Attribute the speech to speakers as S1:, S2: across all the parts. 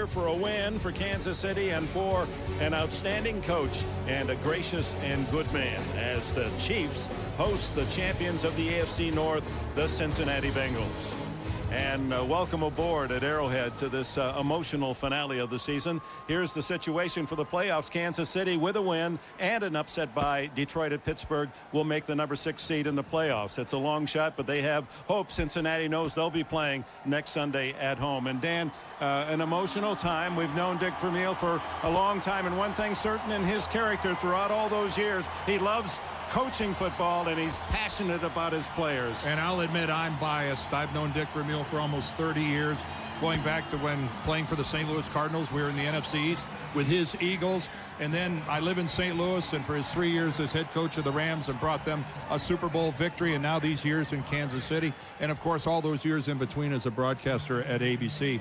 S1: For a win for Kansas City and for an outstanding coach and a gracious and good man as the Chiefs host the champions of the AFC North, the Cincinnati Bengals. And welcome aboard at Arrowhead to this emotional finale of the season. Here's the situation for the playoffs. Kansas City with a win and an upset by Detroit at Pittsburgh will make the number 6 seed in the playoffs. It's a long shot, but they have hope. Cincinnati knows they'll be playing next Sunday at home. And Dan, an emotional time. We've known Dick Vermeil for a long time, and one thing certain in his character throughout all those years, he loves coaching football, and he's passionate about his players.
S2: And I'll admit I'm biased. I've known Dick Vermeil for almost 30 years, going back to when playing for the St. Louis Cardinals. We were in the NFC East with his Eagles. And then I live in St. Louis, and for his 3 years as head coach of the Rams and brought them a Super Bowl victory, and now these years in Kansas City. And, of course, all those years in between as a broadcaster at ABC.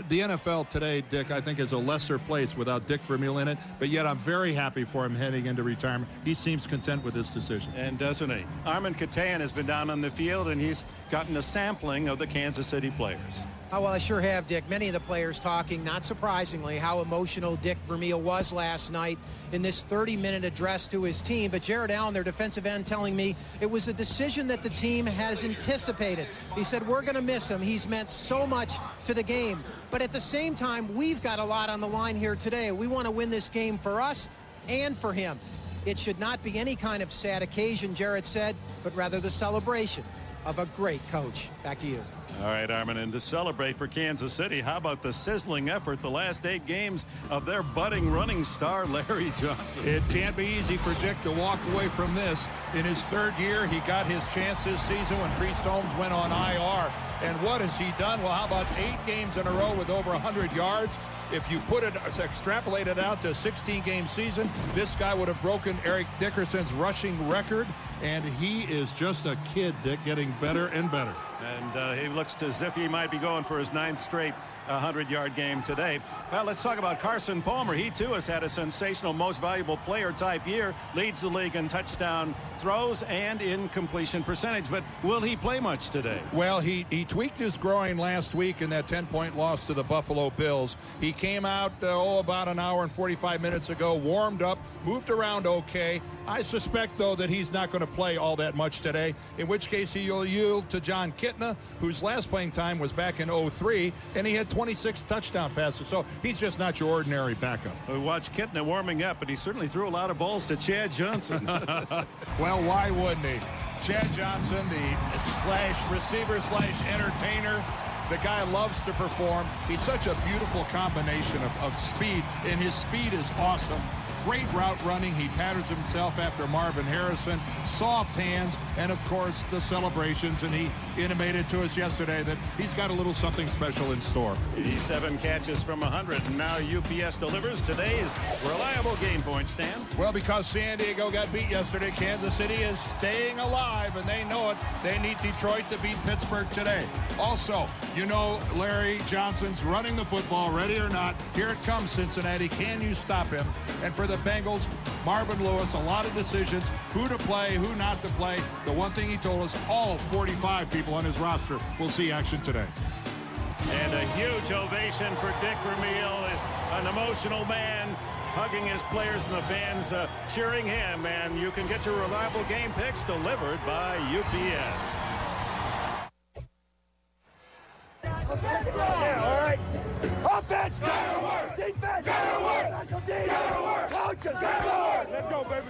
S2: The NFL today, Dick, I think is a lesser place without Dick Vermeil in it, but yet I'm very happy for him heading into retirement. He seems content with this decision.
S1: And doesn't he? Armin Katayan has been down on the field, and he's gotten a sampling of the Kansas City players.
S3: Oh, well, I sure have, Dick. Many of the players talking, not surprisingly, how emotional Dick Vermeil was last night in this 30-minute address to his team. But Jared Allen, their defensive end, telling me it was a decision that the team has anticipated. He said, we're going to miss him. He's meant so much to the game. But at the same time, we've got a lot on the line here today. We want to win this game for us and for him. It should not be any kind of sad occasion, Jared said, but rather the celebration of a great coach. Back to you.
S1: All right, Armin, and to celebrate for Kansas City, how about the sizzling effort the last 8 games of their budding running star, Larry Johnson?
S2: It can't be easy for Dick to walk away from this. In his 3rd year, he got his chance this season when Priest Holmes went on IR. And what has he done? Well, how about 8 games in a row with over 100 yards? If you extrapolate it out to a 16-game season, this guy would have broken Eric Dickerson's rushing record. And he is just a kid, Dick, getting better and better.
S1: And he looks as if he might be going for his 9th straight 100-yard game today. Well, let's talk about Carson Palmer. He, too, has had a sensational most valuable player type year. Leads the league in touchdown throws and in completion percentage. But will he play much today?
S2: Well, he tweaked his groin last week in that 10-point loss to the Buffalo Bills. He came out, about an hour and 45 minutes ago, warmed up, moved around okay. I suspect, though, that he's not going to play all that much today, in which case he'll yield to John Kitna, whose last playing time was back in 2003, and he had 26 touchdown passes, so he's just not your ordinary backup.
S1: We watched Kitna warming up, but he certainly threw a lot of balls to Chad Johnson.
S2: Well, why wouldn't he? Chad Johnson, the receiver/entertainer. The guy loves to perform. He's such a beautiful combination of speed, and his speed is awesome. Great route running. He patterns himself after Marvin Harrison. Soft hands, and of course the celebrations. And he intimated to us yesterday that he's got a little something special in store.
S1: 87 catches from 100, and now UPS delivers today's reliable game point, Stan.
S2: Well, because San Diego got beat yesterday, Kansas City is staying alive, and they know it. They need Detroit to beat Pittsburgh today. Also, you know Larry Johnson's running the football, ready or not. Here it comes, Cincinnati. Can you stop him? And for the Bengals, Marvin Lewis, a lot of decisions, who to play, who not to play. The one thing he told us, all 45 people on his roster will see action today.
S1: And a huge ovation for Dick Vermeil, an emotional man, hugging his players and the fans cheering him. And you can get your reliable game picks delivered by UPS.
S4: Yeah, all right. Offense, gotta work. Defense, gotta work. Special teams, gotta work. Coaches, let's go. Let's go, baby.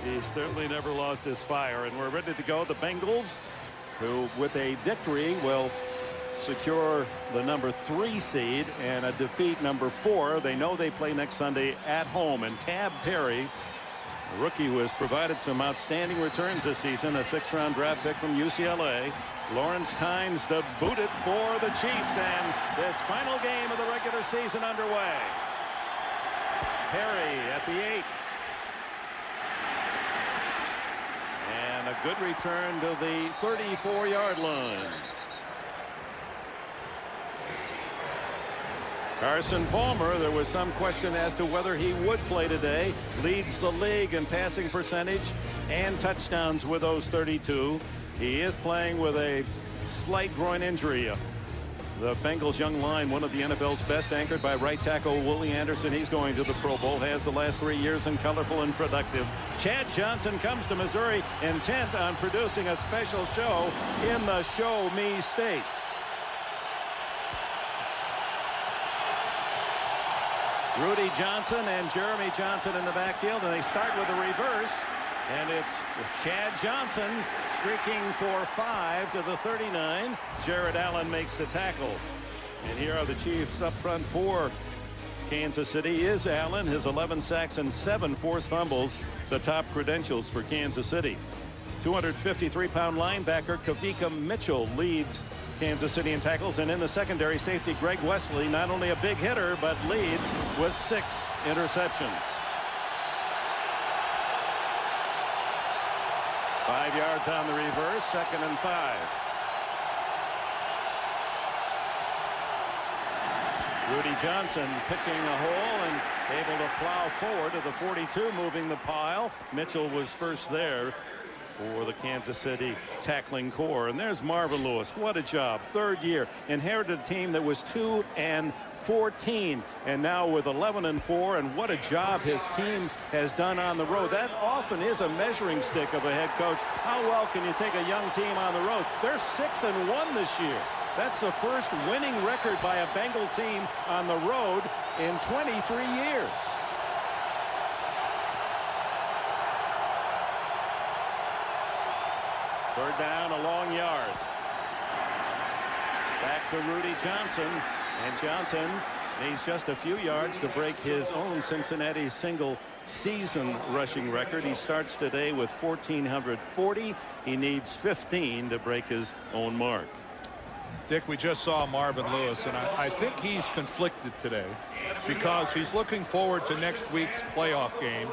S1: He certainly never lost his fire, and we're ready to go. The Bengals, who with a victory will secure the number 3 seed, and a defeat number 4. They know they play next Sunday at home. And Tab Perry, a rookie who has provided some outstanding returns this season, a 6th-round draft pick from UCLA. Lawrence Tynes to boot it for the Chiefs, and this final game of the regular season underway. Perry at the 8. And a good return to the 34-yard line. Carson Palmer, there was some question as to whether he would play today. Leads the league in passing percentage and touchdowns with those 32. He is playing with a slight groin injury. The Bengals young line, one of the NFL's best, anchored by right tackle Willie Anderson. He's going to the Pro Bowl, has the last 3 years, and colorful and productive. Chad Johnson comes to Missouri intent on producing a special show in the Show Me State. Rudy Johnson and Jeremy Johnson in the backfield, and they start with a reverse. And it's Chad Johnson streaking for 5 to the 39. Jared Allen makes the tackle. And here are the Chiefs up front for Kansas City. Is Allen, his 11 sacks and 7 forced fumbles, the top credentials for Kansas City. 253-pound linebacker Kavika Mitchell leads Kansas City in tackles, and in the secondary, safety Greg Wesley, not only a big hitter, but leads with 6 interceptions. 5 yards on the reverse, 2nd and 5. Rudy Johnson picking a hole and able to plow forward to the 42, moving the pile. Mitchell was first there for the Kansas City tackling core. And there's Marvin Lewis. What a job. 3rd year. Inherited a team that was 2-14, and now with 11-4, and what a job his team has done on the road. That often is a measuring stick of a head coach. How well can you take a young team on the road? They're 6-1 this year. That's the first winning record by a Bengal team on the road in 23 years. Third down, a long yard. Back to Rudy Johnson, and Johnson needs just a few yards to break his own Cincinnati single season rushing record. He starts today with 1,440. He needs 15 to break his own mark.
S2: Dick, we just saw Marvin Lewis, and I think he's conflicted today because he's looking forward to next week's playoff game.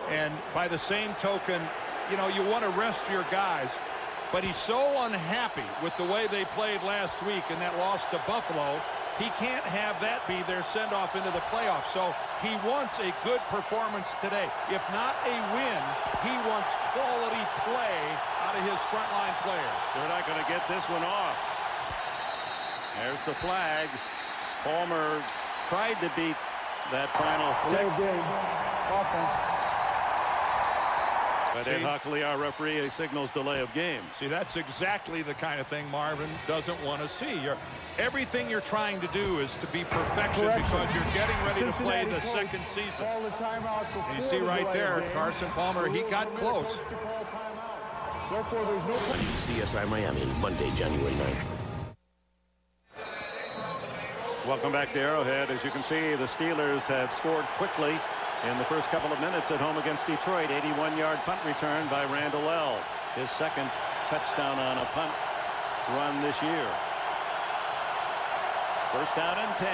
S2: And by the same token, you know, you want to rest your guys, but he's so unhappy with the way they played last week in that loss to Buffalo. He can't have that be their send-off into the playoffs. So he wants a good performance today. If not a win, he wants quality play out of his frontline players.
S1: They're not going to get this one off. There's the flag. Palmer tried to beat that final tick. But Ed Hockley, our referee, signals delay of game.
S2: See, that's exactly the kind of thing Marvin doesn't want to see. Everything you're trying to do is to be perfection because you're getting ready to play the second season. And you see right there, Carson Palmer, he got close.
S5: CSI Miami, Monday, January 9th.
S1: Welcome back to Arrowhead. As you can see, the Steelers have scored quickly in the first couple of minutes at home against Detroit. 81-yard punt return by Randall L. His second touchdown on a punt run this year. First down and 10.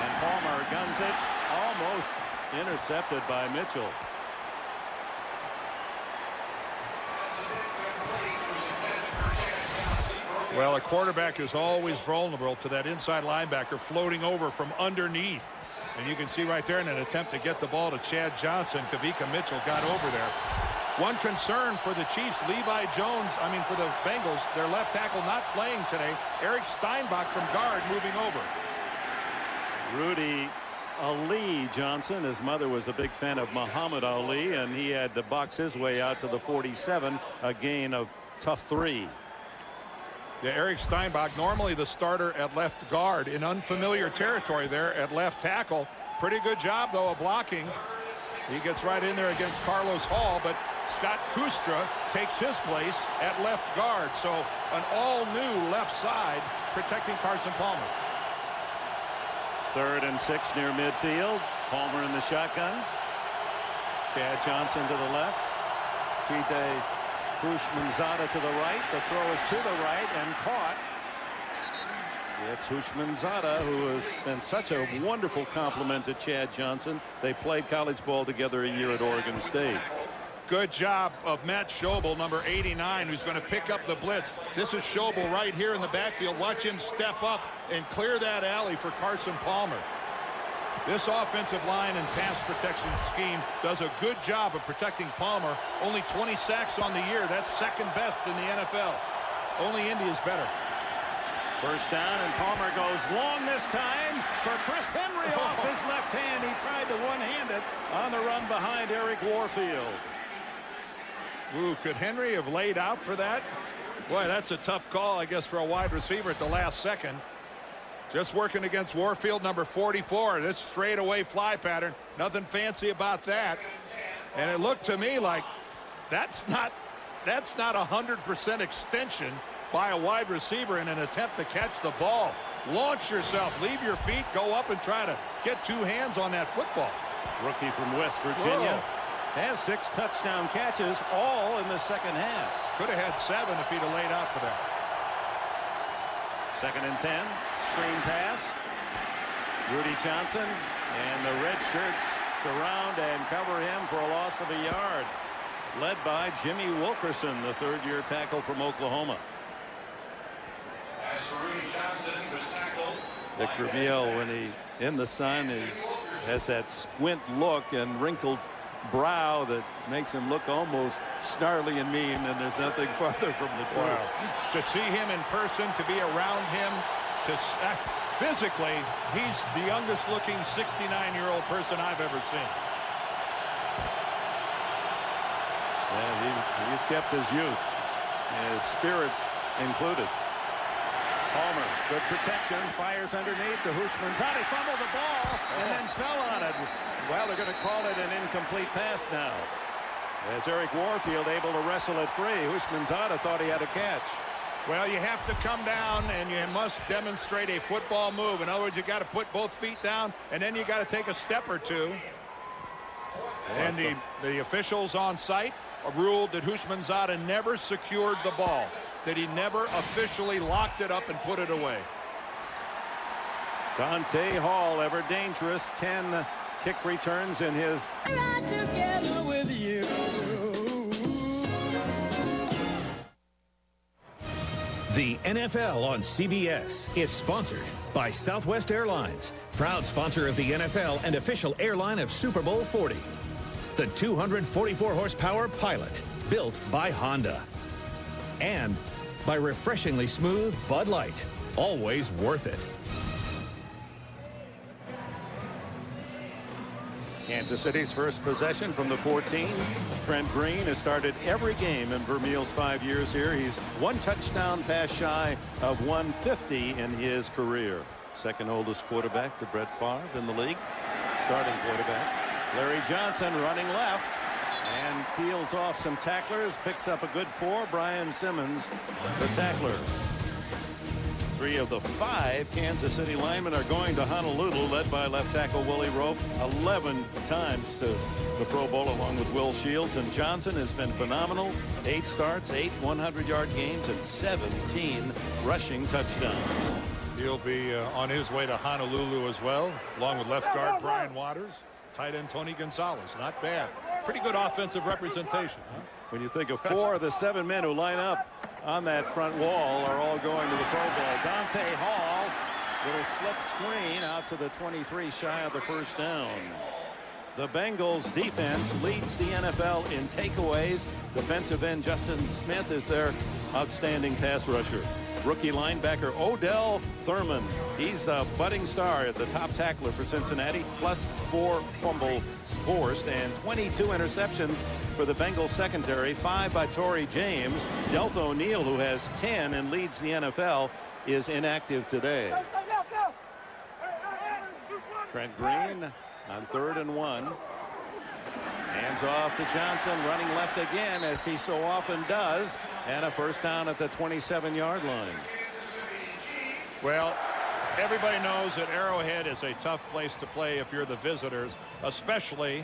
S1: And Palmer guns it, almost intercepted by Mitchell.
S2: Well, a quarterback is always vulnerable to that inside linebacker floating over from underneath. And you can see right there in an attempt to get the ball to Chad Johnson, Kavika Mitchell got over there. One concern for the Chiefs, for the Bengals, their left tackle not playing today. Eric Steinbach from guard moving over.
S1: Rudy Ali Johnson, his mother was a big fan of Muhammad Ali, and he had to box his way out to the 47, a gain of tough 3.
S2: Yeah, Eric Steinbach, normally the starter at left guard, in unfamiliar territory there at left tackle. Pretty good job, though, of blocking. He gets right in there against Carlos Hall, but Scott Kustra takes his place at left guard. So an all-new left side protecting Carson Palmer.
S1: 3rd and 6 near midfield. Palmer in the shotgun. Chad Johnson to the left. T.J. Hushmanzada to the right. The throw is to the right and caught. It's Hushmanzada, who has been such a wonderful compliment to Chad Johnson. They played college ball together a year at Oregon State.
S2: Good job of Matt Schobel, number 89, who's going to pick up the blitz. This is Schobel right here in the backfield. Watch him step up and clear that alley for Carson Palmer. This offensive line and pass protection scheme does a good job of protecting Palmer. Only 20 sacks on the year. That's second best in the NFL. Only Indy is better.
S1: First down, and Palmer goes long this time for Chris Henry off his left hand. He tried to one-hand it on the run behind Eric Warfield.
S2: Ooh, could Henry have laid out for that? Boy, that's a tough call, I guess, for a wide receiver at the last second. Just working against Warfield, number 44. This straightaway fly pattern. Nothing fancy about that. And it looked to me like that's not 100% extension by a wide receiver in an attempt to catch the ball. Launch yourself, leave your feet, go up and try to get two hands on that football.
S1: Rookie from West Virginia.
S2: Whoa.
S1: Has 6 touchdown catches, all in the second half.
S2: Could have had 7 if he'd have laid out for that.
S1: 2nd and 10. Screen pass. Rudy Johnson, and the red shirts surround and cover him for a loss of a yard. Led by Jimmy Wilkerson, the 3rd-year tackle from Oklahoma.
S6: As for Rudy Johnson, was tackled.
S1: Dick Vermeil, when he in the sun, he has that squint look and wrinkled brow that makes him look almost snarly and mean, and there's nothing farther from the truth.
S2: Wow. To see him in person, to be around him, physically, he's the youngest looking 69-year-old person I've ever seen.
S1: Yeah, he's kept his youth, his spirit included. Palmer, good protection, fires underneath to Houshmandzadeh. He fumbled the ball and then fell on it. Well, they're going to call it an incomplete pass now, as Eric Warfield able to wrestle it free. Houshmandzadeh thought he had a catch.
S2: Well, you have to come down and you must demonstrate a football move. In other words, you got to put both feet down, and then you got to take a step or two. And the officials on site ruled that Houshmandzadeh never secured the ball, that he never officially locked it up and put it away.
S1: Dante Hall, ever dangerous, 10 kick returns in his.
S4: Right together with you.
S7: The NFL on CBS is sponsored by Southwest Airlines, proud sponsor of the NFL and official airline of Super Bowl 40. The 244 horsepower Pilot, built by Honda. And by refreshingly smooth Bud Light, always worth it.
S1: Kansas City's first possession from the 14. Trent Green has started every game in Vermeil's 5 years here. He's 1 touchdown pass shy of 150 in his career. Second oldest quarterback to Brett Favre in the league. Starting quarterback. Larry Johnson running left and peels off some tacklers. Picks up a good 4. Brian Simmons, the tackler. 3 of the 5 Kansas City linemen are going to Honolulu, led by left tackle Willie Rope, 11 times to the Pro Bowl along with Will Shields. And Johnson has been phenomenal. 8 starts, 8 100-yard games, and 17 rushing touchdowns.
S2: He'll be on his way to Honolulu as well, along with left guard Brian Waters, tight end Tony Gonzalez. Not bad. Pretty good offensive representation. Huh?
S1: When you think of 4 of the 7 men who line up on that front wall are all going to the Pro Bowl. Dante Hall, little slip screen out to the 23, shy of the first down. The Bengals defense leads the NFL in takeaways. Defensive end Justin Smith is their outstanding pass rusher. Rookie linebacker Odell Thurman. He's a budding star at the top tackler for Cincinnati, plus 4 fumbles forced and 22 interceptions for the Bengals secondary, 5 by Torrey James. Deltha O'Neal, who has 10 and leads the NFL, is inactive today. Trent Green on 3rd and 1. Hands off to Johnson, running left again, as he so often does, and a first down at the 27-yard line.
S2: Well, everybody knows that Arrowhead is a tough place to play if you're the visitors, especially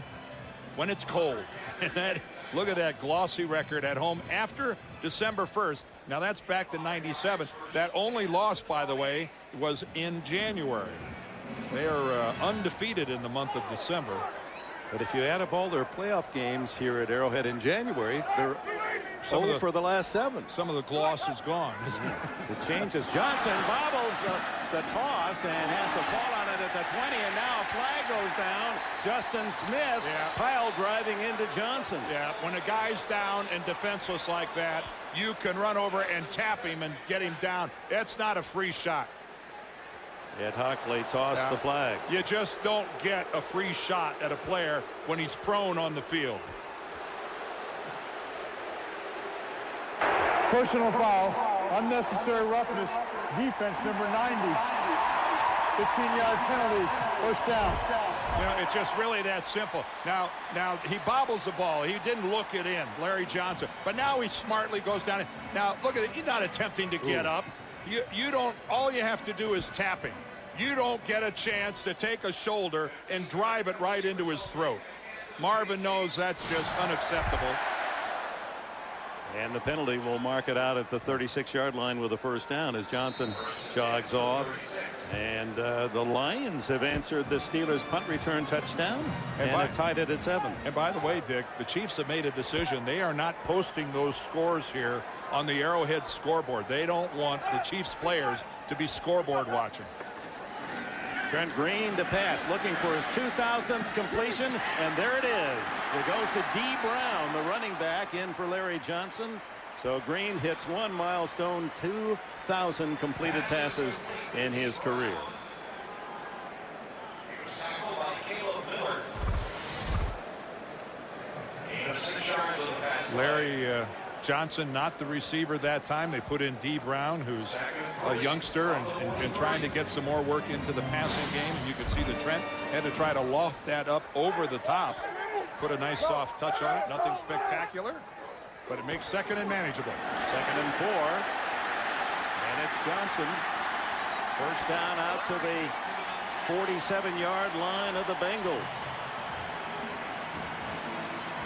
S2: when it's cold. And look at that glossy record at home after December 1st. Now that's back to 97. That only loss, by the way, was in January. They are undefeated in the month of December.
S1: But if you add up all their playoff games here at Arrowhead in January, they're 0 for the last 7.
S2: Some of the gloss is gone, isn't it?
S1: It changes. Johnson bobbles the toss and has to fall on it at the 20, and now a flag goes down. Justin Smith pile driving into Johnson.
S2: Yeah, when a guy's down and defenseless like that, you can run over and tap him and get him down. That's not a free shot.
S1: Ed Hockley tossed the flag.
S2: You just don't get a free shot at a player when he's prone on the field.
S8: Personal foul, unnecessary roughness, defense number 90. 15-yard penalty, first down.
S2: You know, it's just really that simple. Now he bobbles the ball. He didn't look it in, Larry Johnson. But now he smartly goes down. Now look at it. He's not attempting to get up. You don't. All you have to do is tap him. You don't get a chance to take a shoulder and drive it right into his throat. Marvin knows that's just unacceptable.
S1: And the penalty will mark it out at the 36-yard line with a first down as Johnson jogs off. And the Lions have answered the Steelers' punt return touchdown and have tied it at 7.
S2: And by the way, Dick, the Chiefs have made a decision. They are not posting those scores here on the Arrowhead scoreboard. They don't want the Chiefs players to be scoreboard watching.
S1: Trent Green to pass, looking for his 2000th completion, and there it is. It goes to D. Brown, the running back, in for Larry Johnson. So Green hits one milestone, 2,000 completed passes in his career.
S2: Larry Johnson, not the receiver that time. They put in D. Brown, who's a youngster and trying to get some more work into the passing game. And you can see that Trent had to try to loft that up over the top. Put a nice soft touch on it. Nothing spectacular, but it makes second and manageable.
S1: 2nd and 4. And it's Johnson. First down out to the 47-yard line of the Bengals.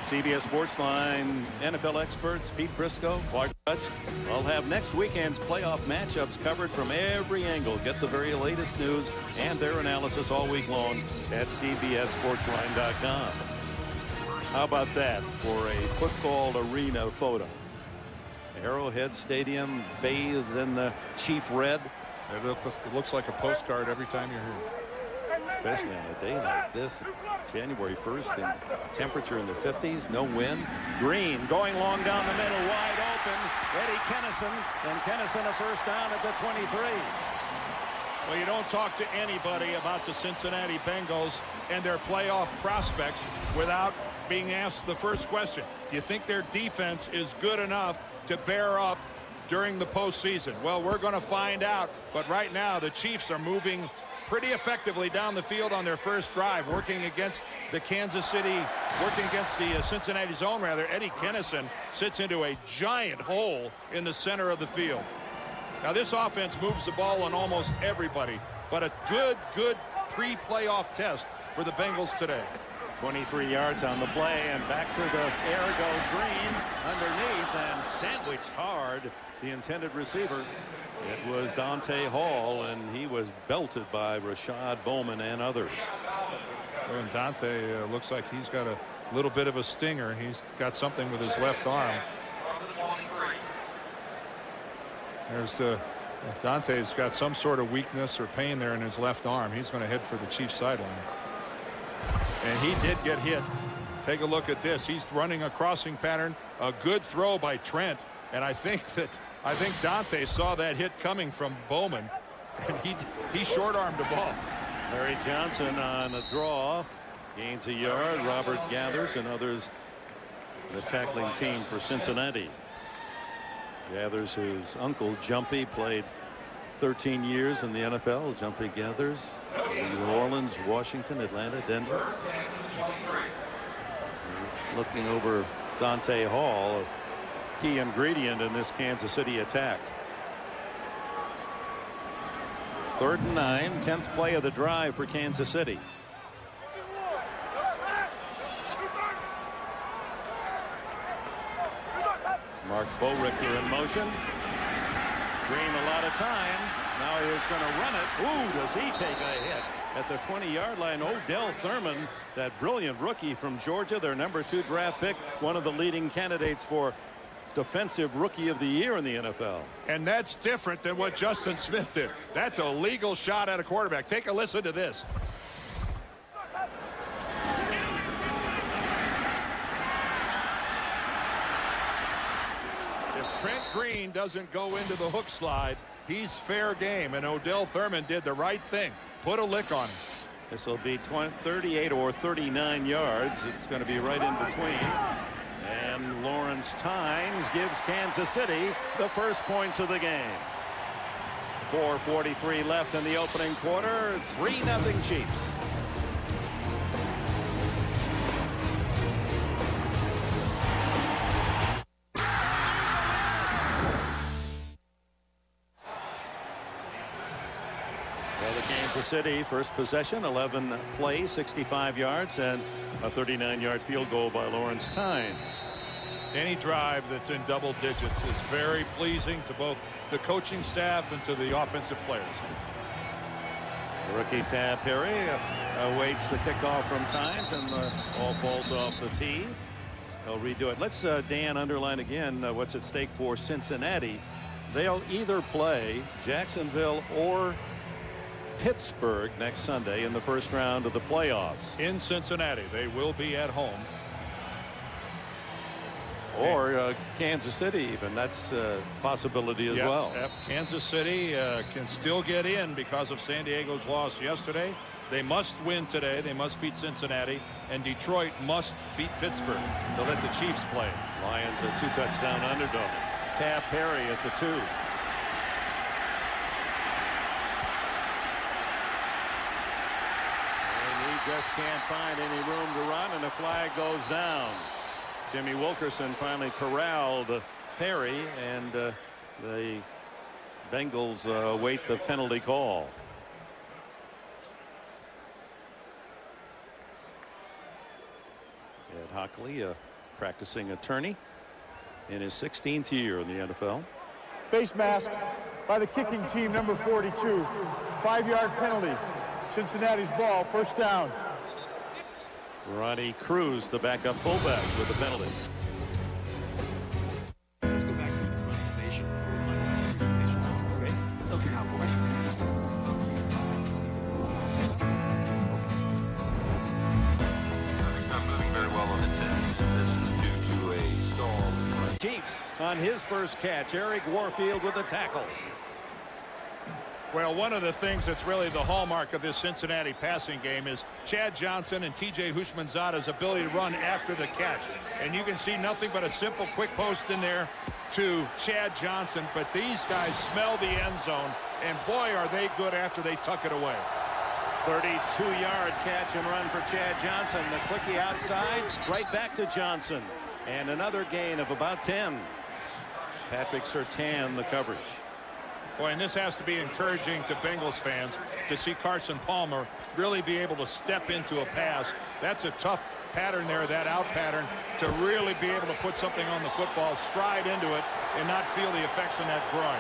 S1: CBS Sportsline NFL experts Pete Briscoe, Clark Dutch, will have next weekend's playoff matchups covered from every angle. Get the very latest news and their analysis all week long at CBSSportsline.com. How about that for a football arena photo? Arrowhead Stadium bathed in the Chief red.
S2: It looks like a postcard every time you're here.
S1: Especially on a day like this, January 1st, and temperature in the 50s, no wind. Green going long down the middle, wide open. Eddie Kennison, and Kennison a first down at the 23.
S2: Well, you don't talk to anybody about the Cincinnati Bengals and their playoff prospects without being asked the first question. Do you think their defense is good enough to bear up during the postseason? Well, we're going to find out. But right now, the Chiefs are moving pretty effectively down the field on their first drive, working against the Cincinnati zone, rather. Eddie Kennison sits into a giant hole in the center of the field. Now, this offense moves the ball on almost everybody, but a good pre-playoff test for the Bengals today.
S1: 23 yards on the play, and back to the air goes Green underneath and sandwiched hard the intended receiver. It was Dante Hall, and he was belted by Rashad Bowman and others.
S2: Well, and Dante looks like he's got a little bit of a stinger. He's got something with his left arm. There's Dante's got some sort of weakness or pain there in his left arm. He's going to head for the Chiefs sideline. And he did get hit. Take a look at this. He's running a crossing pattern. A good throw by Trent. And I think Dante saw that hit coming from Bowman, and he short-armed the ball.
S1: Larry Johnson on a draw gains a yard. Robert Gathers and others, the tackling team for Cincinnati. Gathers, whose uncle Jumpy played 13 years in the NFL. Jumpy Gathers, New Orleans, Washington, Atlanta, Denver. Looking over Dante Hall, a key ingredient in this Kansas City attack. 3rd and 9, 10th play of the drive for Kansas City. Mark Bowrichter in motion. Green a lot of time. Now he's going to run it. Ooh, does he take a hit at the 20-yard line? Odell Thurman, that brilliant rookie from Georgia, their #2 draft pick, one of the leading candidates for Defensive Rookie of the Year in the NFL.
S2: And that's different than what Justin Smith did. That's a legal shot at a quarterback. Take a listen to this. If Trent Green doesn't go into the hook slide, he's fair game. And Odell Thurman did the right thing. Put a lick on him.
S1: This will be 38 or 39 yards. It's going to be right in between. And Lawrence Tynes gives Kansas City the first points of the game. 4:43 left in the opening quarter. 3-0 Chiefs. So the Kansas City first possession, 11 plays, 65 yards, and a 39-yard field goal by Lawrence Tynes.
S2: Any drive that's in double digits is very pleasing to both the coaching staff and to the offensive players.
S1: The rookie Tab Perry awaits the kickoff from Tynes, and the ball falls off the tee. They'll redo it. Let's Dan underline again what's at stake for Cincinnati. They'll either play Jacksonville or Pittsburgh next Sunday in the first round of the playoffs.
S2: In Cincinnati, they will be at home.
S1: Or Kansas City even. That's a possibility as well.
S2: Yep. Kansas City can still get in because of San Diego's loss yesterday. They must win today. They must beat Cincinnati. And Detroit must beat Pittsburgh to let the Chiefs play.
S1: Lions a 2-touchdown underdog. Tab Perry at the 2. And he just can't find any room to run, and the flag goes down. Jimmy Wilkerson finally corralled Perry, and the Bengals await the penalty call. Ed Hockley, a practicing attorney in his 16th year in the NFL.
S8: Face mask by the kicking team, number 42. 5-yard penalty. Cincinnati's ball, first down.
S1: Ronnie Cruz, the backup fullback, with the penalty.
S9: Let's go back to the presentation. Okay. Okay, now question.
S6: Not moving very well on the 10. This is due to a stall.
S1: Chiefs on his first catch. Eric Warfield with a tackle.
S2: Well, one of the things that's really the hallmark of this Cincinnati passing game is Chad Johnson and T.J. Houshmandzadeh's ability to run after the catch. And you can see nothing but a simple quick post in there to Chad Johnson. But these guys smell the end zone, and boy, are they good after they tuck it away.
S1: 32-yard catch and run for Chad Johnson. The quickie outside, right back to Johnson. And another gain of about 10. Patrick Surtain, the coverage.
S2: Boy, and this has to be encouraging to Bengals fans to see Carson Palmer really be able to step into a pass. That's a tough pattern there, that out pattern, to really be able to put something on the football, stride into it, and not feel the effects in that groin.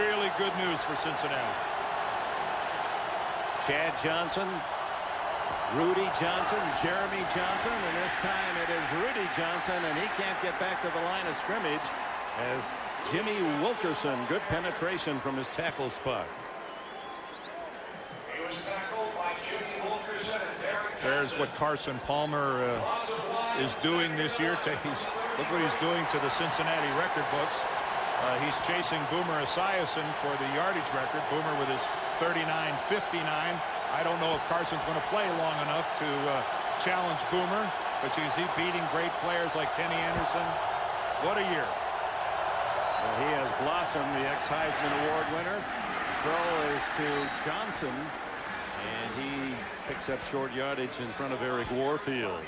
S2: Really good news for Cincinnati.
S1: Chad Johnson, Rudy Johnson, Jeremy Johnson, and this time it is Rudy Johnson, and he can't get back to the line of scrimmage as Jimmy Wilkerson, good penetration from his tackle spot.
S6: He was tackled by Jimmy Wilkerson and Derek.
S2: There's what Carson Palmer is doing this year. Look what he's doing to the Cincinnati record books. He's chasing Boomer Esiason for the yardage record. Boomer with his 39.59. I don't know if Carson's going to play long enough to challenge Boomer, but you can see beating great players like Kenny Anderson. What a year.
S1: Well, he has blossomed, the ex-Heisman Award winner. Throw is to Johnson, and he picks up short yardage in front of Eric Warfield.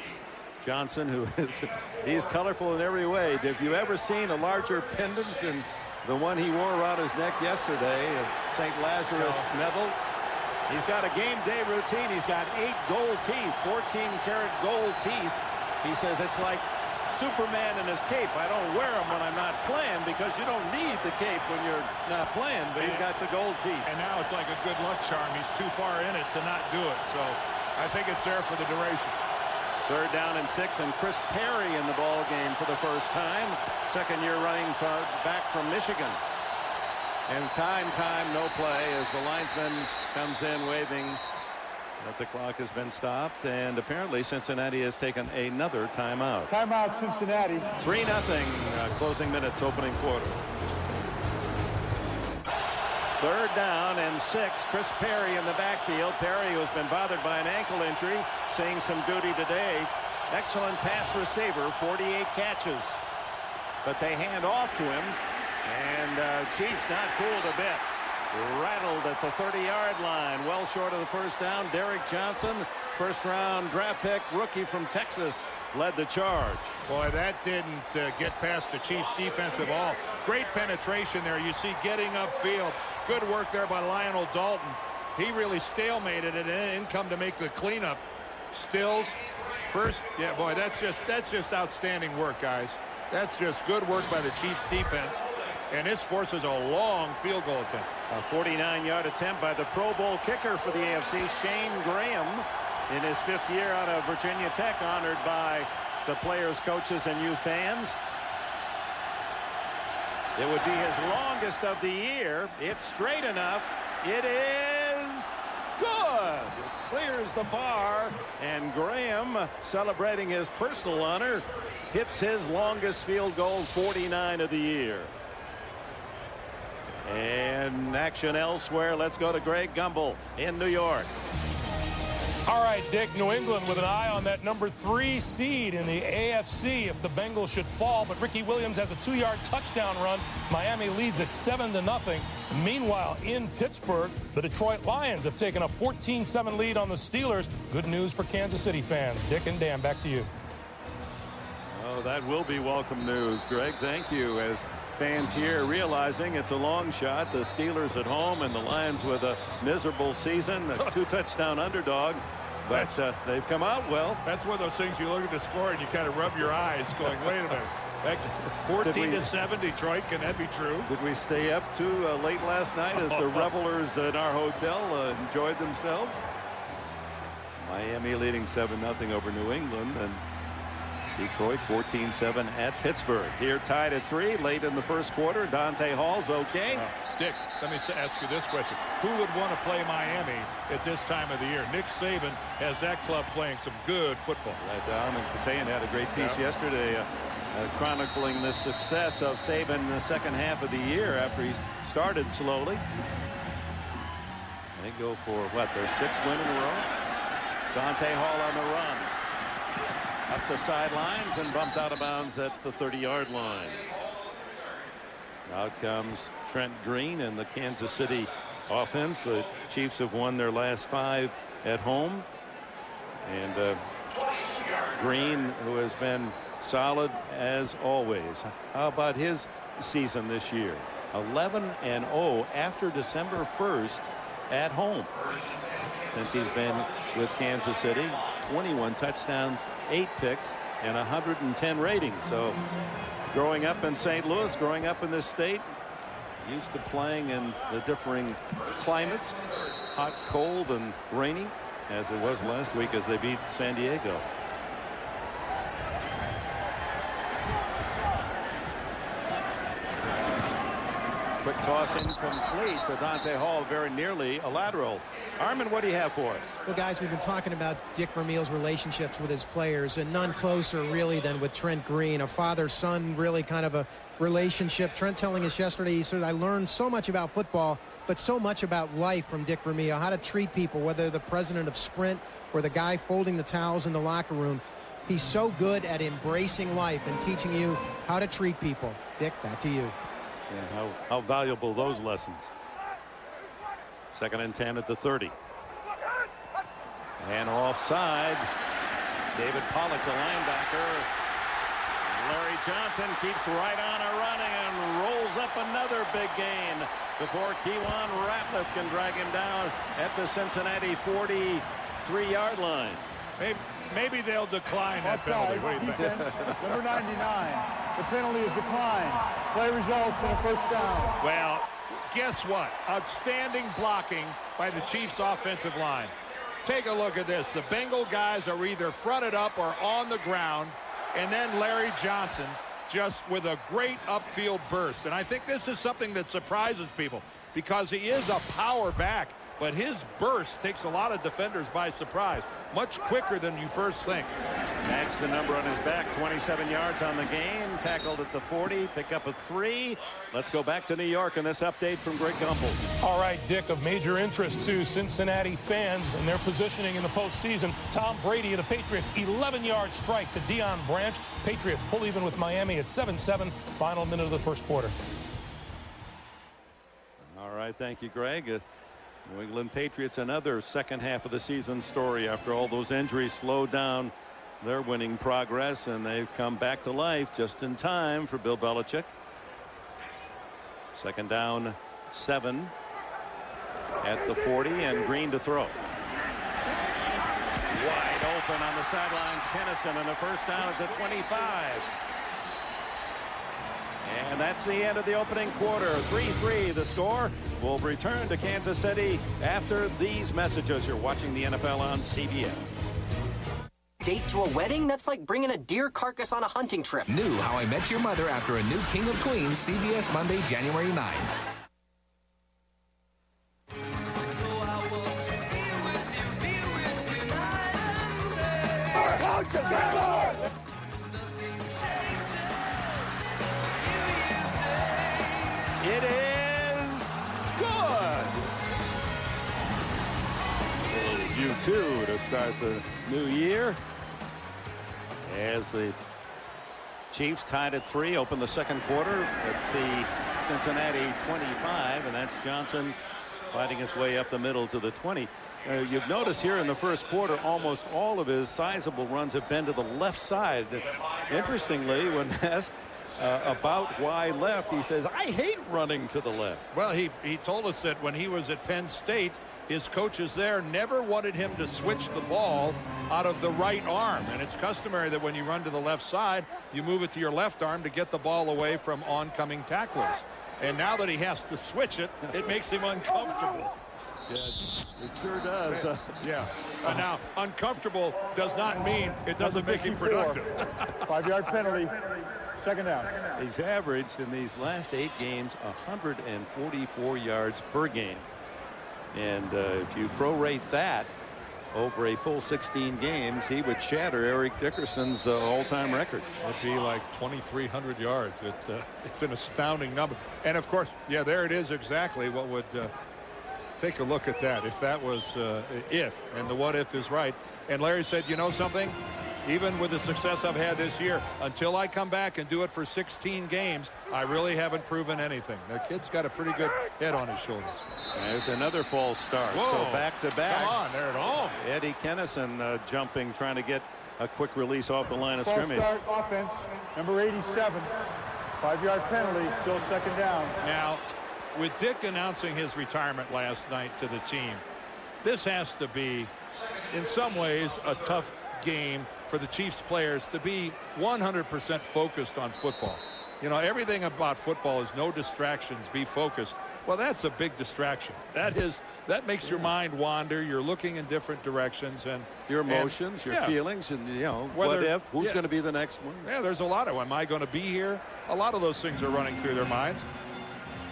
S1: Johnson, who is he's colorful in every way. Have you ever seen a larger pendant than the one he wore around his neck yesterday of St. Lazarus Neville? He's got a game day routine. He's got 8 gold teeth, 14-karat gold teeth. He says it's like Superman in his cape. I don't wear them when I'm not playing because you don't need the cape when you're not playing, but he's got the gold teeth.
S2: And now it's like a good luck charm. He's too far in it to not do it. So I think it's there for the duration.
S1: 3rd down and 6, and Chris Perry in the ball game for the first time. Second year running back from Michigan. And time, no play as the linesman comes in waving that the clock has been stopped, and apparently Cincinnati has taken another timeout.
S8: Timeout, Cincinnati.
S1: 3-0 closing minutes, opening quarter. 3rd down and 6. Chris Perry in the backfield. Perry, who has been bothered by an ankle injury, seeing some duty today. Excellent pass receiver, 48 catches. But they hand off to him, and Chiefs not fooled a bit. Rattled at the 30-yard line, well short of the first down. Derek Johnson, first-round draft pick, rookie from Texas, led the charge.
S2: Boy, that didn't get past the Chiefs defense at all. Great penetration there. You see getting upfield. Good work there by Lionel Dalton. He really stalemated it and in come to make the cleanup. Stills first. Yeah, boy, that's just outstanding work, guys. That's just good work by the Chiefs defense. And this forces a long field goal attempt.
S1: A 49-yard attempt by the Pro Bowl kicker for the AFC, Shane Graham, in his 5th year out of Virginia Tech, honored by the players, coaches, and you fans. It would be his longest of the year. It's straight enough. It is good. It clears the bar, and Graham, celebrating his personal honor, hits his longest field goal, 49 of the year. And action elsewhere. Let's go to Greg Gumbel in New York.
S10: All right, Dick, New England with an eye on that number 3 seed in the AFC if the Bengals should fall. But Ricky Williams has a 2-yard touchdown run. Miami leads at 7-0. Meanwhile, in Pittsburgh, the Detroit Lions have taken a 14-7 lead on the Steelers. Good news for Kansas City fans. Dick and Dan, back to you.
S1: Oh, that will be welcome news, Greg. Thank you. As fans here realizing it's a long shot, the Steelers at home and the Lions with a miserable season, a 2-touchdown underdog, but they've come out well.
S2: That's one of those things you look at the score and you kind of rub your eyes going, wait a minute, that 14-7 Detroit, can that be true?
S1: Did we stay up too late last night as the revelers in our hotel enjoyed themselves? Miami leading 7-0 over New England, and Detroit 14-7 at Pittsburgh. Here tied at 3 late in the first quarter. Dante Hall's okay.
S2: Dick, let me ask you this question. Who would want to play Miami at this time of the year? Nick Saban has that club playing some good football.
S1: Armin Katayan had a great piece yesterday chronicling the success of Saban in the second half of the year after he started slowly. They go for, what, their 6th win in a row? Dante Hall on the run. Up the sidelines and bumped out of bounds at the 30-yard line. Out comes Trent Green and the Kansas City offense. The Chiefs have won their last 5 at home. And Green, who has been solid as always. How about his season this year? 11-0 after December 1st at home. Since he's been with Kansas City, 21 touchdowns, 8 picks, and 110 ratings. So growing up in St. Louis, growing up in this state, used to playing in the differing climates, hot, cold, and rainy, as it was last week as they beat San Diego. Quick toss incomplete to Dante Hall, very nearly a lateral. Armin, what do you have for us?
S3: Well, guys, we've been talking about Dick Vermeil's relationships with his players, and none closer really than with Trent Green, a father-son really kind of a relationship. Trent telling us yesterday, he said, I learned so much about football, but so much about life from Dick Vermeil, how to treat people, whether the president of Sprint or the guy folding the towels in the locker room. He's so good at embracing life and teaching you how to treat people. Dick, back to you.
S1: And how valuable those lessons. 2nd and 10 at the 30. And offside. David Pollock, the linebacker. Larry Johnson keeps right on running and rolls up another big gain before Kewan Ratliff can drag him down at the Cincinnati 43-yard line.
S2: Maybe they'll decline that penalty. What do you think?
S8: Number 99. The penalty is declined. Play results in a first down.
S2: Well, guess what? Outstanding blocking by the Chiefs offensive line. take a look at this. The Bengal guys are either fronted up or on the ground, and then Larry Johnson just with a great upfield burst. And I think this is something that surprises people because he is a power back, but his burst takes a lot of defenders by surprise, much quicker than you first think.
S1: That's the number on his back, 27 yards on the game, tackled at the 40, pick up a 3. Let's go back to New York in this update from Greg Gumbel.
S10: All right, Dick, of major interest to Cincinnati fans and their positioning in the postseason. Tom Brady of the Patriots, 11-yard strike to Deion Branch. Patriots pull even with Miami at 7-7, final minute of the first quarter.
S1: All right, thank you, Greg. New England Patriots, another second half of the season story after all those injuries slowed down their winning progress, and they've come back to life just in time for Bill Belichick. Second down, 7 at the 40, and Green to throw. Wide open on the sidelines, Kennison, and a first down at the 25. And that's the end of the opening quarter. 3-3 the score. We'll return to Kansas City after these messages. You're watching the NFL on CBS.
S11: Date to a wedding? That's like bringing a deer carcass on a hunting trip.
S12: New How I Met Your Mother after a new King of Queens, CBS Monday, January 9th.
S4: Coaches, let's go!
S1: It is good. You too to start the new year as the Chiefs tied at 3, open the second quarter at the Cincinnati 25, and that's Johnson fighting his way up the middle to the 20. You've noticed here in the first quarter almost all of his sizable runs have been to the left side. Interestingly, when asked about why left, he says, I hate running to the left.
S2: Well, he told us that when he was at Penn State, his coaches there never wanted him to switch the ball out of the right arm, and it's customary that when you run to the left side, you move it to your left arm to get the ball away from oncoming tacklers. And now that he has to switch it, it makes him uncomfortable.
S1: Yes, it sure does.
S2: Yeah. Now, uncomfortable does not mean it doesn't make him productive.
S8: 5-yard penalty. Second down.
S1: He's averaged in these last 8 games 144 yards per game. And if you prorate that over a full 16 games, he would shatter Eric Dickerson's all-time record.
S2: It'd be like 2,300 yards. It's an astounding number. And, of course, yeah, there it is exactly what would take a look at that. If that was if, and the what if is right. And Larry said, you know something? Even with the success I've had this year, until I come back and do it for 16 games, I really haven't proven anything. The kid's got a pretty good head on his shoulders.
S1: There's another false start.
S2: Whoa.
S1: So back to back.
S2: Come on, they're at home.
S1: Eddie Kennison jumping, trying to get a quick release off the line of scrimmage.
S8: False start offense, number 87. 5-yard penalty, still second down.
S2: Now, with Dick announcing his retirement last night to the team, this has to be, in some ways, a tough game for the Chiefs players to be 100% focused on football. You know, everything about football is no distractions, be focused. Well, that's a big distraction. That makes your mind wander. You're looking in different directions, and
S1: your emotions, your feelings, and you know, what if, who's going to be the next one?
S2: Yeah, there's a lot of, am I going to be here? A lot of those things are running through their minds.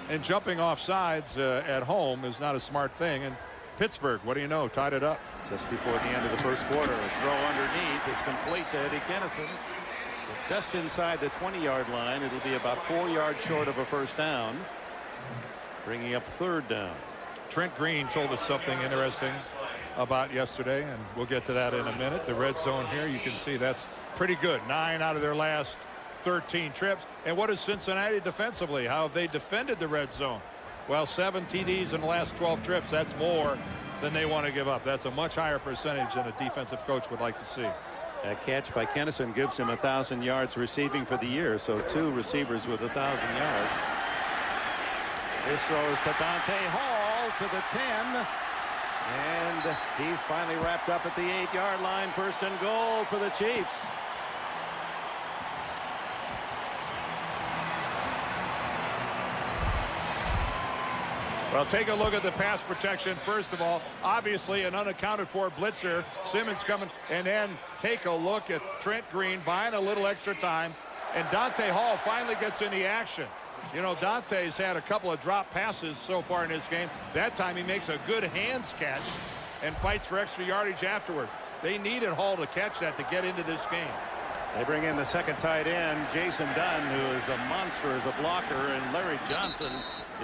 S2: And jumping off sides at home is not a smart thing. And Pittsburgh, what do you know, tied it up.
S1: Just before the end of the first quarter, a throw underneath is complete to Eddie Kennison. Just inside the 20-yard line. It'll be about 4 yards short of a first down, bringing up third down.
S2: Trent Green told us something interesting about yesterday, and we'll get to that in a minute. The red zone here, you can see that's pretty good. 9 out of their last 13 trips. And what is Cincinnati defensively? How have they defended the red zone? Well, 7 TDs in the last 12 trips. That's more than they want to give up. That's a much higher percentage than a defensive coach would like to see.
S1: That catch by Kennison gives him 1,000 yards receiving for the year. So 2 receivers with 1,000 yards. This throws to Dante Hall to the 10. And he's finally wrapped up at the 8-yard line. First and goal for the Chiefs.
S2: Well, take a look at the pass protection. First of all, obviously an unaccounted for blitzer. Simmons coming, and then take a look at Trent Green buying a little extra time, and Dante Hall finally gets in the action. You know, Dante's had a couple of drop passes so far in this game. That time he makes a good hands catch and fights for extra yardage afterwards. They needed Hall to catch that to get into this game.
S1: They bring in the second tight end, Jason Dunn, who is a monster as a blocker, and Larry Johnson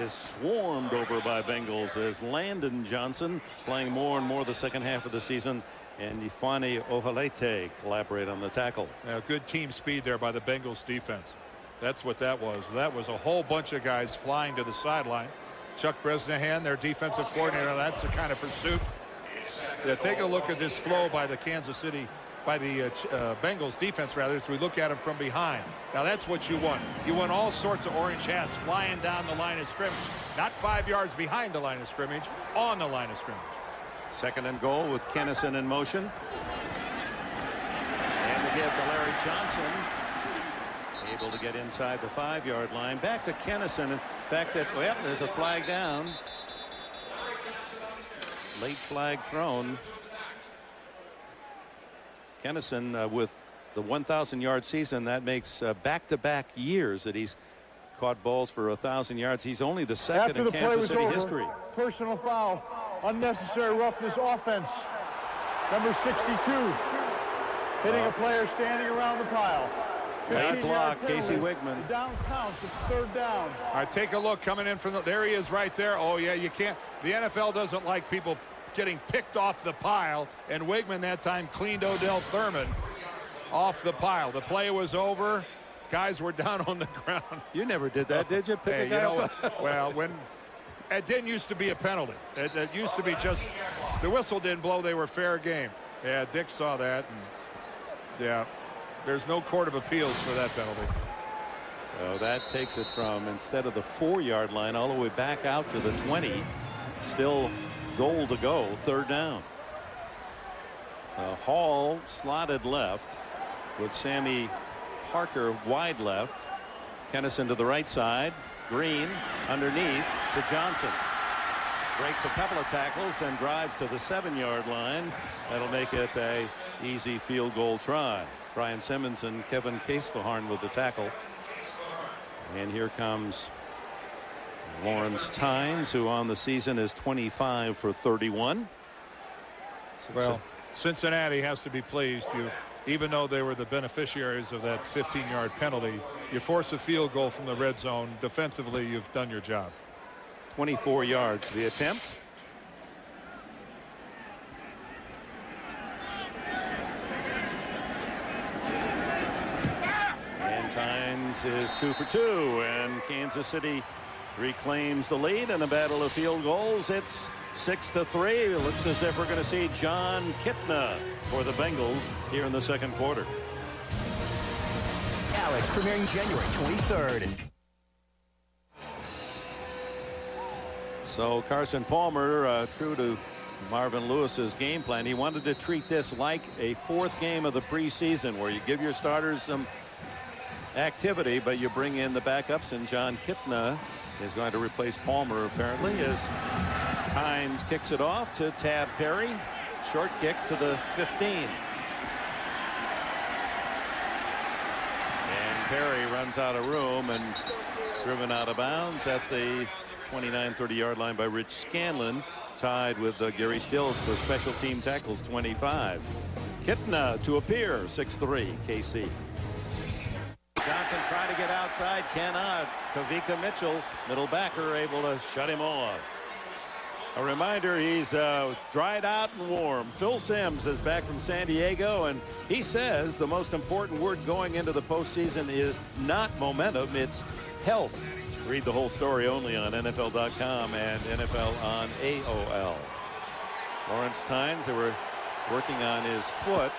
S1: is swarmed over by Bengals as Landon Johnson playing more and more the second half of the season, and Ifeanyi Ohalete collaborate on the tackle.
S2: Now, good team speed there by the Bengals defense. That's what that was. That was a whole bunch of guys flying to the sideline. Chuck Bresnahan, their defensive coordinator, that's the kind of pursuit. Yeah, take a look at this flow by the Bengals defense, rather, as we look at them from behind. Now that's what you want. You want all sorts of orange hats flying down the line of scrimmage, not 5 yards behind the line of scrimmage, on the line of scrimmage.
S1: Second and goal with Kennison in motion. And the give to Larry Johnson. Able to get inside the 5-yard line. Back to Kennison. Back that, well, there's a flag down. Late flag thrown. Kennison with the 1,000-yard season, that makes back-to-back years that he's caught balls for 1,000 yards. He's only the second in Kansas City history.
S8: Personal foul, unnecessary roughness offense. Number 62, hitting a player standing around the pile.
S1: Great block, Casey Wigman.
S8: Down counts, it's third down.
S2: All right, take a look coming in from there he is right there. Oh yeah, you can't. The NFL doesn't like people getting picked off the pile, and Wigman that time cleaned Odell Thurman off the pile. The play was over. Guys were down on the ground.
S1: You never did that, did you? Pick a guy up?
S2: Well, when it didn't used to be a penalty. It used to be just the whistle didn't blow. They were fair game. Yeah, Dick saw that. And yeah, there's no court of appeals for that penalty.
S1: So that takes it from, instead of the 4-yard line, all the way back out to the 20. Still goal to go, third down. Hall slotted left with Sammy Parker wide left. Kennison to the right side. Green underneath to Johnson. Breaks a couple of tackles and drives to the 7-yard line. That'll make it a easy field goal try. Brian Simmons and Kevin Casefaharn with the tackle. And here comes Lawrence Tynes, who on the season is 25 for 31.
S2: Well, Cincinnati has to be pleased. Even though they were the beneficiaries of that 15-yard penalty, you force a field goal from the red zone. Defensively, you've done your job.
S1: 24 yards the attempt. And Tynes is 2 for 2, and Kansas City reclaims the lead in a battle of field goals. It's 6-3. It looks as if we're going to see John Kitna for the Bengals here in the second quarter.
S13: Alex, premiering January 23rd.
S1: So Carson Palmer, true to Marvin Lewis's game plan, he wanted to treat this like a 4th game of the preseason, where you give your starters some activity, but you bring in the backups, and John Kitna is going to replace Palmer apparently, as Tynes kicks it off to Tab Perry. Short kick to the 15. And Perry runs out of room and driven out of bounds at the 29-30 yard line by Rich Scanlon, tied with Gary Stills for special team tackles, 25. Kitna to appear, 6'3", KC. Johnson trying to get outside, cannot. Kavika Mitchell, middle backer, able to shut him off. A reminder, he's dried out and warm. Phil Simms is back from San Diego, and he says the most important word going into the postseason is not momentum, it's health. Read the whole story only on NFL.com and NFL on AOL. Lawrence Tynes, who were working on his foot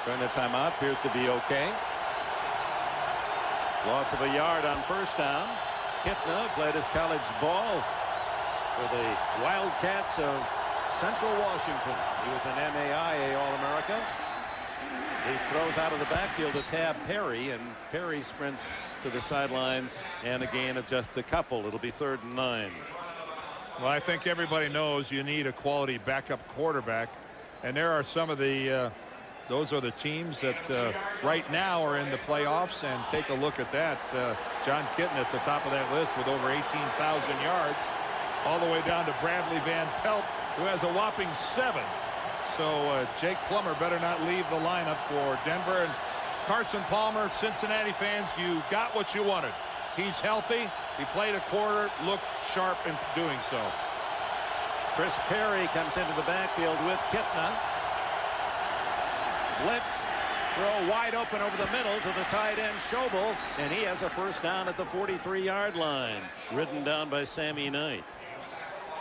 S1: during the timeout, appears to be okay. Loss of a yard on first down. Kitna played his college ball for the Wildcats of Central Washington. He was an NAIA All-America. He throws out of the backfield to Tab Perry, and Perry sprints to the sidelines, and a gain of just a couple. It'll be 3rd and 9.
S2: Well, I think everybody knows you need a quality backup quarterback, and there are some of the those are the teams that right now are in the playoffs, and take a look at that. John Kitten at the top of that list with over 18,000 yards, all the way down to Bradley Van Pelt, who has a whopping 7. So Jake Plummer better not leave the lineup for Denver. And Carson Palmer, Cincinnati fans, you got what you wanted. He's healthy. He played a quarter, looked sharp in doing so.
S1: Chris Perry comes into the backfield with Kitna. Blitz, throw wide open over the middle to the tight end Schobel, and he has a first down at the 43-yard line, ridden down by Sammy Knight.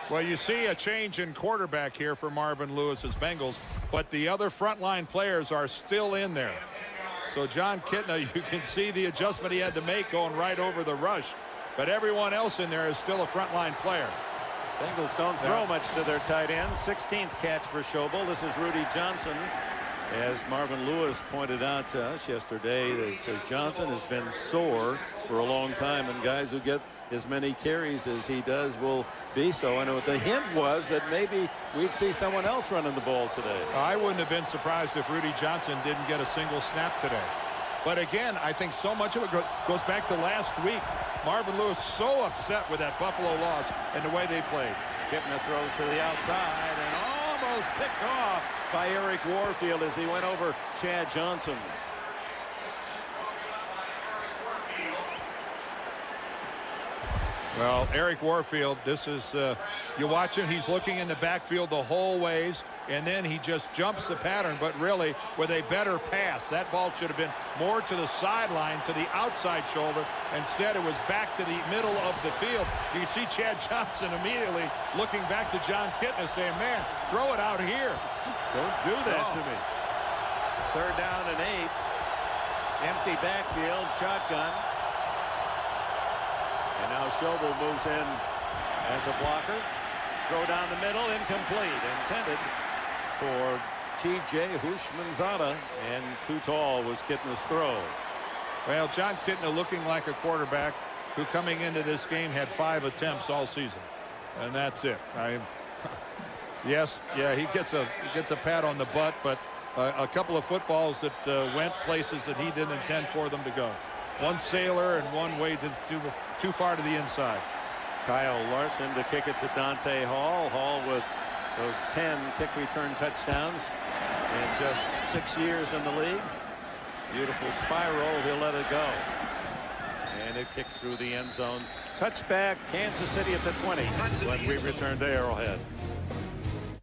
S2: Well, you see a change in quarterback here for Marvin Lewis's Bengals, but the other frontline players are still in there. So John Kitna, you can see the adjustment he had to make going right over the rush, but everyone else in there is still a frontline player.
S1: Bengals don't throw much to their tight end. 16th catch for Schobel. This is Rudy Johnson. As Marvin Lewis pointed out to us yesterday, that says Johnson has been sore for a long time, and guys who get as many carries as he does will be so. And the hint was that maybe we'd see someone else running the ball today.
S2: I wouldn't have been surprised if Rudy Johnson didn't get a single snap today. But again, I think so much of it goes back to last week. Marvin Lewis so upset with that Buffalo loss and the way they played.
S1: Kitna throws to the outside and almost picked off by Eric Warfield as he went over Chad Johnson.
S2: Well, Eric Warfield, this is, you watch him, he's looking in the backfield the whole ways, and then he just jumps the pattern, but really with a better pass. That ball should have been more to the sideline, to the outside shoulder. Instead, it was back to the middle of the field. You see Chad Johnson immediately looking back to John Kitna saying, man, throw it out here.
S1: Don't do that to me. 3rd down and 8. Empty backfield, shotgun. And now Schobel moves in as a blocker. Throw down the middle, incomplete. Intended for T.J. Houshmandzadeh, and too tall was Kitna's throw.
S2: Well, John Kitna looking like a quarterback who coming into this game had 5 attempts all season. And that's it. Yes, yeah, he gets a pat on the butt, but a couple of footballs that went places that he didn't intend for them to go. One sailor and one way too far to the inside.
S1: Kyle Larson to kick it to Dante Hall. Hall with those 10 kick return touchdowns in just 6 years in the league. Beautiful spiral. He'll let it go. And it kicks through the end zone. Touchback, Kansas City at the 20 when we return to Arrowhead.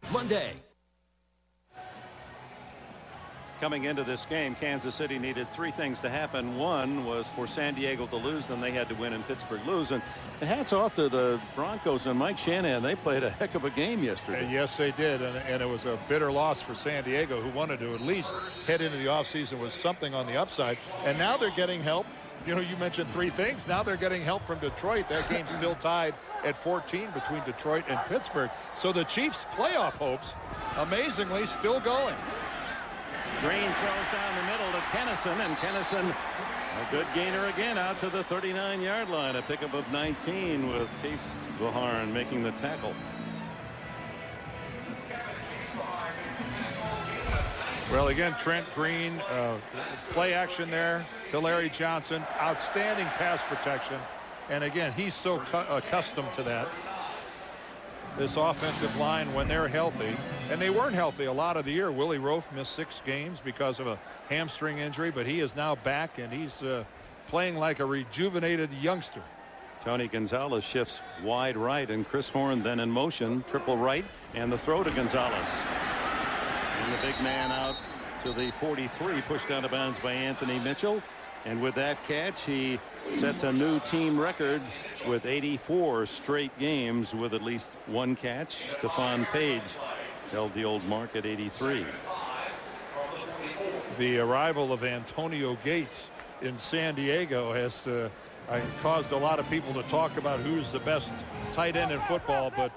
S7: Monday.
S1: Coming into this game, Kansas City needed 3 things to happen. One was for San Diego to lose, then they had to win and Pittsburgh lose. And hats off to the Broncos and Mike Shanahan. They played a heck of a game yesterday.
S2: Yes, they did. And it was a bitter loss for San Diego, who wanted to at least head into the offseason with something on the upside. And now they're getting help. You know, you mentioned 3 things. Now they're getting help from Detroit. That game's still tied at 14 between Detroit and Pittsburgh. So the Chiefs' playoff hopes, amazingly, still going.
S1: Green throws down the middle to Kennison, and Kennison, a good gainer again, out to the 39-yard line. A pickup of 19 with Case Vaharn making the tackle.
S2: Well, again, Trent Green, play action there to Larry Johnson. Outstanding pass protection. And again, he's so accustomed to that. This offensive line, when they're healthy, and they weren't healthy a lot of the year. Willie Roaf missed 6 games because of a hamstring injury, but he is now back, and he's playing like a rejuvenated youngster.
S1: Tony Gonzalez shifts wide right, and Chris Horn then in motion, triple right, and the throw to Gonzalez. And the big man out to the 43, pushed out of bounds by Anthony Mitchell. And with that catch, he sets a new team record with 84 straight games with at least 1 catch. Stephon Page held the old mark at 83.
S2: The arrival of Antonio Gates in San Diego has caused a lot of people to talk about who's the best tight end in football, but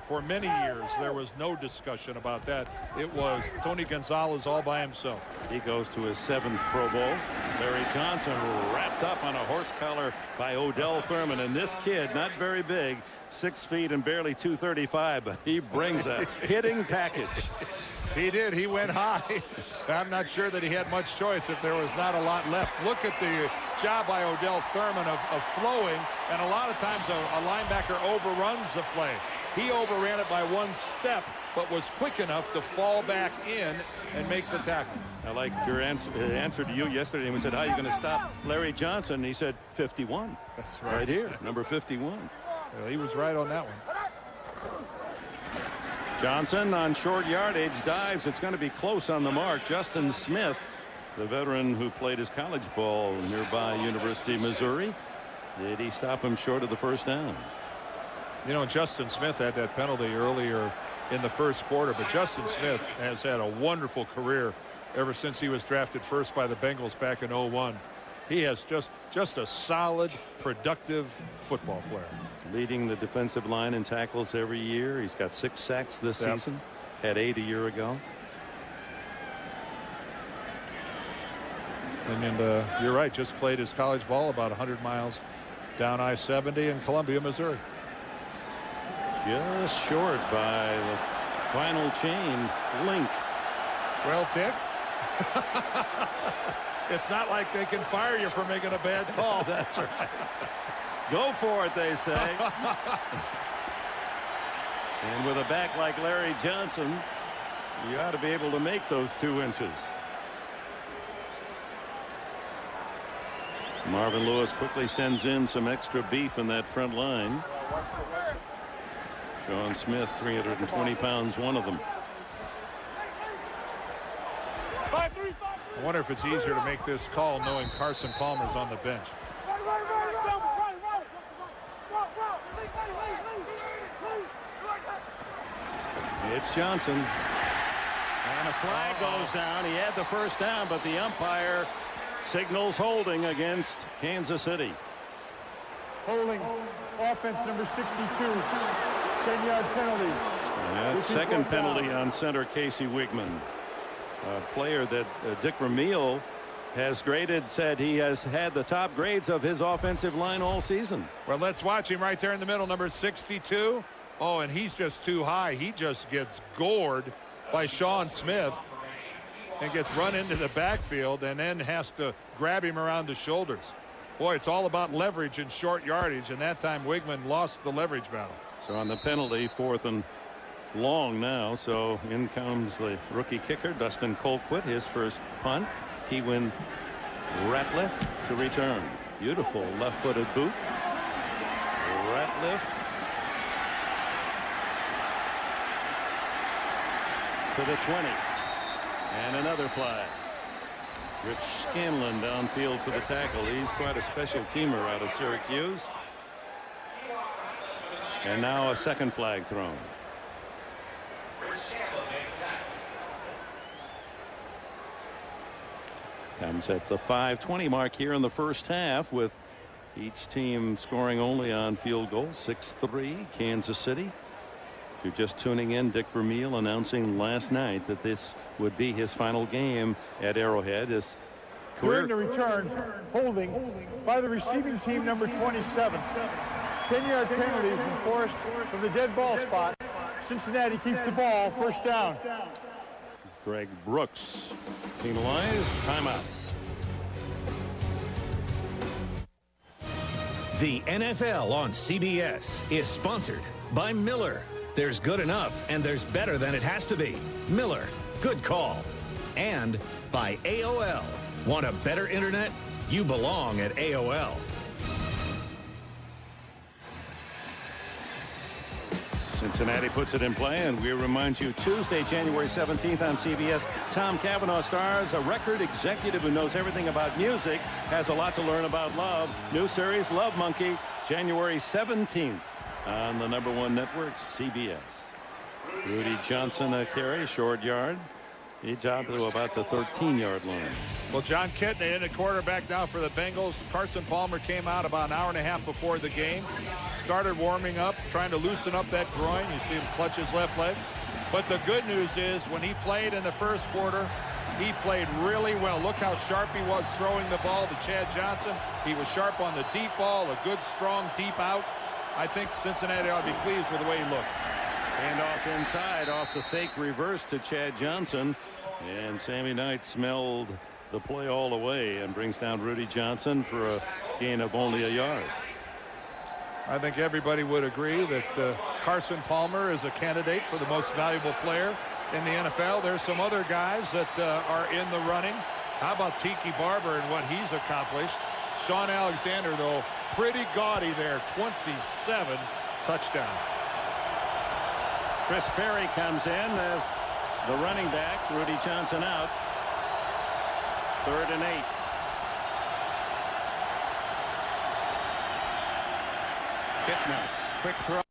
S2: for many years there was no discussion about that. It was Tony Gonzalez all by himself.
S1: He goes to his 7th Pro Bowl. Larry Johnson wrapped up on a horse collar by Odell Thurman, and this kid, not very big, 6 feet and barely 235, but he brings a hitting package.
S2: He did. He went high. I'm not sure that he had much choice if there was not a lot left. Look at the job by Odell Thurman of flowing, and a lot of times a linebacker overruns the play. He overran it by 1 step, but was quick enough to fall back in and make the tackle.
S1: I like your answer to you yesterday. We said, how are you going to stop Larry Johnson? And he said, 51.
S2: That's right.
S1: Right here, number 51.
S2: Well, he was right on that one.
S1: Johnson on short yardage dives. It's going to be close on the mark. Justin Smith, the veteran who played his college ball nearby University of Missouri. Did he stop him short of the first down?
S2: You know, Justin Smith had that penalty earlier in the first quarter, but Justin Smith has had a wonderful career ever since he was drafted first by the Bengals back in '01. He has just a solid, productive football player.
S1: Leading the defensive line in tackles every year. He's got 6 sacks this season. Had 8 a year ago.
S2: And you're right, just played his college ball about 100 miles down I-70 in Columbia, Missouri.
S1: Just short by the final chain link.
S2: Well, Dick, it's not like they can fire you for making a bad call.
S1: That's right. Go for it, they say. And with a back like Larry Johnson, you ought to be able to make those 2 inches. Marvin Lewis quickly sends in some extra beef in that front line. Sean Smith, 320 pounds, one of them.
S2: I wonder if it's easier to make this call knowing Carson Palmer's on the bench.
S1: It's Johnson. And a flag goes down. He had the first down, but the umpire signals holding against Kansas City.
S8: Holding offense number 62. 10-yard penalty.
S1: Yeah, second penalty on center Casey Wigman. A player that Dick Vermeil has graded, said he has had the top grades of his offensive line all season.
S2: Well, let's watch him right there in the middle, number 62. Oh, and he's just too high. He just gets gored by Sean Smith and gets run into the backfield and then has to grab him around the shoulders. Boy, it's all about leverage and short yardage, and that time Wigman lost the leverage battle.
S1: So on the penalty, 4th and long now. So in comes the rookie kicker, Dustin Colquitt, his first punt. Keewin Ratliff to return. Beautiful left-footed boot. Ratliff to the 20. And another flag. Rich Scanlon downfield for the tackle. He's quite a special teamer out of Syracuse. And now a second flag thrown. Comes at the 5:20 mark here in the first half, with each team scoring only on field goals. 6-3 Kansas City. If you're just tuning in, Dick Vermeil announcing last night that this would be his final game at Arrowhead. His
S8: During the return, holding by the receiving team, number 27. 10-yard penalty enforced from the dead ball spot. Cincinnati keeps the ball, first down.
S1: Greg Brooks penalized. Timeout.
S7: The NFL on CBS is sponsored by Miller. There's good enough and there's better than it has to be. Miller, good call. And by AOL. Want a better internet? You belong at AOL.
S1: Cincinnati puts it in play, and we remind you Tuesday, January 17th on CBS. Tom Cavanaugh stars a record executive who knows everything about music, has a lot to learn about love. New series, Love Monkey, January 17th on the #1 network, CBS. Rudy Johnson a carry, short yard. He dropped to about the 13-yard line.
S2: Well, John Kitna in the quarterback now for the Bengals. Carson Palmer came out about an hour and a half before the game. Started warming up, trying to loosen up that groin. You see him clutch his left leg. But the good news is when he played in the first quarter, he played really well. Look how sharp he was throwing the ball to Chad Johnson. He was sharp on the deep ball, a good, strong, deep out. I think Cincinnati ought to be pleased with the way he looked.
S1: And off inside, off the fake reverse to Chad Johnson. And Sammy Knight smelled the play all the way and brings down Rudy Johnson for a gain of only a yard.
S2: I think everybody would agree that Carson Palmer is a candidate for the most valuable player in the NFL. There's some other guys that are in the running. How about Tiki Barber and what he's accomplished? Sean Alexander, though, pretty gaudy there. 27 touchdowns.
S1: Chris Perry comes in as the running back. Rudy Johnson out. 3rd and 8. Kitna, quick throw.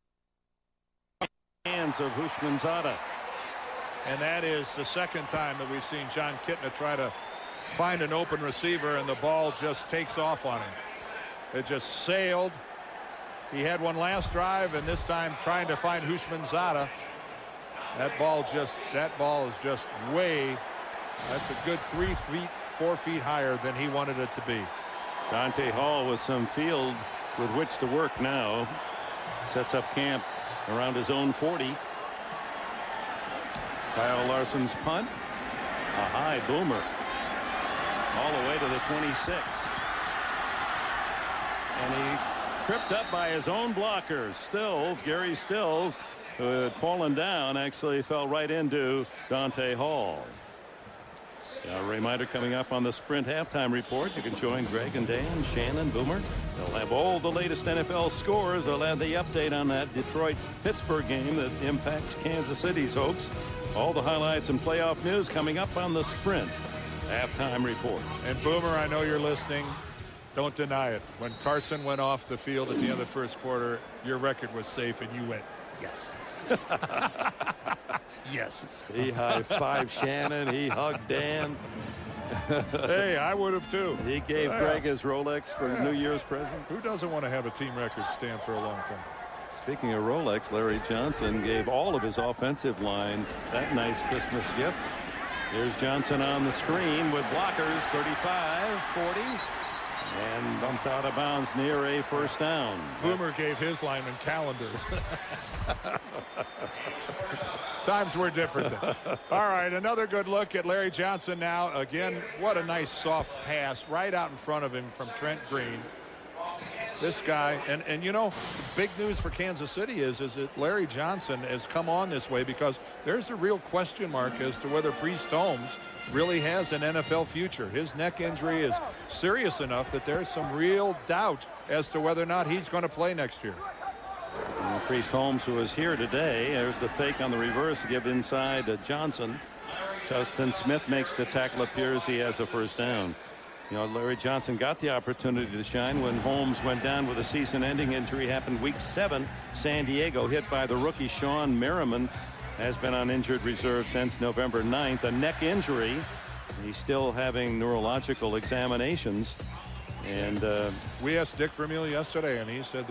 S1: Hands of Houshmandzadeh.
S2: And that is the second time that we've seen John Kitna try to find an open receiver, and the ball just takes off on him. It just sailed. He had one last drive, and this time trying to find Houshmandzadeh. That ball is just way. That's a good 3 feet, 4 feet higher than he wanted it to be.
S1: Dante Hall with some field with which to work now. Sets up camp around his own 40. Kyle Larson's punt. A high boomer. All the way to the 26. And he tripped up by his own blocker. Stills, Gary Stills, who had fallen down, actually fell right into Dante Hall. A reminder coming up on the Sprint halftime report. You can join Greg and Dan, Shannon, Boomer. They'll have all the latest NFL scores. They'll have the update on that Detroit-Pittsburgh game that impacts Kansas City's hopes. All the highlights and playoff news coming up on the Sprint halftime report.
S2: And Boomer, I know you're listening. Don't deny it. When Carson went off the field at the end of the first quarter, your record was safe, and you went, yes. Yes.
S1: He high-fived Shannon. He hugged Dan.
S2: Hey, I would have too.
S1: He gave Greg his Rolex for New Year's present.
S2: Who doesn't want to have a team record stand for a long time?
S1: Speaking of Rolex, Larry Johnson gave all of his offensive line that nice Christmas gift. Here's Johnson on the screen with blockers. 35, 40. And bumped out of bounds near a first down.
S2: Boomer gave his lineman calendars. Times were different then. All right, another good look at Larry Johnson now. Again, what a nice soft pass right out in front of him from Trent Green. This guy, and you know, big news for Kansas City is that Larry Johnson has come on this way because there's a real question mark as to whether Priest Holmes really has an NFL future. His neck injury is serious enough that there's some real doubt as to whether or not he's going to play next year.
S1: Priest Holmes, who is here today, there's the fake on the reverse to give inside to Johnson. Justin Smith makes the tackle. Appears he has a first down. You know, Larry Johnson got the opportunity to shine when Holmes went down with a season-ending injury. Happened week 7. San Diego, hit by the rookie Sean Merriman, has been on injured reserve since November 9th. A neck injury. He's still having neurological examinations. And
S2: we asked Dick Vermeil yesterday, and he said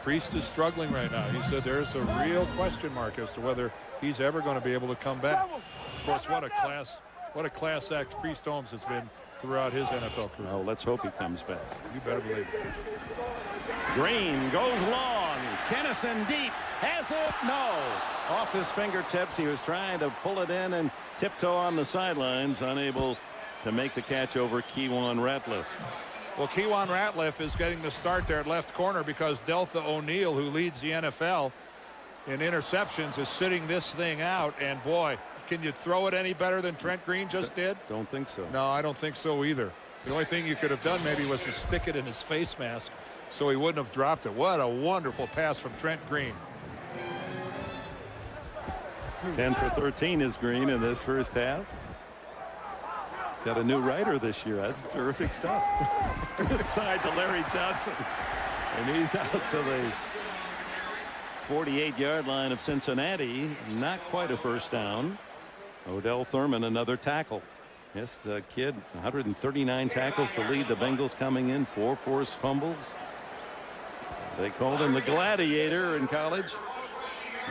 S2: Priest is struggling right now. He said there's a real question mark as to whether he's ever going to be able to come back. Of course, what a class act Priest Holmes has been throughout his NFL career.
S1: Oh, let's hope he comes back.
S2: You better believe it.
S1: Green goes long. Kennison deep. Has it? No. Off his fingertips. He was trying to pull it in and tiptoe on the sidelines. Unable to make the catch over Kewan Ratliff.
S2: Well, Kewan Ratliff is getting the start there at left corner because Deltha O'Neal, who leads the NFL in interceptions, is sitting this thing out. And boy, can you throw it any better than Trent Green just did?
S1: Don't think so.
S2: No, I don't think so either. The only thing you could have done maybe was to stick it in his face mask so he wouldn't have dropped it. What a wonderful pass from Trent Green.
S1: 10 for 13 is Green in this first half. Got a new writer this year. That's terrific stuff. Inside to Larry Johnson. And he's out to the 48-yard line of Cincinnati. Not quite a first down. Odell Thurman, another tackle. Yes, kid, 139 tackles to lead the Bengals, coming in 4 forced fumbles. They called him the Gladiator in college.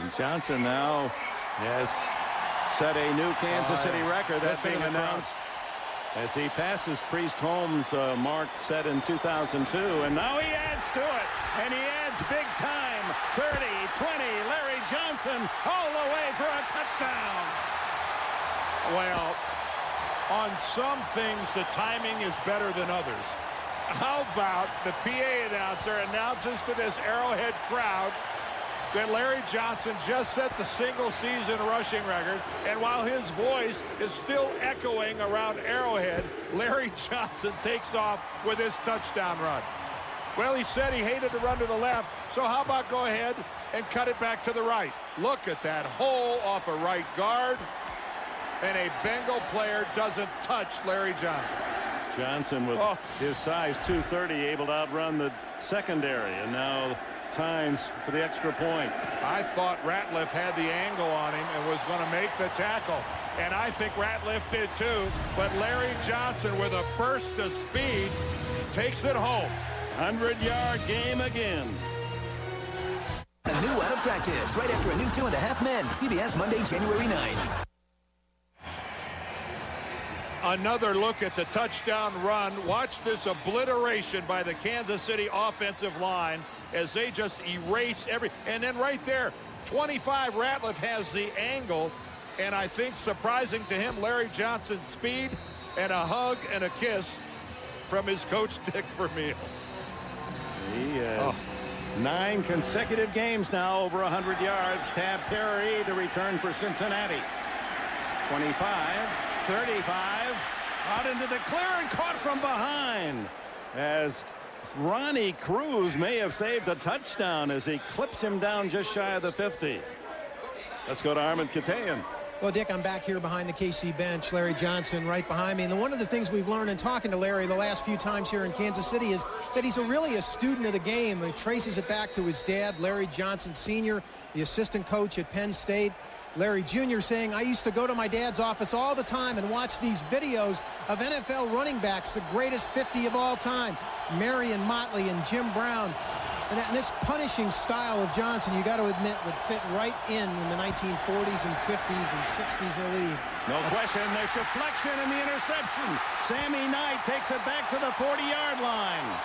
S1: And Johnson now has set a new Kansas City record. That's being announced as he passes Priest Holmes' mark set in 2002, and now he adds to it, and he adds big time. 30, 20, Larry Johnson all the way for a touchdown.
S2: Well, on some things the timing is better than others. How about the PA announcer announces to this Arrowhead crowd that Larry Johnson just set the single-season rushing record, and while his voice is still echoing around Arrowhead, Larry Johnson takes off with his touchdown run. Well, he said he hated to run to the left, so how about go ahead and cut it back to the right? Look at that hole off a right guard, and a Bengal player doesn't touch Larry Johnson.
S1: Johnson with his size 230 able to outrun the secondary, and now times for the extra point.
S2: I thought Ratliff had the angle on him and was going to make the tackle, and I think Ratliff did too, but Larry Johnson with a burst of speed takes it home.
S1: 100-yard game again.
S13: A new out of practice right after a new 2.5 Men. CBS Monday, January 9th.
S2: Another look at the touchdown run. Watch this obliteration by the Kansas City offensive line as they just erase and then right there, 25, Ratliff has the angle, and I think surprising to him, Larry Johnson's speed and a hug and a kiss from his coach, Dick Vermeil.
S1: He has 9 consecutive games now over 100 yards. Tab Perry to return for Cincinnati. 25, 35, out into the clear and caught from behind as Ronnie Cruz may have saved a touchdown as he clips him down just shy of the 50. Let's go to Armand Katayan.
S3: Well, Dick, I'm back here behind the KC bench. Larry Johnson right behind me. And one of the things we've learned in talking to Larry the last few times here in Kansas City is that he's really a student of the game. He traces it back to his dad, Larry Johnson Sr., the assistant coach at Penn State. Larry Jr. saying, I used to go to my dad's office all the time and watch these videos of NFL running backs, the greatest 50 of all time, Marion Motley and Jim Brown. And this punishing style of Johnson, you got to admit, would fit right in the 1940s and 50s and 60s of the league.
S1: No question, the deflection and the interception. Sammy Knight takes it back to the 40-yard line.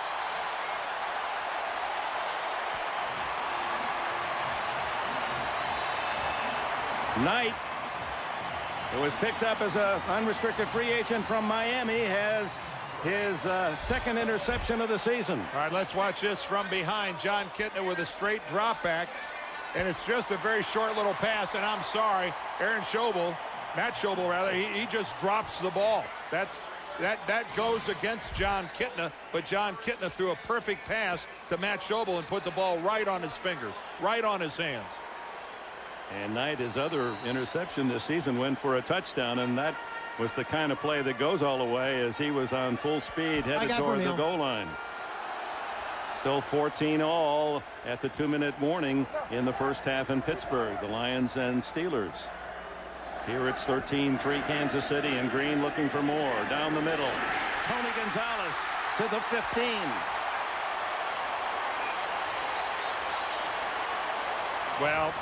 S1: Knight, who was picked up as an unrestricted free agent from Miami, has his second interception of the season.
S2: All right, let's watch this from behind. John Kitna with a straight drop back, and it's just a very short little pass, and I'm sorry, Matt Schobel rather, he just drops the ball. That goes against John Kitna, but John Kitna threw a perfect pass to Matt Schobel and put the ball right on his fingers, right on his hands.
S1: And Knight, his other interception this season, went for a touchdown, and that was the kind of play that goes all the way as he was on full speed headed toward the goal line. Still 14-all at the 2-minute warning in the first half in Pittsburgh, the Lions and Steelers. Here it's 13-3 Kansas City, and Green looking for more. Down the middle, Tony Gonzalez to the 15.
S2: Well,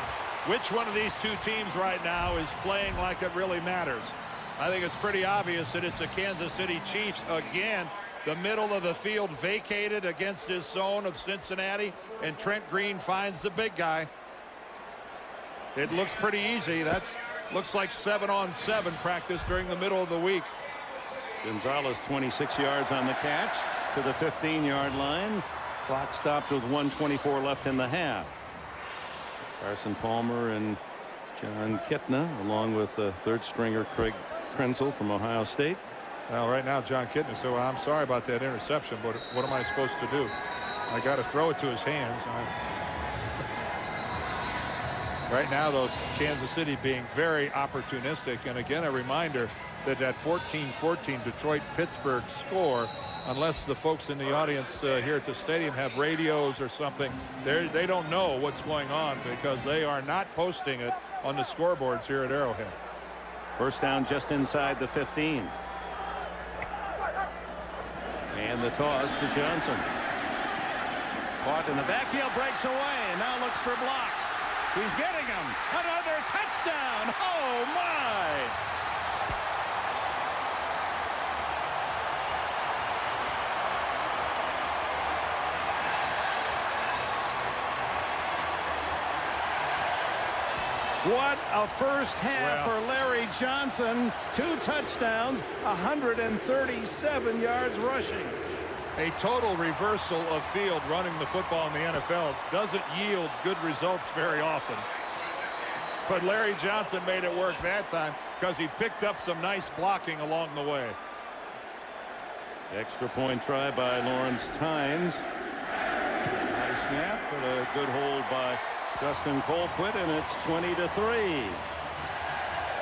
S2: which one of these two teams right now is playing like it really matters? I think it's pretty obvious that it's the Kansas City Chiefs again. The middle of the field vacated against this zone of Cincinnati, and Trent Green finds the big guy. It looks pretty easy. Looks like 7-on-7 practice during the middle of the week.
S1: Gonzalez 26 yards on the catch to the 15-yard line. Clock stopped with 1:24 left in the half. Carson Palmer and John Kitna, along with the third stringer Craig Krenzel from Ohio State.
S2: Well, right now John Kitna said, well, I'm sorry about that interception, but what am I supposed to do? I got to throw it to his hands. Right now, those Kansas City being very opportunistic. And again, a reminder that 14-14 Detroit-Pittsburgh score, unless the folks in the audience here at the stadium have radios or something, they don't know what's going on because they are not posting it on the scoreboards here at Arrowhead.
S1: First down just inside the 15. And the toss to Johnson. Caught in the backfield, breaks away, and now looks for blocks. He's getting him. Another touchdown. Oh, my. What a first half for Larry Johnson. 2 touchdowns, 137 yards rushing.
S2: A total reversal of field running the football in the NFL doesn't yield good results very often. But Larry Johnson made it work that time because he picked up some nice blocking along the way.
S1: Extra point try by Lawrence Tynes. Nice snap, but a good hold by Dustin Colquitt, and it's 20-3.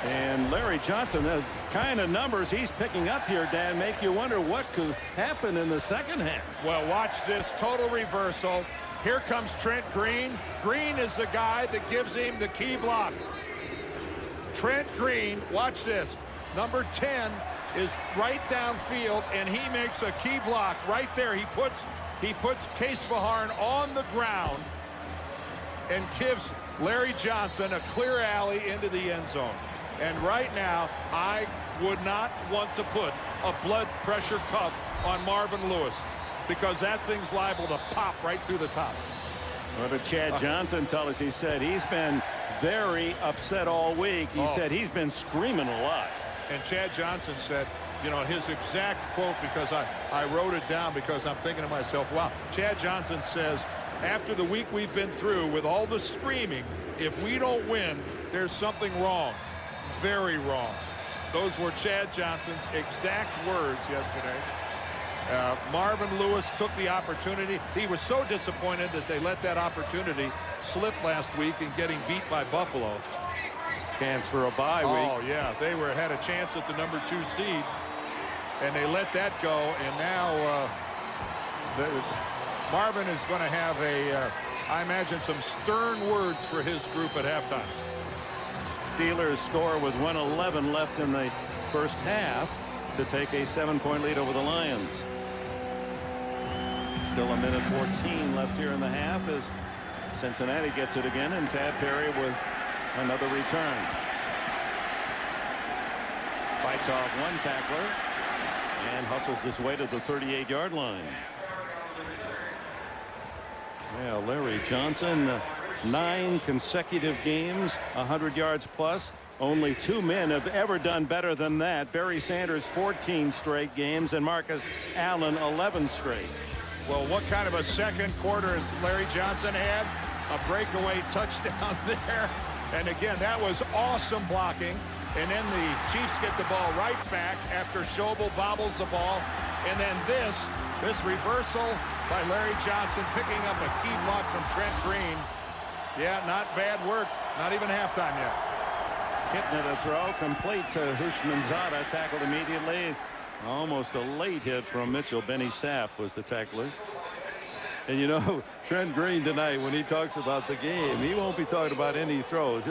S1: And Larry Johnson, the kind of numbers he's picking up here, Dan, make you wonder what could happen in the second half.
S2: Well, watch this total reversal. Here comes Trent Green. Green is the guy that gives him the key block. Trent Green, watch this. Number 10 is right downfield, and he makes a key block right there. He puts Case Fajarn on the ground and gives Larry Johnson a clear alley into the end zone. And right now, I would not want to put a blood pressure cuff on Marvin Lewis because that thing's liable to pop right through the top.
S1: What did Chad Johnson tell us? He said he's been very upset all week. He said he's been screaming a lot.
S2: And Chad Johnson said, you know, his exact quote, because I wrote it down because I'm thinking to myself, wow. Chad Johnson says, after the week we've been through with all the screaming, if we don't win, there's something wrong. Very wrong. Those were Chad Johnson's exact words yesterday. Marvin Lewis took the opportunity. He was so disappointed that they let that opportunity slip last week in getting beat by Buffalo.
S1: Chance for a bye week.
S2: Oh, yeah. They had a chance at the number 2 seed, and they let that go. And now Marvin is going to have I imagine, some stern words for his group at halftime.
S1: Steelers score with 1:11 left in the first half to take a 7-point lead over the Lions. Still a minute 14 left here in the half as Cincinnati gets it again, and Tad Perry with another return. Fights off one tackler and hustles his way to the 38-yard line. Yeah, Larry Johnson, 9 consecutive games, 100 yards plus. Only 2 men have ever done better than that. Barry Sanders, 14 straight games, and Marcus Allen, 11 straight.
S2: Well, what kind of a second quarter has Larry Johnson had? A breakaway touchdown there. And again, that was awesome blocking. And then the Chiefs get the ball right back after Schobel bobbles the ball. And then this reversal by Larry Johnson, picking up a key block from Trent Green. Yeah, not bad work. Not even halftime yet.
S1: Hitting it a throw, complete to Hushmanzada, tackled immediately. Almost a late hit from Mitchell. Benny Sapp was the tackler. And you know, Trent Green tonight, when he talks about the game, he won't be talking about any throws.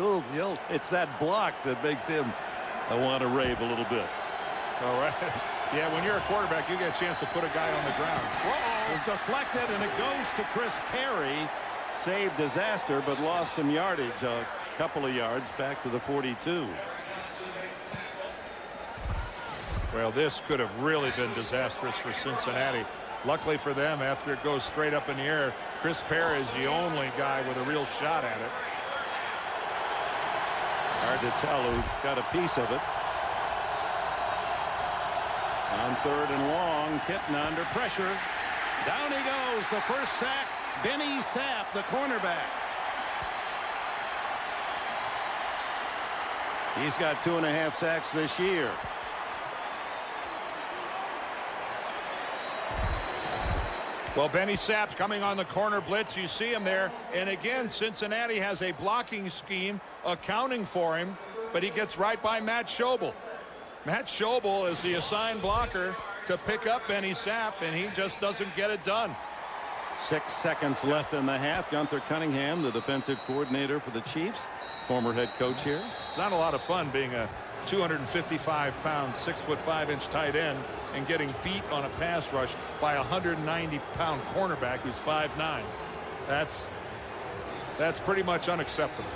S1: It's that block that makes him want to rave a little bit.
S2: All right. Yeah, when you're a quarterback, you get a chance to put a guy on the ground.
S1: Whoa! Deflected, and it goes to Chris Perry. Saved disaster, but lost some yardage, a couple of yards back to the 42.
S2: Well, this could have really been disastrous for Cincinnati. Luckily for them, after it goes straight up in the air, Chris Perry is the only guy with a real shot at it.
S1: Hard to tell who got a piece of it. On 3rd and long, Kitten under pressure. Down he goes. The first sack. Benny Sapp, the cornerback. He's got 2.5 sacks this year.
S2: Well, Benny Sapp's coming on the corner blitz. You see him there. And again, Cincinnati has a blocking scheme accounting for him, but he gets right by Matt Schobel. Matt Schobel is the assigned blocker to pick up Benny Sapp, and he just doesn't get it done.
S1: 6 seconds left in the half. Gunther Cunningham, the defensive coordinator for the Chiefs, former head coach here.
S2: It's not a lot of fun being a 255-pound, 6'5" tight end and getting beat on a pass rush by a 190-pound cornerback who's 5'9". That's pretty much unacceptable.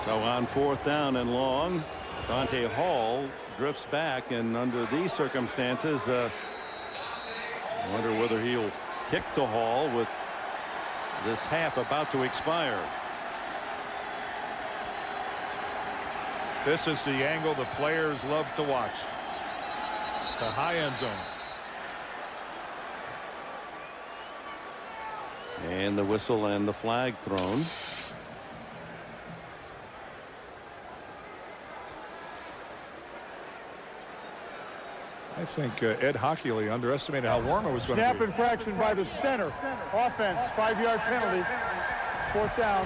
S1: So on 4th down and long, Dante Hall drifts back, and under these circumstances, I wonder whether he'll kick to Hall with this half about to expire.
S2: This is the angle the players love to watch. The high end zone.
S1: And the whistle and the flag thrown.
S2: I think Ed Hockley underestimated how warm it was going to be.
S8: Snap infraction by the center. Offense, 5-yard penalty. 4th down.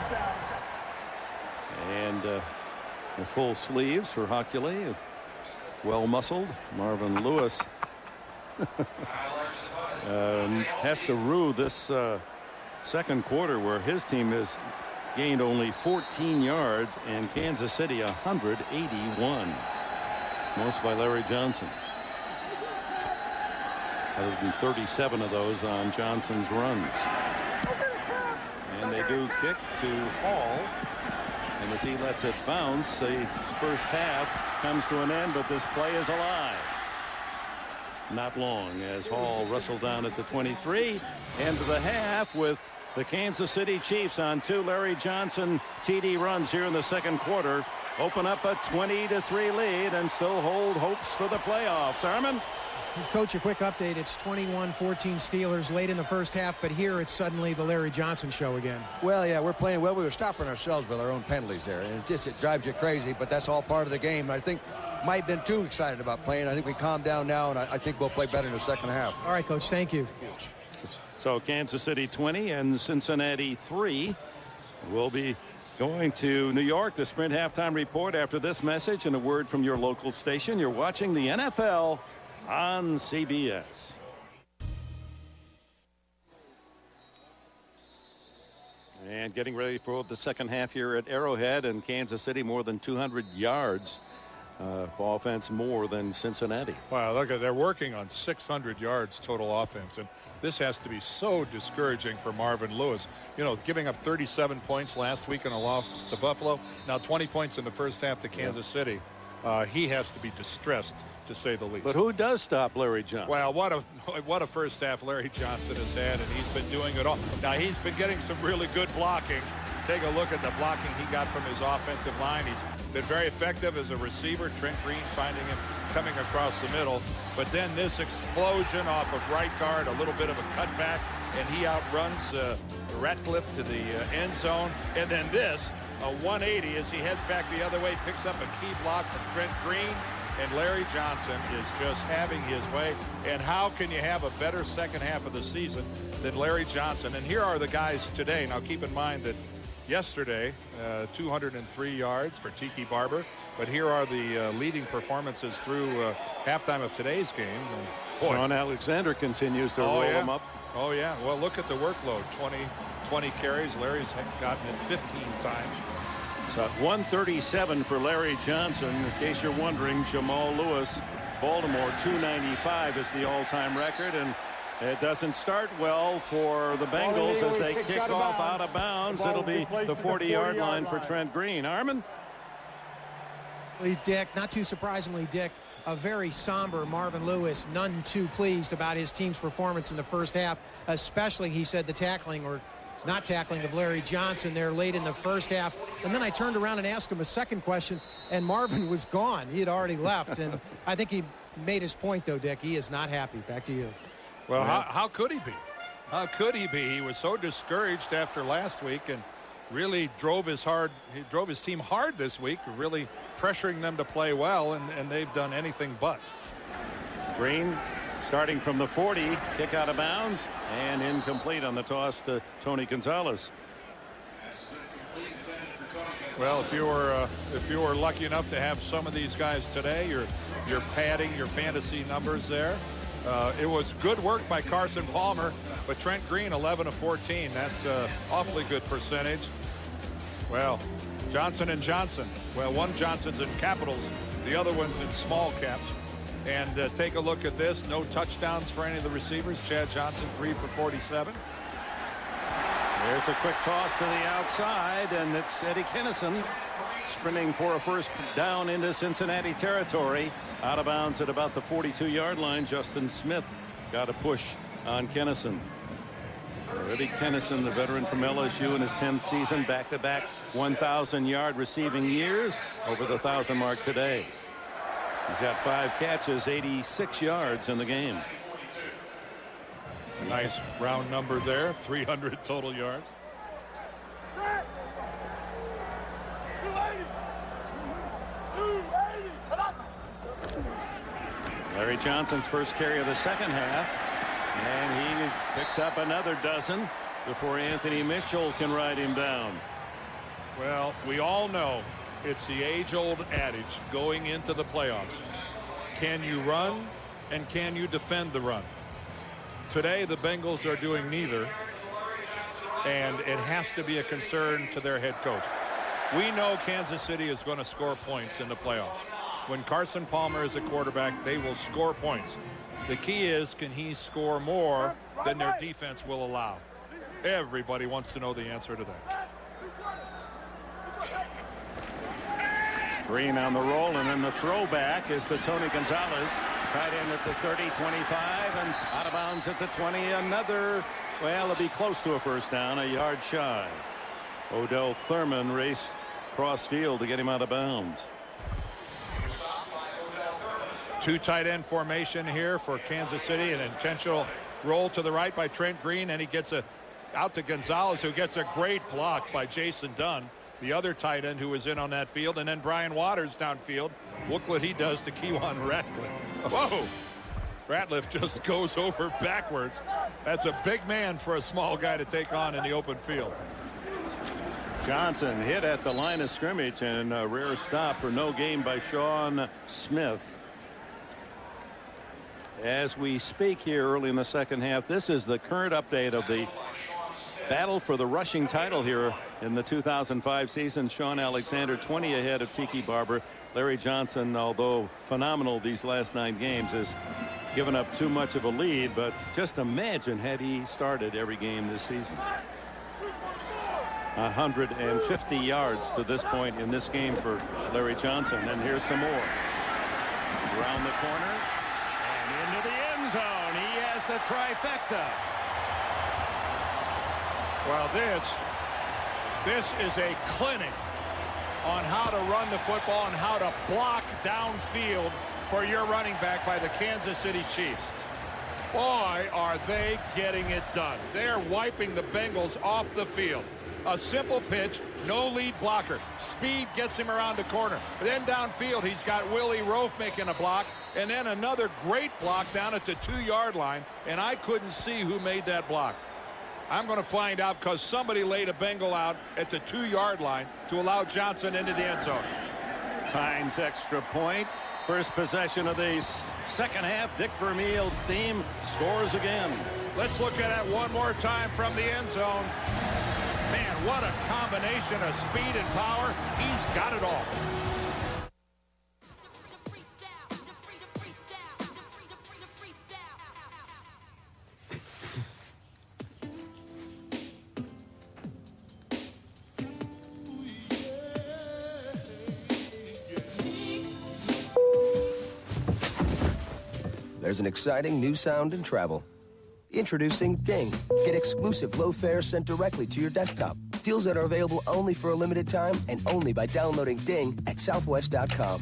S1: And the full sleeves for Hockley. Well muscled. Marvin Lewis has to rue this second quarter where his team has gained only 14 yards and Kansas City 181. Most by Larry Johnson. 137 of those on Johnson's runs. And they do kick to Hall. And as he lets it bounce, the first half comes to an end, but this play is alive. Not long as Hall wrestled down at the 23. End of the half with the Kansas City Chiefs on 2 Larry Johnson TD runs here in the second quarter. Open up a 20-3 lead and still hold hopes for the playoffs. Armin?
S3: Coach, a quick update. It's 21-14 Steelers late in the first half, but here it's suddenly the Larry Johnson show again.
S14: Well, yeah, we're playing well. We were stopping ourselves with our own penalties there, and it drives you crazy, but that's all part of the game. I think might have been too excited about playing. I think we calmed down now, and I think we'll play better in the second half.
S3: All right, Coach, thank you.
S1: So Kansas City 20 and Cincinnati 3. We'll be going to New York. The Sprint halftime report after this message and a word from your local station. You're watching the NFL on CBS. And getting ready for the second half here at Arrowhead, and Kansas City more than 200 yards offense more than Cincinnati.
S2: Wow, look, they're working on 600 yards total offense, and this has to be so discouraging for Marvin Lewis. You know, giving up 37 points last week in a loss to Buffalo, now 20 points in the first half to Kansas City. He has to be distressed, to say the least.
S1: But who does stop Larry Johnson?
S2: Well, what a first half Larry Johnson has had, and he's been doing it all. Now, he's been getting some really good blocking. Take a look at the blocking he got from his offensive line. He's been very effective as a receiver. Trent Green finding him coming across the middle. But then this explosion off of right guard, a little bit of a cutback, and he outruns Ratcliffe to the end zone. And then this, a 180 as he heads back the other way, picks up a key block from Trent Green. And Larry Johnson is just having his way. And how can you have a better second half of the season than Larry Johnson? And here are the guys today. Now, keep in mind that yesterday, 203 yards for Tiki Barber. But here are the leading performances through halftime of today's game. And boy,
S1: Sean Alexander continues to roll him up.
S2: Oh, yeah. Well, look at the workload. 20 carries. Larry's gotten it 15 times.
S1: So 137 for Larry Johnson. In case you're wondering, Jamal Lewis, Baltimore 295 is the all-time record, and it doesn't start well for the Bengals as they kick off out of bounds. It'll be the 40-yard line for Trent Green. Armin?
S3: Dick, not too surprisingly, Dick, a very somber Marvin Lewis, none too pleased about his team's performance in the first half, especially, he said, the tackling or not tackling of Larry Johnson there late in the first half. And then I turned around and asked him a second question, and Marvin was gone. He had already left. And I think he made his point, though, Dick. He is not happy. Back to you.
S2: Well, how could he be? How could he be? He was so discouraged after last week and really drove his team hard this week, really pressuring them to play well, and they've done anything but.
S1: Green starting from the 40, kick out of bounds, and incomplete on the toss to Tony Gonzalez.
S2: Well, if you were lucky enough to have some of these guys today, you're padding your fantasy numbers there. It was good work by Carson Palmer, but Trent Green 11 of 14. That's awfully good percentage. Well, Johnson and Johnson. Well, one Johnson's in capitals, the other one's in small caps. And take a look at this. No touchdowns for any of the receivers. Chad Johnson 3 for 47.
S1: There's a quick toss to the outside, and it's Eddie Kennison sprinting for a first down into Cincinnati territory. Out of bounds at about the 42-yard line. Justin Smith got a push on Kennison. Riddick Kennison, the veteran from LSU, in his 10th season, back-to-back 1,000-yard receiving years, over the 1,000 mark today. He's got 5 catches, 86 yards in the game.
S2: Nice round number there, 300 total yards.
S1: Larry Johnson's first carry of the second half, and he picks up another dozen before Anthony Mitchell can ride him down.
S2: Well, we all know it's the age-old adage going into the playoffs. Can you run and can you defend the run? Today the Bengals are doing neither, and it has to be a concern to their head coach. We know Kansas City is going to score points in the playoffs. When Carson Palmer is a quarterback, they will score points. The key is, can he score more than their defense will allow? Everybody wants to know the answer to that.
S1: Green on the roll, and then the throwback is to Tony Gonzalez, tight end at the 30, 25, and out of bounds at the 20. Another, well, it'll be close to a first down, a yard shy. Odell Thurman raced cross field to get him out of bounds.
S2: 2 tight end formation here for Kansas City, an intentional roll to the right by Trent Green, and he gets out to Gonzalez, who gets a great block by Jason Dunn, the other tight end who was in on that field, and then Brian Waters downfield. Look what he does to Kewan Ratliff. Whoa! Ratliff just goes over backwards. That's a big man for a small guy to take on in the open field.
S1: Johnson hit at the line of scrimmage, and a rare stop for no gain by Sean Smith. As we speak here early in the second half, this is the current update of the battle for the rushing title here in the 2005 season. Sean Alexander 20 ahead of Tiki Barber. Larry Johnson, although phenomenal these last 9 games, has given up too much of a lead, but just imagine had he started every game this season. 150 yards to this point in this game for Larry Johnson, and here's some more. Around the corner and into the end zone. He has the trifecta.
S2: Well, this is a clinic on how to run the football and how to block downfield for your running back by the Kansas City Chiefs. Boy, are they getting it done. They're wiping the Bengals off the field. A simple pitch, no lead blocker. Speed gets him around the corner. But then downfield, he's got Willie Roaf making a block, and then another great block down at the 2-yard line, and I couldn't see who made that block. I'm going to find out, because somebody laid a Bengal out at the 2-yard line to allow Johnson into the end zone.
S1: Tynes extra point. First possession of the second half. Dick Vermeil's team scores again.
S2: Let's look at it one more time from the end zone. Man, what a combination of speed and power. He's got it all.
S13: There's an exciting new sound in travel. Introducing Ding. Get exclusive low fares sent directly to your desktop. Deals that are available only for a limited time and only by downloading Ding at southwest.com.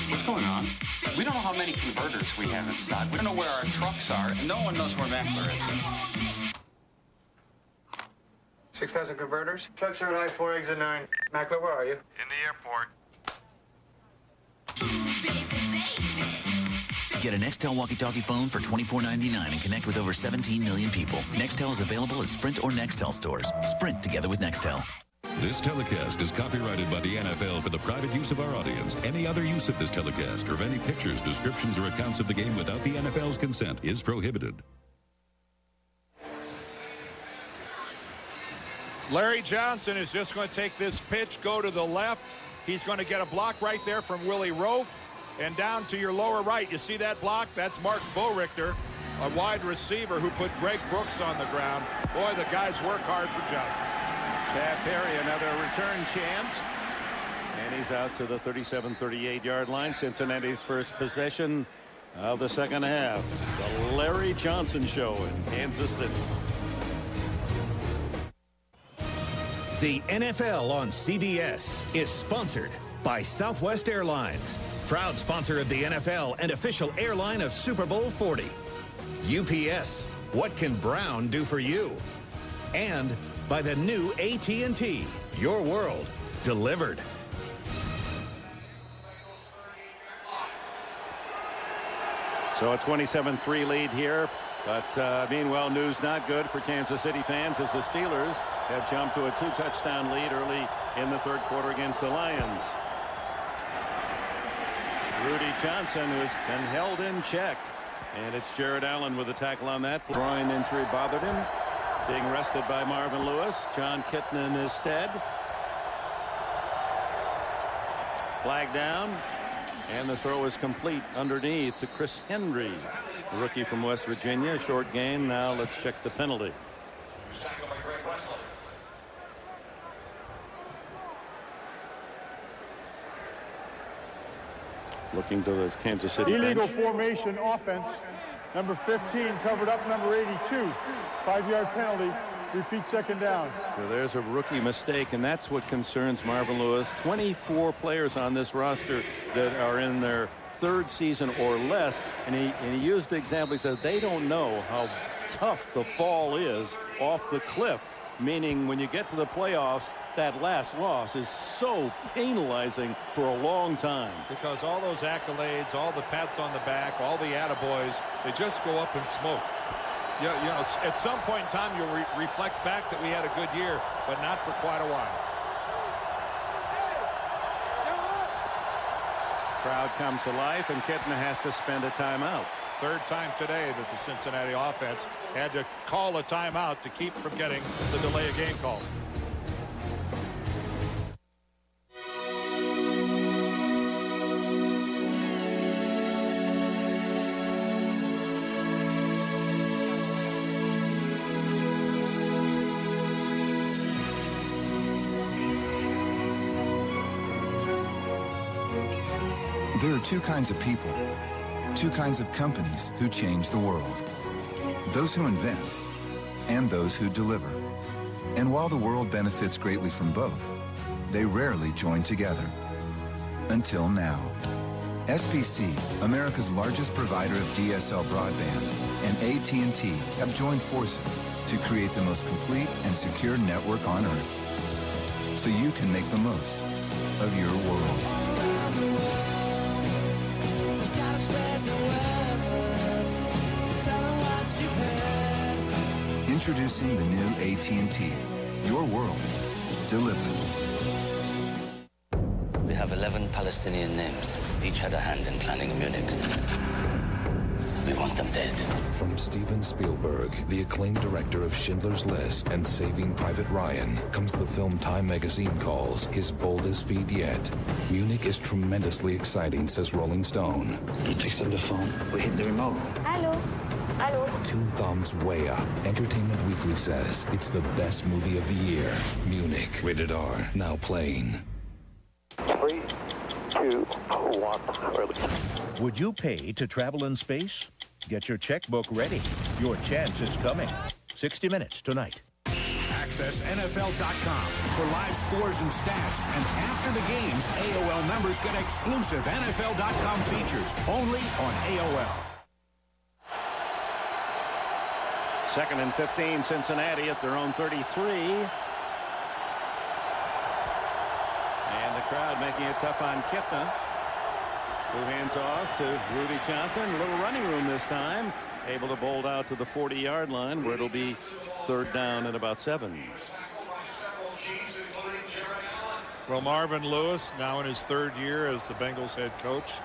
S15: What's going on? We don't know how many converters we have in stock. We don't know where our trucks are, and no one knows where Mackler is.
S16: 6,000 converters? Trucks are at I-4, exit 9. Mackler, where are you?
S17: In the airport.
S18: Get a Nextel walkie-talkie phone for $24.99 and connect with over 17 million people. Nextel is available at Sprint or Nextel stores. Sprint together with Nextel.
S19: This telecast is copyrighted by the NFL for the private use of our audience. Any other use of this telecast or of any pictures, descriptions, or accounts of the game without the NFL's consent is prohibited.
S2: Larry Johnson is just going to take this pitch, go to the left. He's going to get a block right there from Willie Roaf. And down to your lower right, you see that block? That's Mark Boerichter, a wide receiver who put Greg Brooks on the ground. Boy, the guys work hard for Johnson.
S1: Tab Perry, another return chance. And he's out to the 37-38 yard line. Cincinnati's first possession of the second half. The Larry Johnson Show in Kansas City.
S7: The NFL on CBS is sponsored by Southwest Airlines, proud sponsor of the NFL and official airline of Super Bowl 40. UPS, what can Brown do for you? And by the new AT&T, your world delivered.
S1: So a 27-3 lead here. But meanwhile, news not good for Kansas City fans as the Steelers have jumped to a 2-touchdown lead early in the third quarter against the Lions. Rudy Johnson, who's been held in check. And it's Jared Allen with a tackle on that. Groin injury bothered him. Being rested by Marvin Lewis. John Kitna in his stead. Flag down. And the throw is complete underneath to Chris Henry, the rookie from West Virginia. Short gain. Now let's check the penalty. Looking to the Kansas City
S8: illegal
S1: bench.
S8: formation offense. Number 15 covered up number 82. 5-yard penalty. Repeat second down.
S1: So there's a rookie mistake, and that's what concerns Marvin Lewis. 24 players on this roster that are in their third season or less, and he used the example. He said they don't know how tough the fall is off the cliff, meaning when you get to the playoffs, that last loss is so penalizing for a long time.
S2: Because all those accolades, all the pats on the back, all the attaboys, they just go up in smoke. You know, at some point in time, you'll reflect back that we had a good year, but not for quite a while.
S1: Crowd comes to life, and Kitna has to spend a timeout.
S2: Third time today that the Cincinnati offense had to call a timeout to keep from getting the delay of game call.
S17: There are two kinds of people, two kinds of companies who change the world. Those who invent and those who deliver. And while the world benefits greatly from both, they rarely join together. Until now. SBC, America's largest provider of DSL broadband, and AT&T have joined forces to create the most complete and secure network on Earth. So you can make the most of your world. Introducing the new AT&T. Your world delivered.
S20: We have 11 Palestinian names. Each had a hand in planning Munich. We want them dead.
S12: From Steven Spielberg, the acclaimed director of Schindler's List and Saving Private Ryan, comes the film Time magazine calls his boldest feat yet. Munich is tremendously exciting, says Rolling Stone.
S20: You fix up the phone. We hit the remote.
S21: Hello. Hello.
S12: 2 thumbs way up. Entertainment Weekly says it's the best movie of the year. Munich. Rated R. Now playing.
S22: 3, 2, 1.
S23: Would you pay to travel in space? Get your checkbook ready. Your chance is coming. 60 Minutes tonight.
S24: Access NFL.com for live scores and stats. And after the games, AOL members get exclusive NFL.com features only on AOL.
S1: 2nd and 15, Cincinnati at their own 33. And the crowd making it tough on Kitna. 2 hands off to Rudy Johnson. A little running room this time. Able to bolt out to the 40-yard line where it'll be 3rd down and about 7.
S2: Well, Marvin Lewis now in his 3rd year as the Bengals head coach.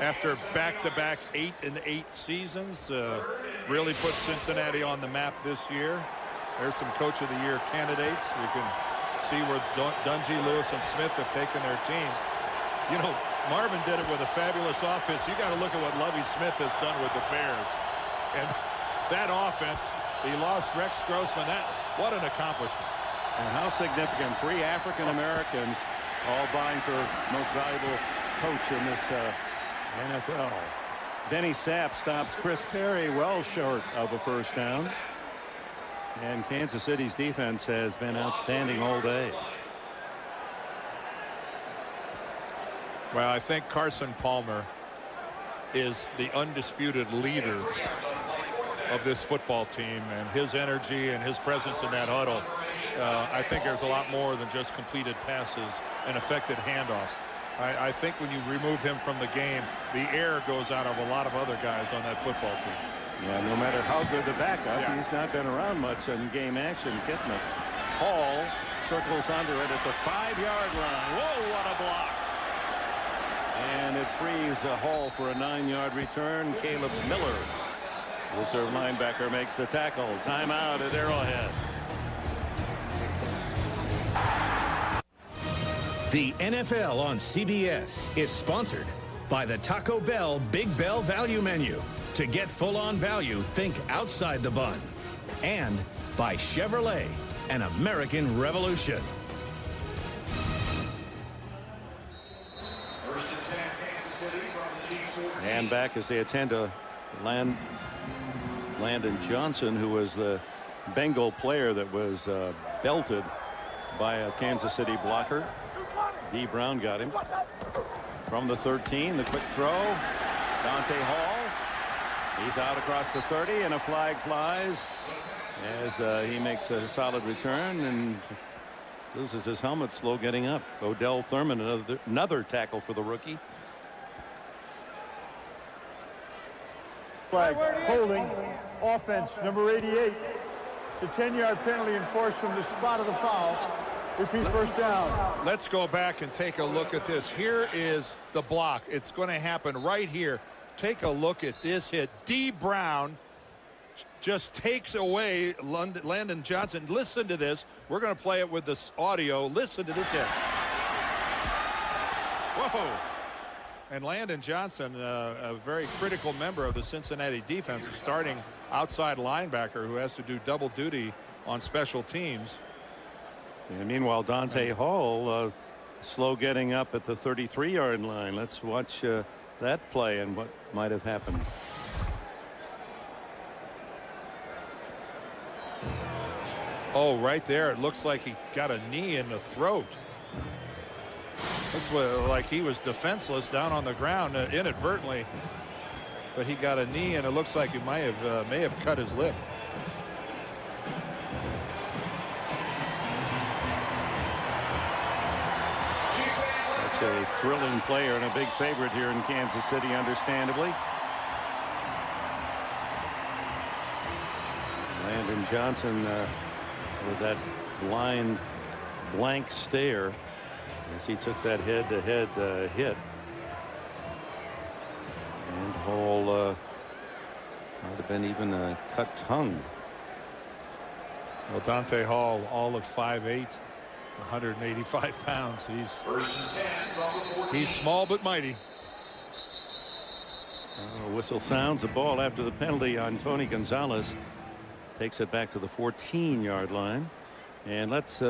S2: After back-to-back 8-8 seasons, really put Cincinnati on the map this year. There's some Coach of the Year candidates. We can see where Dungy, Lewis, and Smith have taken their teams. You know, Marvin did it with a fabulous offense. You got to look at what Lovie Smith has done with the Bears. And that offense, he lost Rex Grossman. What an accomplishment.
S1: And how significant. 3 African Americans all vying for most valuable coach in this NFL. Benny Sapp stops Chris Perry well short of a first down. And Kansas City's defense has been outstanding all day.
S2: Well, I think Carson Palmer is the undisputed leader of this football team, and his energy and his presence in that huddle. I think there's a lot more than just completed passes and effective handoffs. I think when you remove him from the game, the air goes out of a lot of other guys on that football team.
S1: Yeah, no matter how good the backup, he's not been around much in game action. Kitna. Hall circles under it at the 5-yard line. Whoa, what a block. And it frees Hall for a 9-yard return. Caleb Miller, reserve linebacker, makes the tackle. Timeout at Arrowhead.
S7: The NFL on CBS is sponsored by the Taco Bell Big Bell Value Menu. To get full-on value, think outside the bun. And by Chevrolet, an American revolution.
S1: And back as they attend to Landon Johnson, who was the Bengal player that was belted by a Kansas City blocker. D. Brown got him. From the 13, the quick throw. Dante Hall. He's out across the 30, and a flag flies as he makes a solid return and loses his helmet, slow getting up. Odell Thurman, another tackle for the rookie.
S8: Flag holding offense number 88. It's a 10-yard penalty enforced from the spot of the foul. Repeat first down.
S2: Let's go back and take a look at this. Here is the block. It's going to happen right here. Take a look at this hit. D. Brown just takes away Landon Johnson. Listen to this. We're going to play it with this audio. Listen to this hit. Whoa. And Landon Johnson, a very critical member of the Cincinnati defense, a starting outside linebacker who has to do double duty on special teams.
S1: And meanwhile, Dante Hall slow getting up at the 33-yard line. Let's watch that play and what might have happened.
S2: Oh, right there. It looks like he got a knee in the throat. Looks like he was defenseless down on the ground inadvertently, but he got a knee, and it looks like he may have cut his lip.
S1: That's a thrilling player and a big favorite here in Kansas City, understandably. Landon Johnson with that blind blank stare as he took that head-to-head hit. And Hall might have been even a cut tongue.
S2: Well, Dante Hall, all of 5'8", 185 pounds. He's small but mighty.
S1: Whistle sounds. The ball after the penalty on Tony Gonzalez takes it back to the 14-yard line. And let's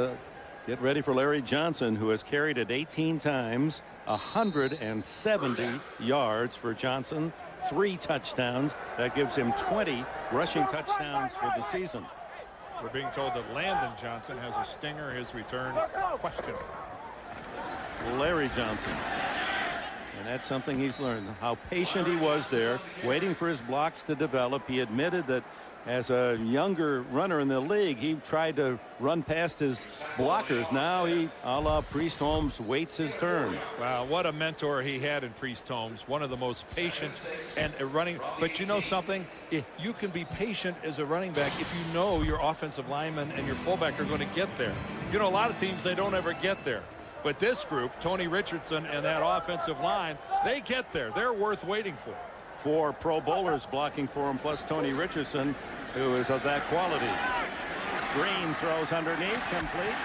S1: get ready for Larry Johnson, who has carried it 18 times, 170 yards for Johnson, 3 touchdowns. That gives him 20 rushing touchdowns for the season.
S2: We're being told that Landon Johnson has a stinger. His return question.
S1: Larry Johnson. And that's something he's learned, how patient he was there, waiting for his blocks to develop. He admitted that as a younger runner in the league, he tried to run past his blockers. Now he, a la Priest Holmes, waits his turn.
S2: Wow, what a mentor he had in Priest Holmes. One of the most patient and running. But you know something? You can be patient as a running back if you know your offensive lineman and your fullback are going to get there. You know, a lot of teams, they don't ever get there. But this group, Tony Richardson and that offensive line, they get there. They're worth waiting for.
S1: 4 Pro Bowlers blocking for him, plus Tony Richardson, who is of that quality. Green throws underneath, complete.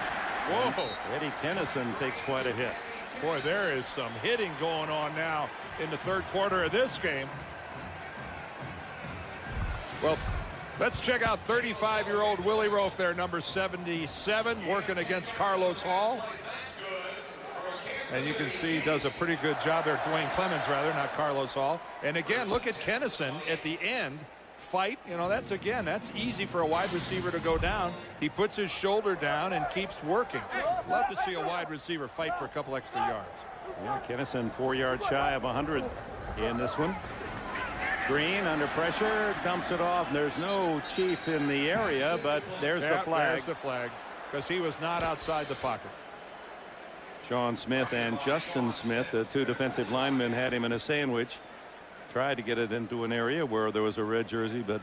S2: Whoa.
S1: Eddie Kennison takes quite a hit.
S2: Boy, there is some hitting going on now in the third quarter of this game. Well, let's check out 35-year-old Willie Roaf there, number 77, working against Carlos Hall. And you can see he does a pretty good job there. Dwayne Clemens, rather, not Carlos Hall. And again, look at Kennison at the end. Fight, you know, that's easy for a wide receiver to go down. He puts his shoulder down and keeps working. Love to see a wide receiver fight for a couple extra yards.
S1: Yeah, Kennison 4 yards shy of 100 in this one. Green under pressure, dumps it off. There's no Chief in the area, but there's the flag.
S2: There's the flag, because he was not outside the pocket.
S1: Sean Smith and Justin Smith, the two defensive linemen, had him in a sandwich. Tried to get it into an area where there was a red jersey, but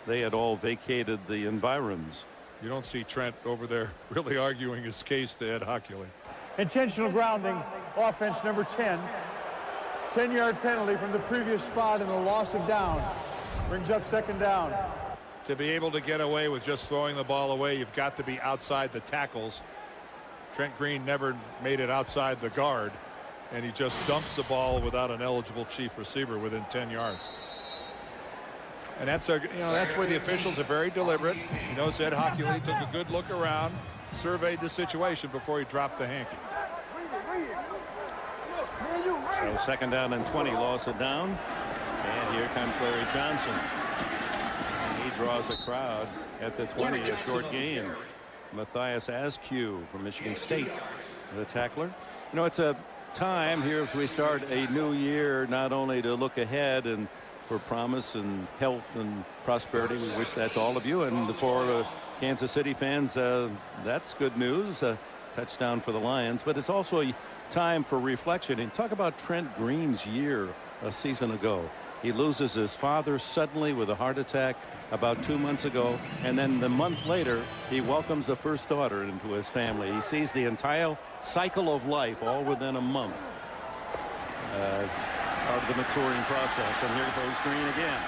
S1: they had all vacated the environs.
S2: You don't see Trent over there really arguing his case to Ed Hockley.
S8: Intentional grounding, offense number 10. 10-yard penalty from the previous spot and a loss of down. Brings up second down.
S2: To be able to get away with just throwing the ball away, you've got to be outside the tackles. Trent Green never made it outside the guard, and he just dumps the ball without an eligible Chief receiver within 10 yards. And that's where the officials are very deliberate. He knows Ed Hockley took a good look around, surveyed the situation before he dropped the hanky.
S1: So second down and 20, loss of down. And here comes Larry Johnson. And he draws a crowd at the 20, a short gain. Matthias Askew from Michigan State, the tackler. You know, it's a time here as we start a new year, not only to look ahead and for promise and health and prosperity. We wish that to all of you. And for Kansas City fans, that's good news. Touchdown for the Lions. But it's also a time for reflection. And talk about Trent Green's year a season ago. He loses his father suddenly with a heart attack about 2 months ago, and then the month later he welcomes the first daughter into his family. He sees the entire cycle of life all within a month. Part of the maturing process. And here goes Green again.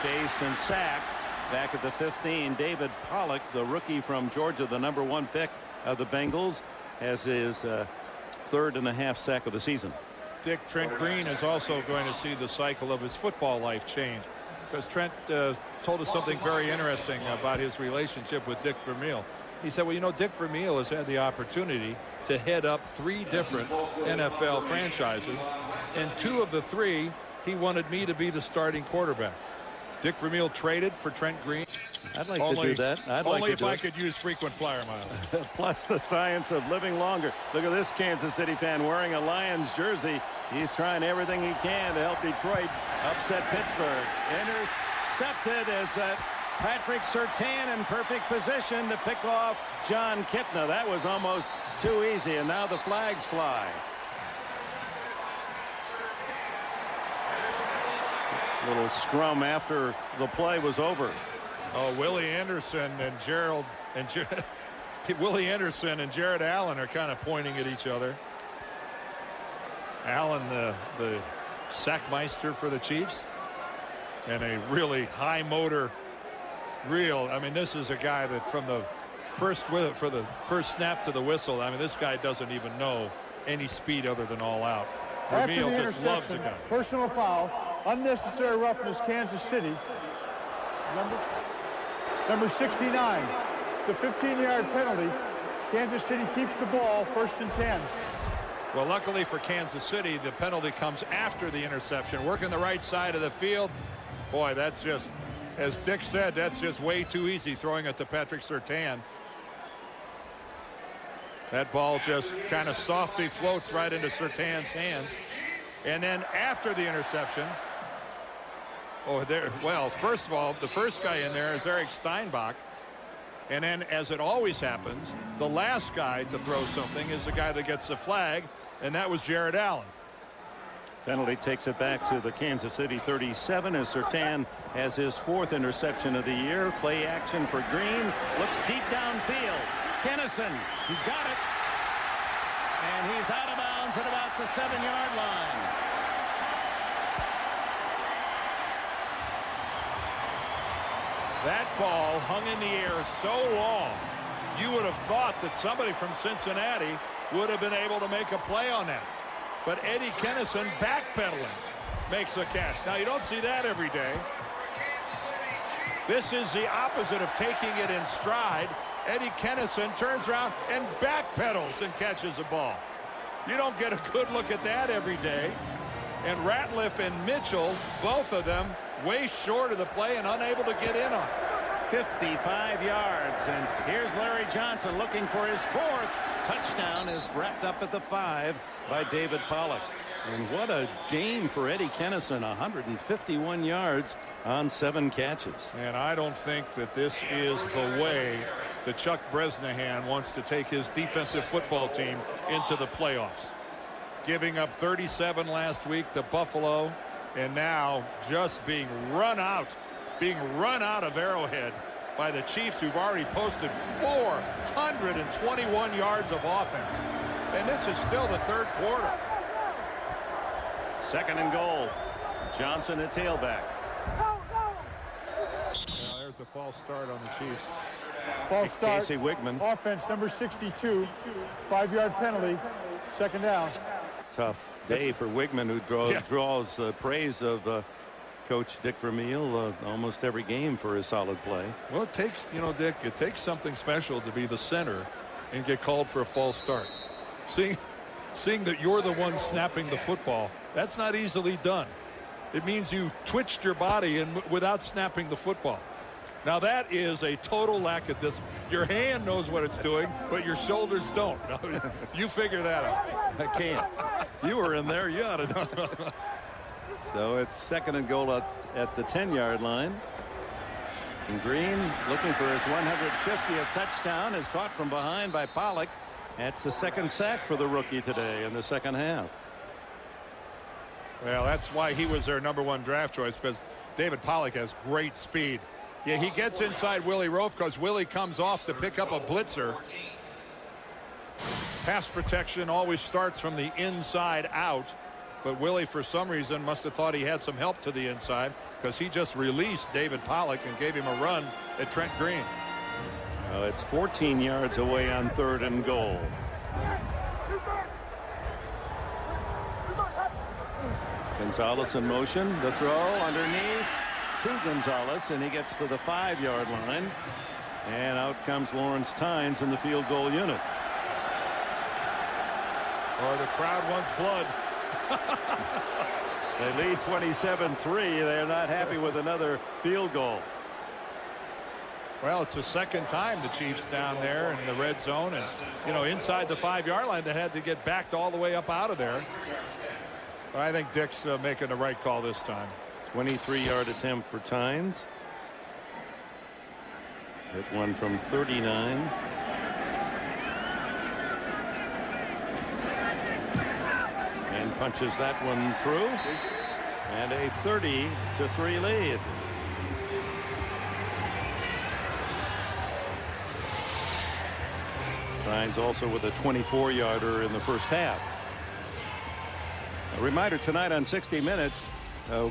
S1: Chased and sacked back at the 15. David Pollock, the rookie from Georgia, the #1 pick of the Bengals, has his 3rd.5 sack of the season.
S2: Dick, Trent Green is also going to see the cycle of his football life change, because Trent told us something very interesting about his relationship with Dick Vermeil. He said, well, you know, Dick Vermeil has had the opportunity to head up 3 different NFL franchises, and 2 of the 3 he wanted me to be the starting quarterback. Dick Vermeil traded for Trent Green.
S1: I'd like to do that.
S2: Only if I could use frequent flyer miles.
S1: Plus the science of living longer. Look at this Kansas City fan wearing a Lions jersey. He's trying everything he can to help Detroit upset Pittsburgh. Intercepted as Patrick Surtain in perfect position to pick off John Kitna. That was almost too easy, and now the flags fly. Little scrum after the play was over.
S2: Oh, Willie Anderson and Willie Anderson and Jared Allen are kind of pointing at each other. Allen, the sackmeister for the Chiefs, and a really high motor. I mean, this is a guy that from the first snap to the whistle, I mean, this guy doesn't even know any speed other than all out. Vermeil just loves the guy.
S8: Personal foul. Unnecessary roughness, Kansas City. Number 69. It's a 15-yard penalty. Kansas City keeps the ball, 1st and 10.
S2: Well, luckily for Kansas City, the penalty comes after the interception. Working the right side of the field. Boy, that's just, as Dick said, that's just way too easy throwing it to Patrick Surtain. That ball just kind of softly floats right into Surtain's hands. And then after the interception, first of all, the first guy in there is Eric Steinbach. And then, as it always happens, the last guy to throw something is the guy that gets the flag, and that was Jared Allen.
S1: Penalty takes it back to the Kansas City 37 as Surtain has his 4th interception of the year. Play action for Green. Looks deep downfield. Kennison, he's got it. And he's out of bounds at about the 7-yard line.
S2: That ball hung in the air so long, you would have thought that somebody from Cincinnati would have been able to make a play on that. But Eddie Kennison, backpedaling, makes the catch. Now, you don't see that every day. This is the opposite of taking it in stride. Eddie Kennison turns around and backpedals and catches the ball. You don't get a good look at that every day. And Ratliff and Mitchell, both of them way short of the play and unable to get in on it.
S1: 55 yards, and here's Larry Johnson looking for his 4th touchdown. Is wrapped up at the 5 by David Pollock. And what a game for Eddie Kennison, 151 yards on 7 catches.
S2: And I don't think that this is the way that Chuck Bresnahan wants to take his defensive football team into the playoffs. Giving up 37 last week to Buffalo, and now just being run out of Arrowhead by the Chiefs, who've already posted 421 yards of offense. And this is still the 3rd quarter.
S1: 2nd and goal. Johnson at tailback.
S2: Well, there's a false start on the Chiefs.
S8: False start.
S1: Casey Wigman.
S8: Offense number 62. 5-yard penalty. 2nd down.
S1: Tough day for Wigman, who draws praise of Coach Dick Vermeil almost every game for his solid play.
S2: Well, it takes, Dick, it takes something special to be the center and get called for a false start. Seeing that you're the one snapping the football, that's not easily done. It means you twitched your body and without snapping the football. Now that is a total lack of discipline. Your hand knows what it's doing, but your shoulders don't. You figure that out.
S1: I can't. You were in there. You ought to know. So it's 2nd and goal at the 10-yard line. And Green, looking for his 150th touchdown, is caught from behind by Pollock. That's the 2nd sack for the rookie today in the 2nd half.
S2: Well, that's why he was their #1 draft choice, because David Pollock has great speed. Yeah, he gets inside Willie Roaf because Willie comes off to pick up a blitzer. Pass protection always starts from the inside out, but Willie, for some reason, must have thought he had some help to the inside, because he just released David Pollock and gave him a run at Trent Green.
S1: It's 14 yards away on 3rd and goal. Gonzalez in motion. The throw underneath to Gonzalez, and he gets to the 5-yard line. And out comes Lawrence Tynes in the field goal unit.
S2: Or the crowd wants blood.
S1: They lead 27-3. They're not happy with another field goal.
S2: Well, it's the 2nd time the Chiefs down there in the red zone, and inside the 5-yard line, they had to get backed all the way up out of there. But I think Dick's making the right call this time.
S1: 23-yard attempt for Tynes. Hit one from 39. And punches that one through. And a 30-3 lead. Tynes also with a 24-yarder in the 1st half. A reminder tonight on 60 Minutes.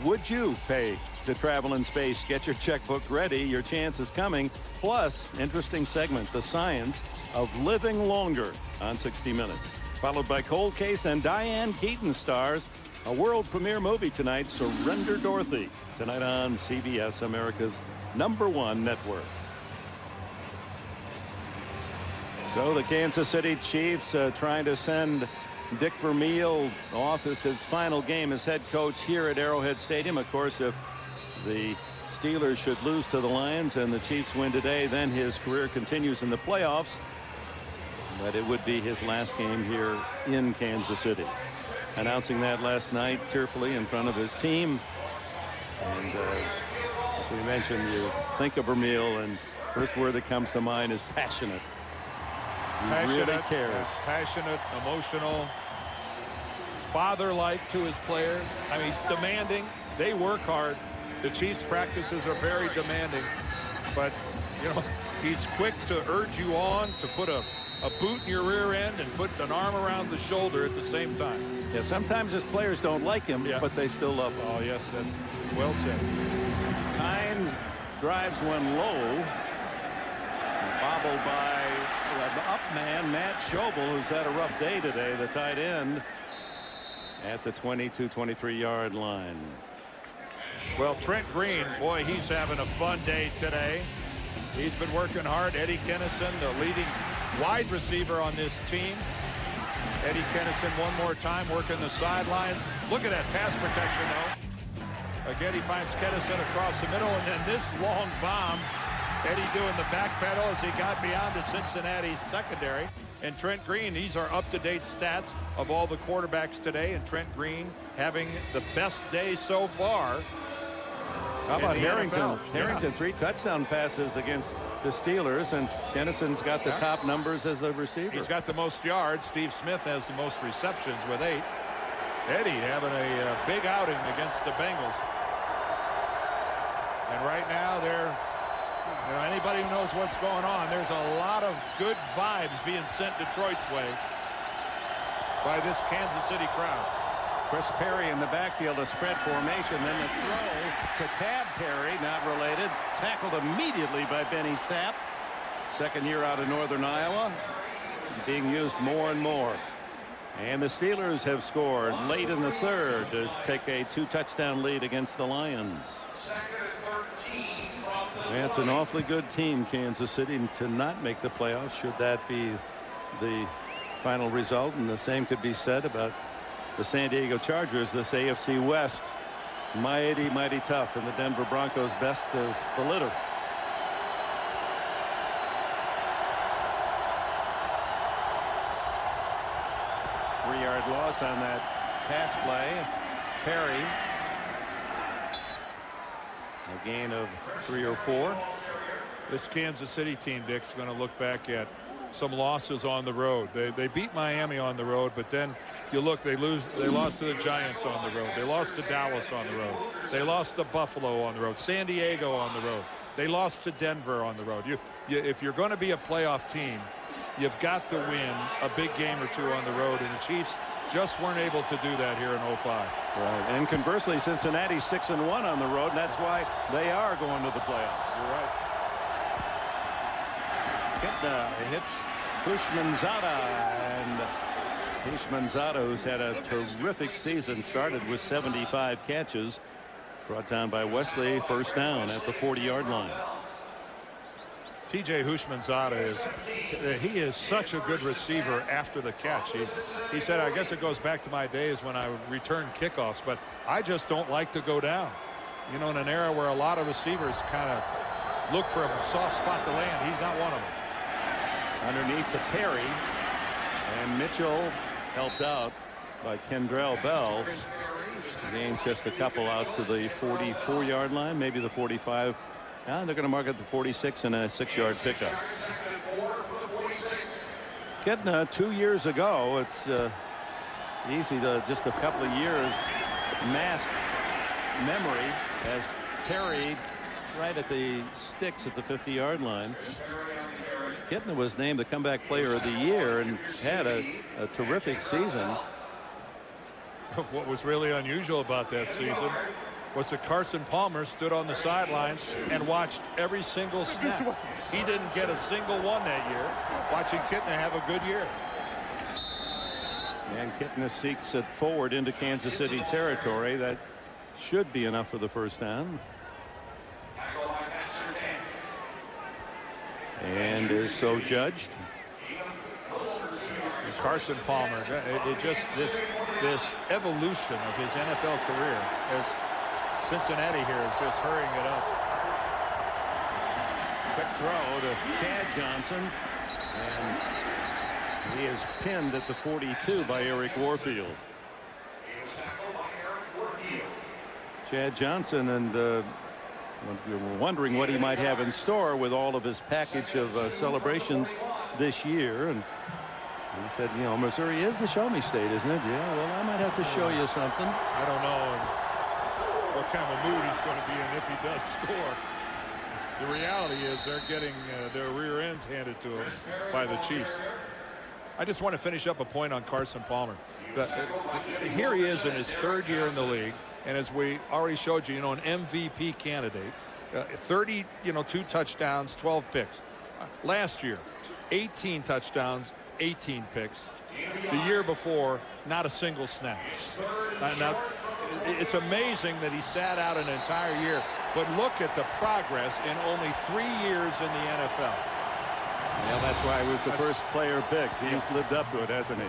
S1: Would you pay to travel in space? Get your checkbook ready. Your chance is coming. Plus, interesting segment, the science of living longer on 60 Minutes. Followed by Cold Case, and Diane Keaton stars a world premiere movie tonight, Surrender Dorothy. Tonight on CBS, America's #1 network. So the Kansas City Chiefs trying to send Dick Vermeil off as his final game as head coach here at Arrowhead Stadium. Of course, if the Steelers should lose to the Lions and the Chiefs win today, then his career continues in the playoffs. But it would be his last game here in Kansas City. Announcing that last night tearfully in front of his team. And as we mentioned, you think of Vermeil, and first word that comes to mind is passionate. He really cares.
S2: Passionate, emotional, father-like to his players. I mean, he's demanding. They work hard. The Chiefs' practices are very demanding. But, he's quick to urge you on, to put a boot in your rear end and put an arm around the shoulder at the same time.
S1: Yeah, sometimes his players don't like him, but they still love him.
S2: Oh, yes, that's well said.
S1: Tynes drives one low. Bobbled by the up man, Matt Schobel, who's had a rough day today, the tight end, at the 22-23-yard line.
S2: Well, Trent Green, boy, he's having a fun day today. He's been working hard. Eddie Kennison, the leading wide receiver on this team. Eddie Kennison one more time working the sidelines. Look at that pass protection, though. Again, he finds Kennison across the middle, and then this long bomb. Eddie doing the back pedal as he got beyond the Cincinnati secondary. And Trent Green, these are up-to-date stats of all the quarterbacks today, and Trent Green having the best day so far.
S1: How about Harrington?
S2: NFL?
S1: Harrington, 3 touchdown passes against the Steelers, and Kennison's got the top numbers as a receiver.
S2: He's got the most yards. Steve Smith has the most receptions with 8. Eddie having a big outing against the Bengals. And right now they're, anybody who knows what's going on, there's a lot of good vibes being sent Detroit's way by this Kansas City crowd.
S1: Chris Perry in the backfield, a spread formation, then the throw to Tab Perry, not related, tackled immediately by Benny Sapp. Second year out of Northern Iowa, being used more and more. And the Steelers have scored late in the third to take a 2-touchdown lead against the Lions. That's an awfully good team, Kansas City, to not make the playoffs should that be the final result. And the same could be said about the San Diego Chargers, this AFC West. Mighty tough, and the Denver Broncos best of the litter. Three-yard loss on that pass play. Perry. A gain of 3 or 4.
S2: This Kansas City team, Dick's going to look back at some losses on the road. They beat Miami on the road, but then you look, they lost to the Giants on the road. They lost to Dallas on the road. They lost to Buffalo on the road. San Diego on the road. They lost to Denver on the road. If you're going to be a playoff team, you've got to win a big game or 2 on the road, and the Chiefs just weren't able to do that here in 05.
S1: Right. And conversely, Cincinnati's 6-1 on the road, and that's why they are going to the playoffs.
S2: You're right.
S1: Hits Hushmanzada, and Hushmanzada, who's had a terrific season, started with 75 catches, brought down by Wesley. First down at the 40-yard line.
S2: TJ Hushmanzada he is such a good receiver after the catch. He said, I guess it goes back to my days when I return kickoffs, but I just don't like to go down. You know, in an era where a lot of receivers kind of look for a soft spot to land, he's not one of them.
S1: Underneath to Perry, and Mitchell helped out by Kendrell Bell. Gains just a couple out to the 44-yard line, maybe the 45. Now they're going to mark at the 46 and a 6-yard pickup. Getting 2 years ago, it's easy to just a couple of years mask memory as Perry right at the sticks at the 50-yard line. Kitna was named the comeback player of the year and had a terrific season.
S2: What was really unusual about that season was that Carson Palmer stood on the sidelines and watched every single snap. He didn't get a single one that year, watching Kitna have a good year.
S1: And Kitna seeks it forward into Kansas City territory. That should be enough for the first down. And is so judged.
S2: And Carson Palmer, this evolution of his NFL career as Cincinnati here is just hurrying it up.
S1: Quick throw to Chad Johnson, and he is pinned at the 42 by Eric Warfield. Chad Johnson, and you're wondering what he might have in store with all of his package of celebrations this year. And he said, you know, Missouri is the show me state, isn't it? Yeah, well, I might have to show you something.
S2: I don't know what kind of mood he's going to be in if he does score. The reality is they're getting their rear ends handed to them by the Chiefs. I just want to finish up a point on Carson Palmer. Here he is in his 3rd year in the league. And as we already showed you, an MVP candidate, 32 touchdowns, 12 picks. Last year, 18 touchdowns, 18 picks. The year before, not a single snap. Now, it's amazing that he sat out an entire year but look at the progress in only 3 years in the NFL.
S1: Well, that's why he was the first player picked. He's lived up to it, hasn't he?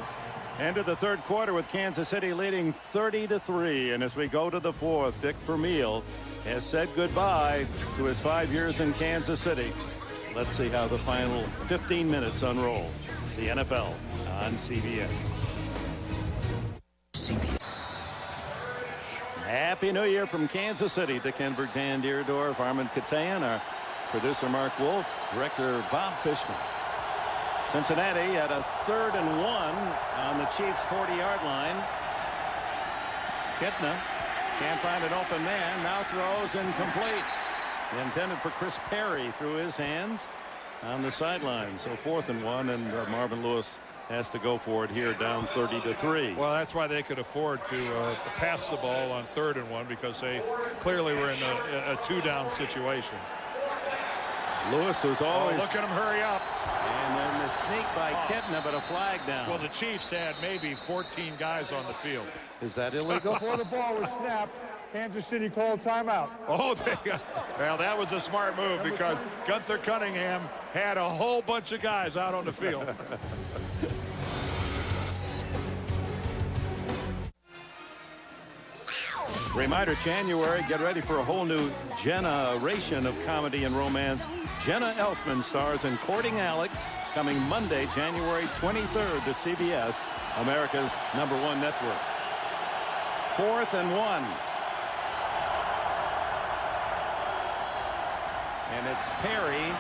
S1: End of the third quarter with Kansas City leading 30-3. And as we go to the fourth, Dick Vermeil has said goodbye to his 5 years in Kansas City. Let's see how the final 15 minutes unroll. The NFL on CBS. Happy New Year from Kansas City. Dick Enberg, Dan Deerdorf, Armin Katayan, our producer Mark Wolf, director Bob Fishman. Cincinnati at a 3rd and 1 on the Chiefs' 40-yard line. Kitna can't find an open man. Now throws incomplete. Intended for Chris Perry through his hands on the sideline. So 4th and 1, and Marvin Lewis has to go for it here, down 30-3.
S2: Well, that's why they could afford to pass the ball on 3rd and 1, because they clearly were in a 2-down situation.
S1: Lewis was always...
S2: Oh, look at him hurry up.
S1: And then the sneak by Kitna, but a flag down.
S2: Well, the Chiefs had maybe 14 guys on the field.
S1: Is that illegal?
S8: Before the ball was snapped, Kansas City called timeout.
S2: Oh, well, that was a smart move, because Gunther Cunningham had a whole bunch of guys out on the field.
S1: Reminder, January, get ready for a whole new generation of comedy and romance. Jenna Elfman stars in Courting Alex, coming Monday, January 23rd to CBS, America's #1 network. 4th and 1. And it's Perry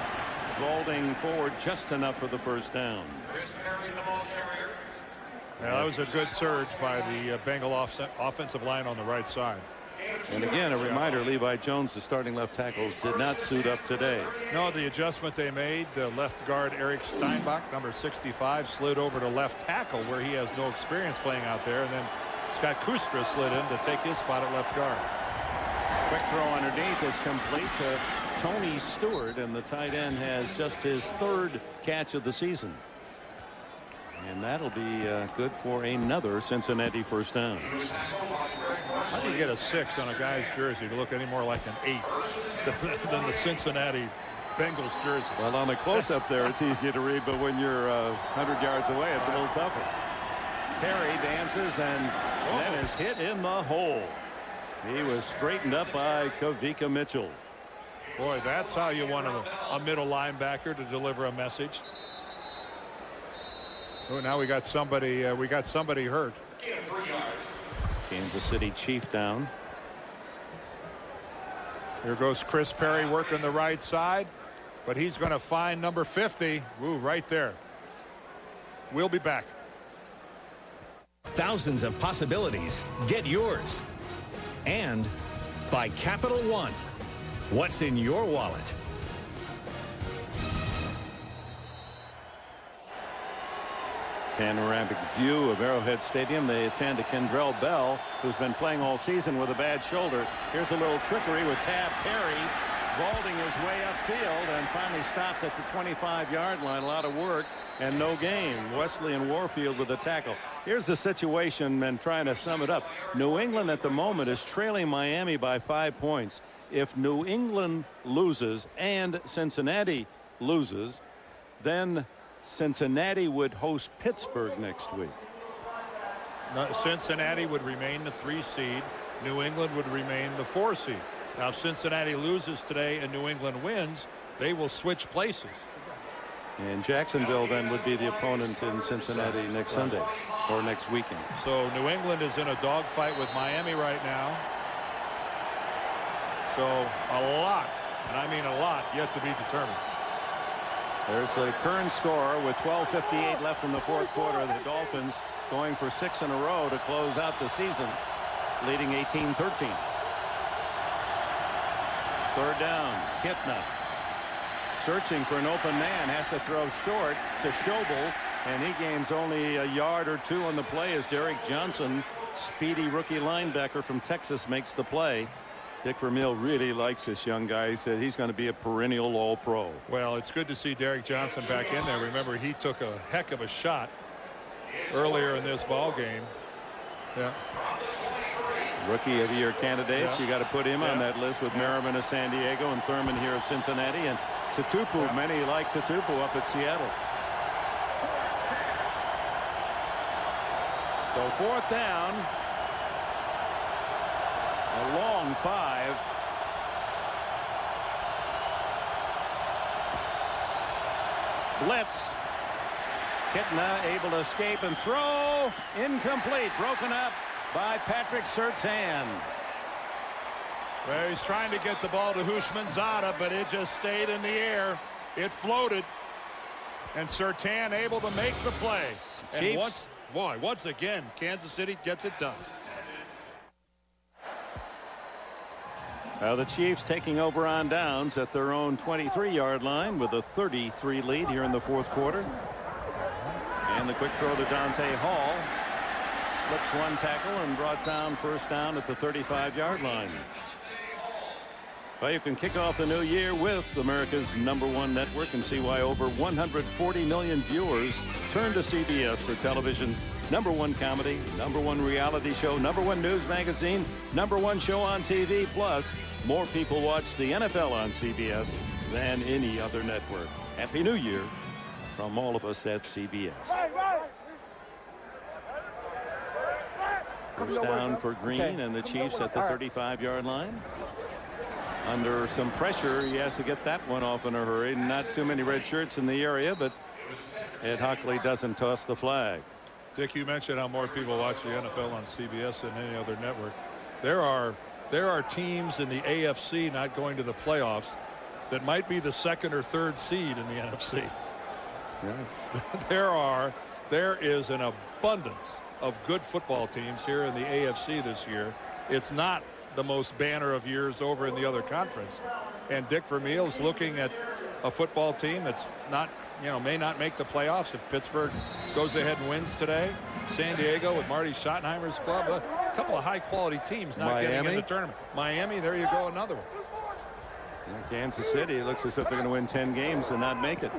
S1: vaulting forward just enough for the first down.
S2: Yeah, that was a good surge by the Bengal offensive line on the right side.
S1: And again, a reminder, Levi Jones, the starting left tackle, did not suit up today.
S2: No, the adjustment they made, the left guard Eric Steinbach, number 65, slid over to left tackle, where he has no experience playing out there. And then Scott Kustra slid in to take his spot at left guard.
S1: Quick throw underneath is complete to Tony Stewart, and the tight end has just his 3rd catch of the season. And that'll be good for another Cincinnati first down.
S2: How do you get a 6 on a guy's jersey to look any more like an 8 than the Cincinnati Bengals jersey?
S1: Well, on the close-up there, it's easy to read, but when you're 100 yards away, it's a little tougher. Perry dances and then is hit in the hole. He was straightened up by Kavika Mitchell.
S2: Boy, that's how you want a middle linebacker to deliver a message. Oh, now we got somebody hurt.
S1: Kansas City Chief down.
S2: Here goes Chris Perry working the right side, but he's going to find number 50. Ooh, right there. We'll be back.
S7: Thousands of possibilities. Get yours. And by Capital One. What's in your wallet?
S1: Panoramic view of Arrowhead Stadium. They attend to Kendrell Bell, who's been playing all season with a bad shoulder. Here's a little trickery with Tab Perry vaulting his way upfield and finally stopped at the 25-yard line. A lot of work and no gain. Wesley and Warfield with the tackle. Here's the situation, and trying to sum it up. New England at the moment is trailing Miami by 5 points. If New England loses and Cincinnati loses, then Cincinnati would host Pittsburgh next week.
S2: Cincinnati would remain the 3 seed. New England would remain the 4 seed. Now, if Cincinnati loses today and New England wins, they will switch places.
S1: And Jacksonville then would be the opponent in Cincinnati next Sunday or next weekend.
S2: So New England is in a dogfight with Miami right now. So a lot, and I mean a lot, yet to be determined.
S1: There's the current score with 12:58 left in the fourth quarter. The Dolphins going for 6 in a row to close out the season, leading 18-13. 3rd down. Kitna searching for an open man, has to throw short to Schobel, and he gains only a yard or 2 on the play as Derek Johnson, speedy rookie linebacker from Texas, makes the play. Dick Vermeil really likes this young guy. He said he's going to be a perennial All-Pro.
S2: Well, it's good to see Derek Johnson back in there. Remember, he took a heck of a shot earlier in this ball game. Yeah.
S1: Rookie of the Year candidates.
S2: Yeah.
S1: You got to put him on that list with Merriman of San Diego and Thurman here of Cincinnati, and Tatupu. Many like Tatupu up at Seattle. So 4th down. A long 5. Blitz. Kitna able to escape and throw. Incomplete. Broken up by Patrick Surtain.
S2: Well, he's trying to get the ball to Houshmandzadeh, but it just stayed in the air. It floated. And Surtain able to make the play. And once again, Kansas City gets it done.
S1: The Chiefs taking over on downs at their own 23-yard line with a 33 lead here in the 4th quarter. And the quick throw to Dante Hall. Slips one tackle and brought down 1st down at the 35-yard line. Well, you can kick off the new year with America's #1 network and see why over 140 million viewers turn to CBS for television's #1 comedy, #1 reality show, #1 news magazine, #1 show on TV. Plus, more people watch the NFL on CBS than any other network. Happy New Year from all of us at CBS. First down for Green and the Chiefs at the 35-yard line. Under some pressure, he has to get that one off in a hurry. Not too many red shirts in the area, but Ed Hockley doesn't toss the flag.
S2: Dick, you mentioned how more people watch the NFL on CBS than any other network. There are teams in the AFC not going to the playoffs that might be the 2nd or 3rd seed in the NFC.
S1: Yes.
S2: There is an abundance of good football teams here in the AFC this year. It's not the most banner of years over in the other conference. And Dick Vermeil is looking at a football team that's not, may not make the playoffs if Pittsburgh goes ahead and wins today. San Diego with Marty Schottenheimer's club, a couple of high-quality teams not getting in the tournament. Miami, there you go, another one.
S1: Kansas City looks as if they're going to win 10 games and not make it.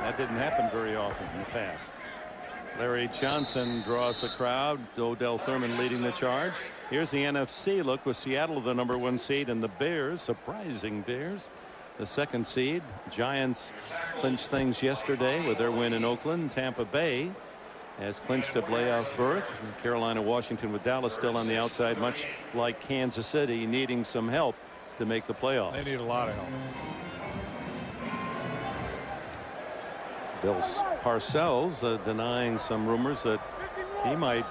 S1: That didn't happen very often in the past. Larry Johnson draws the crowd. Odell Thurman leading the charge. Here's the NFC look with Seattle the #1 seed and the Bears, surprising Bears, the 2nd seed. Giants clinched things yesterday with their win in Oakland. Tampa Bay has clinched a playoff berth. Carolina, Washington with Dallas still on the outside, much like Kansas City, needing some help to make the playoffs.
S2: They need a lot of help.
S1: Bill Parcells denying some rumors that he might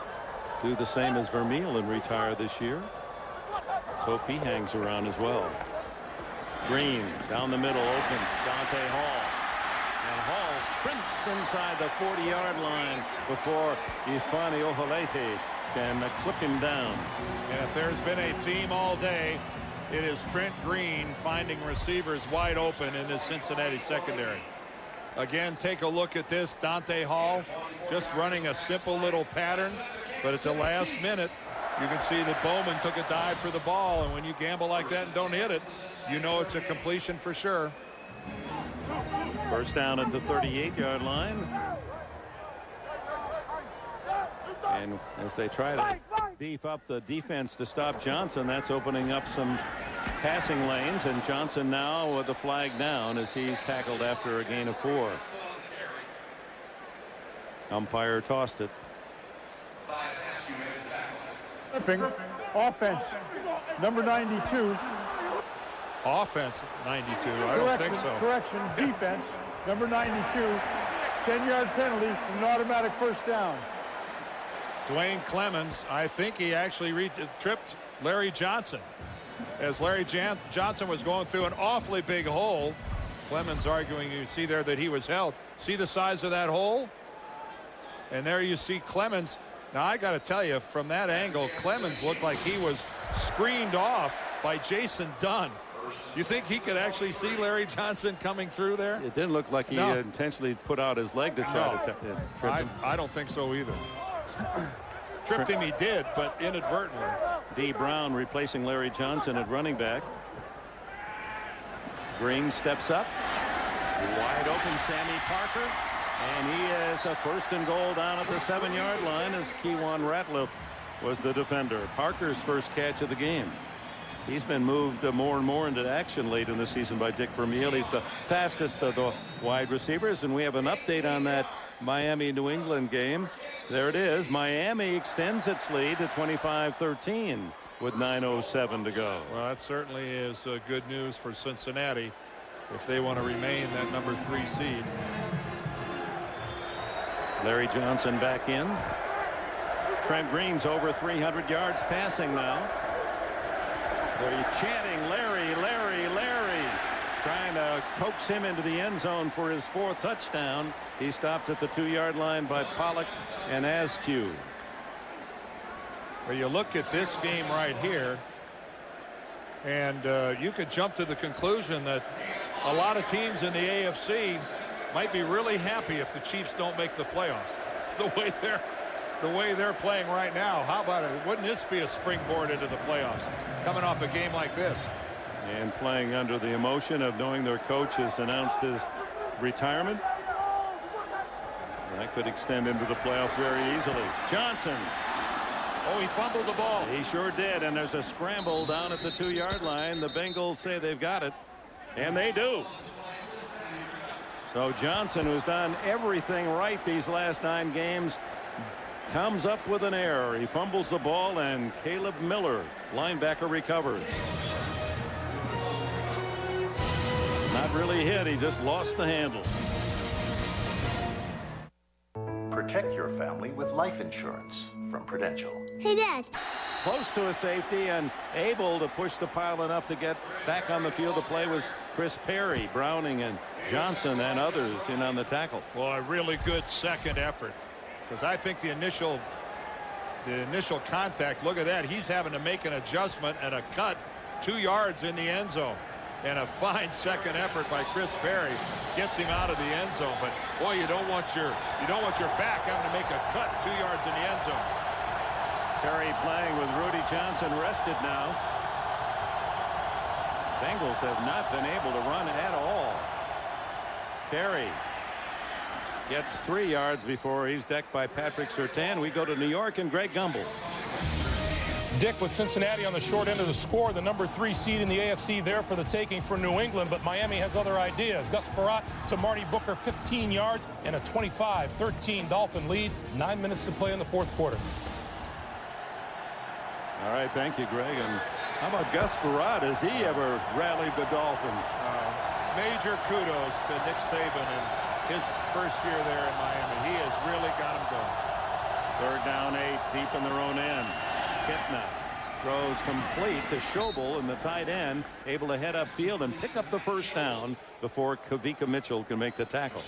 S1: do the same as Vermeil and retire this year. Let's hope he hangs around as well. Green down the middle, open. Dante Hall. And Hall sprints inside the 40-yard line before Ifeanyi Ohalete can clip him down.
S2: And if there's been a theme all day, it is Trent Green finding receivers wide open in this Cincinnati secondary. Again, take a look at this. Dante Hall just running a simple little pattern, but at the last minute you can see that Bowman took a dive for the ball, and when you gamble like that and don't hit it, you know it's a completion for sure.
S1: First down at the 38-yard line. And as they try to beef up the defense to stop Johnson, that's opening up some passing lanes, and Johnson now with the flag down as he's tackled after a gain of 4. Umpire tossed it.
S8: Offense, number 92.
S2: Offense, 92. I don't think so.
S8: Correction, defense, number 92. 10-yard penalty and an automatic first down.
S2: Dwayne Clemens, I think he actually tripped Larry Johnson. As Larry Johnson was going through an awfully big hole. Clemens arguing, you see there that he was held. See the size of that hole? And there you see Clemens. Now I got to tell you, from that angle, Clemens looked like he was screened off by Jason Dunn. You think he could actually see Larry Johnson coming through there?
S1: It didn't look like he intentionally put out his leg to try to trip him.
S2: I don't think so either. Tripped him he did, but inadvertently.
S1: D. Brown replacing Larry Johnson at running back. Green steps up. Wide open Sammy Parker. And he is a 1st and goal down at the 7-yard line as Keywan Ratliff was the defender. Parker's first catch of the game. He's been moved more and more into action late in the season by Dick Vermeil. He's the fastest of the wide receivers, and we have an update on that Miami-New England game. There it is. Miami extends its lead to 25-13 with 9:07 to go.
S2: Well, that certainly is good news for Cincinnati if they want to remain that number 3 seed.
S1: Larry Johnson back in. Trent Green's over 300 yards passing now. They're chanting Larry, Larry, Larry, trying to coax him into the end zone for his 4th touchdown. He stopped at the 2-yard line by Pollock and Askew.
S2: Well, you look at this game right here, and you could jump to the conclusion that a lot of teams in the AFC might be really happy if the Chiefs don't make the playoffs. The way they're playing right now. How about it? Wouldn't this be a springboard into the playoffs? Coming off a game like this.
S1: And playing under the emotion of knowing their coach has announced his retirement. That could extend into the playoffs very easily. Johnson.
S2: Oh, he fumbled the ball.
S1: He sure did. And there's a scramble down at the 2-yard line. The Bengals say they've got it. And they do. So Johnson, who's done everything right these last 9 games, comes up with an error. He fumbles the ball, and Caleb Miller, linebacker, recovers. Not really hit. He just lost the handle.
S5: Protect your family with life insurance from Prudential.
S21: Hey, Dad.
S1: Close to a safety and able to push the pile enough to get back on the field to play was Chris Perry. Browning and Johnson and others in on the tackle.
S2: Well, a really good second effort, because I think the initial contact, look at that, he's having to make an adjustment and a cut 2 yards in the end zone, and a fine second effort by Chris Perry gets him out of the end zone. But boy, you don't want your back having to make a cut 2 yards in the end zone.
S1: Perry playing with Rudy Johnson rested now. Bengals have not been able to run at all. Perry gets 3 yards before he's decked by Patrick Surtain. We go to New York and Greg Gumbel.
S6: Dick, with Cincinnati on the short end of the score, the number 3 seed in the AFC there for the taking for New England, but Miami has other ideas. Gus Frerotte to Marty Booker, 15 yards and a 25-13 Dolphin lead. 9 minutes to play in the 4th quarter.
S1: All right, thank you, Greg. And how about Gus Frerotte? Has he ever rallied the Dolphins?
S2: Major kudos to Nick Saban and his first year there in Miami. He has really got him going.
S1: 3rd down, 8, deep in their own end. Kitna throws complete to Schobel, and the tight end able to head upfield and pick up the 1st down before Kavika Mitchell can make the tackle.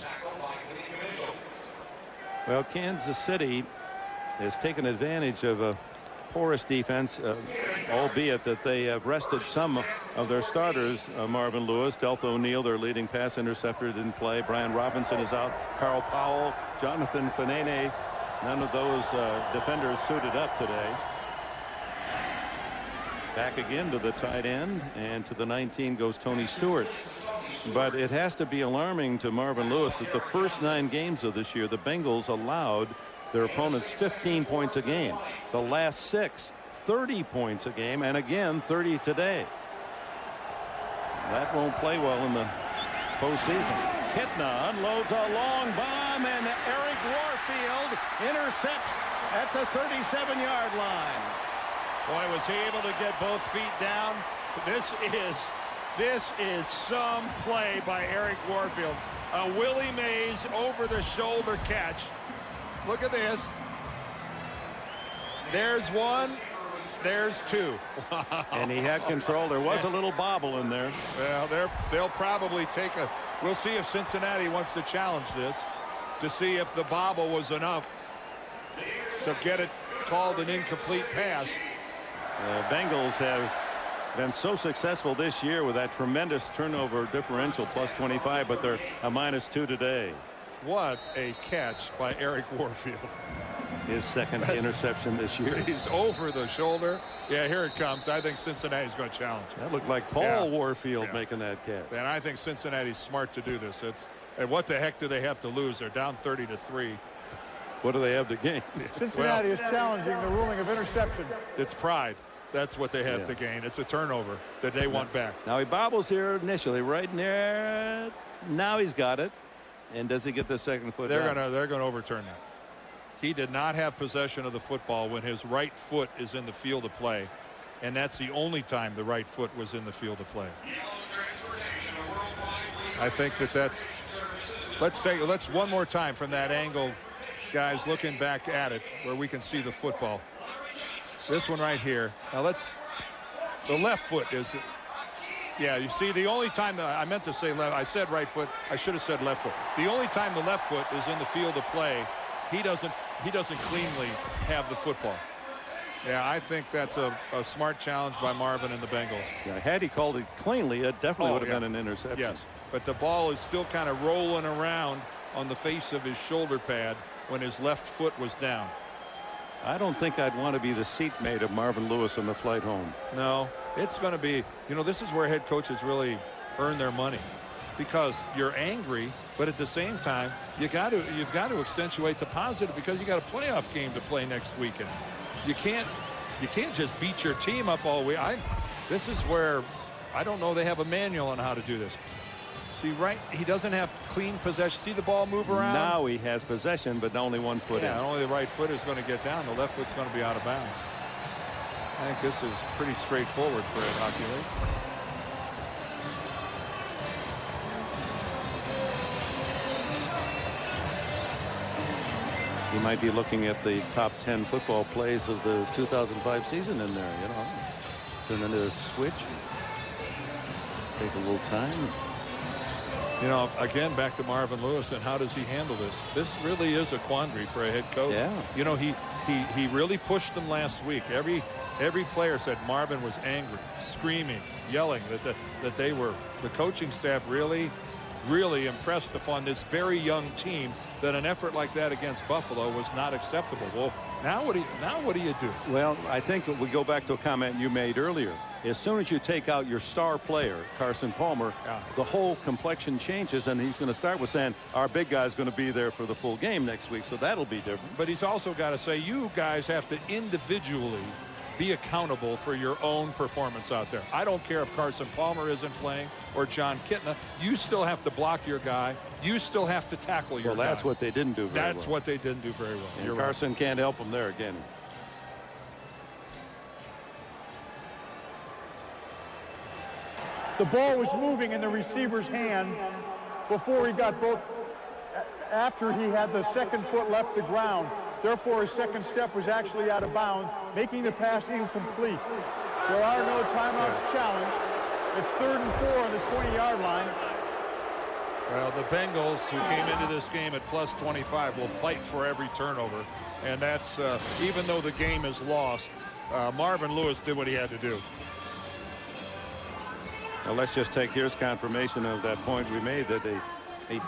S1: Well, Kansas City has taken advantage of a porous defense, albeit that they have rested some of their starters. Marvin Lewis, Deltha O'Neal, their leading pass interceptor, didn't play. Brian Robinson is out. Carl Powell, Jonathan Fanene, none of those defenders suited up today. Back again to the tight end, and to the 19 goes Tony Stewart. But it has to be alarming to Marvin Lewis that the first 9 games of this year, the Bengals allowed their opponents 15 points a game. The last 6, 30 points a game, and again 30 today. That won't play well in the postseason. Kitna unloads a long bomb, and Eric Warfield intercepts at the 37-yard line.
S2: Boy, was he able to get both feet down. This is some play by Eric Warfield. A Willie Mays over-the-shoulder catch. Look at this. There's 1. There's 2. Wow.
S1: And he had control. There was a little bobble in there.
S2: Well, they'll probably take a... We'll see if Cincinnati wants to challenge this to see if the bobble was enough to get it called an incomplete pass.
S1: The Bengals have been so successful this year with that tremendous turnover differential, plus 25, but they're a -2 today.
S2: What a catch by Eric Warfield.
S1: His second interception this year.
S2: He's over the shoulder. Yeah, here it comes. I think Cincinnati's going to challenge.
S1: That looked like Paul Warfield making that catch.
S2: And I think Cincinnati's smart to do this. And what the heck do they have to lose? They're down 30-3.
S4: What do they have to gain?
S8: Cincinnati is challenging the ruling of interception.
S2: It's pride. That's what they have to gain. It's a turnover that they want back.
S4: Now he bobbles here initially, right in there. Now he's got it. And does he get the second foot?
S2: They're gonna overturn that. He did not have possession of the football when his right foot is in the field of play, and that's the only time the right foot was in the field of play. I think that's. Let's one more time from that angle, guys, looking back at it where we can see the football. This one right here. Now the left foot is. Yeah, you see, the only time I meant to say left, I said right foot. I should have said left foot. The only time the left foot is in the field of play, he doesn't cleanly have the football. Yeah, I think that's a smart challenge by Marvin and the Bengals.
S4: Yeah, had he called it cleanly, it definitely would have been an interception.
S2: Yes, but the ball is still kind of rolling around on the face of his shoulder pad when his left foot was down.
S4: I don't think I'd want to be the seatmate of Marvin Lewis on the flight home.
S2: No, it's going to be, this is where head coaches really earn their money, because you're angry, but at the same time, you've got to accentuate the positive, because you got a playoff game to play next weekend. You can't just beat your team up all week. This is where I don't know they have a manual on how to do this. See, right, he doesn't have clean possession. See the ball move around?
S4: Now he has possession, but only one foot in.
S2: Yeah, only the right foot is going to get down. The left foot's going to be out of bounds. I think this is pretty straightforward for Ed Hockey League.
S4: He might be looking at the top 10 football plays of the 2005 season in there, turn into a switch, take a little time.
S2: Again, back to Marvin Lewis, and how does he handle this? This really is a quandary for a head coach.
S4: Yeah.
S2: He really pushed them last week. Every player said Marvin was angry, screaming, yelling, that the coaching staff really impressed upon this very young team that an effort like that against Buffalo was not acceptable. Well, now what do you do?
S4: Well, I think we go back to a comment you made earlier. As soon as you take out your star player, Carson Palmer, the whole complexion changes, and he's going to start with saying our big guy's going to be there for the full game next week, so that'll be different.
S2: But he's also got to say, you guys have to individually be accountable for your own performance out there. I don't care if Carson Palmer isn't playing or John Kitna. You still have to block your guy. You still have to tackle your guy.
S4: Well, that's what they didn't do very well.
S2: That's what they didn't do very well.
S4: And Carson can't help him there again.
S8: The ball was moving in the receiver's hand before he got after he had the second foot left the ground. Therefore, his second step was actually out of bounds, making the pass incomplete. There are no timeouts challenged. It's 3rd and 4 on the 20-yard line.
S2: Well, the Bengals, who came into this game at plus 25, will fight for every turnover. And that's, even though the game is lost, Marvin Lewis did what he had to do.
S4: Well, let's just take here's confirmation of that point we made, that the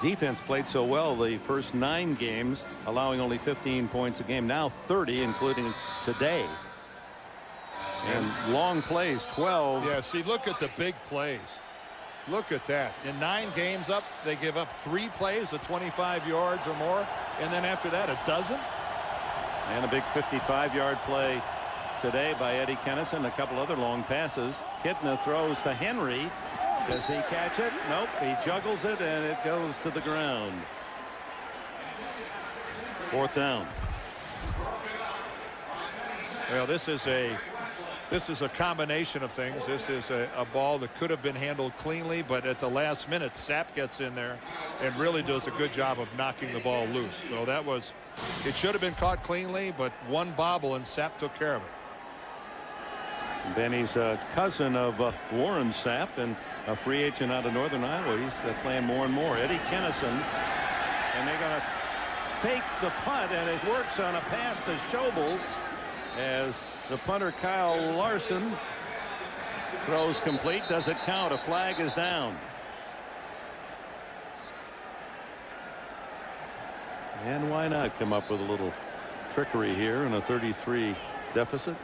S4: defense played so well the first 9 games, allowing only 15 points a game. Now 30, including today. And long plays, 12.
S2: Yeah, see, look at the big plays. Look at that. In 9 games up, they give up 3 plays of 25 yards or more. And then after that, a dozen.
S4: And a big 55-yard play today by Eddie Kennison. A couple other long passes. Kitna throws to Henry. Does he catch it? Nope. He juggles it, and it goes to the ground. 4th down.
S2: Well, this is a combination of things. This is a ball that could have been handled cleanly, but at the last minute, Sapp gets in there and really does a good job of knocking the ball loose. So it should have been caught cleanly, but one bobble and Sapp took care of it.
S4: Benny's a cousin of Warren Sapp, and a free agent out of Northern Iowa. He's playing more and more. Eddie Kennison, and they're going to fake the punt, and it works on a pass to Schobel as the punter Kyle Larson throws complete. Does it count? A flag is down. And why not come up with a little trickery here in a 33 deficit?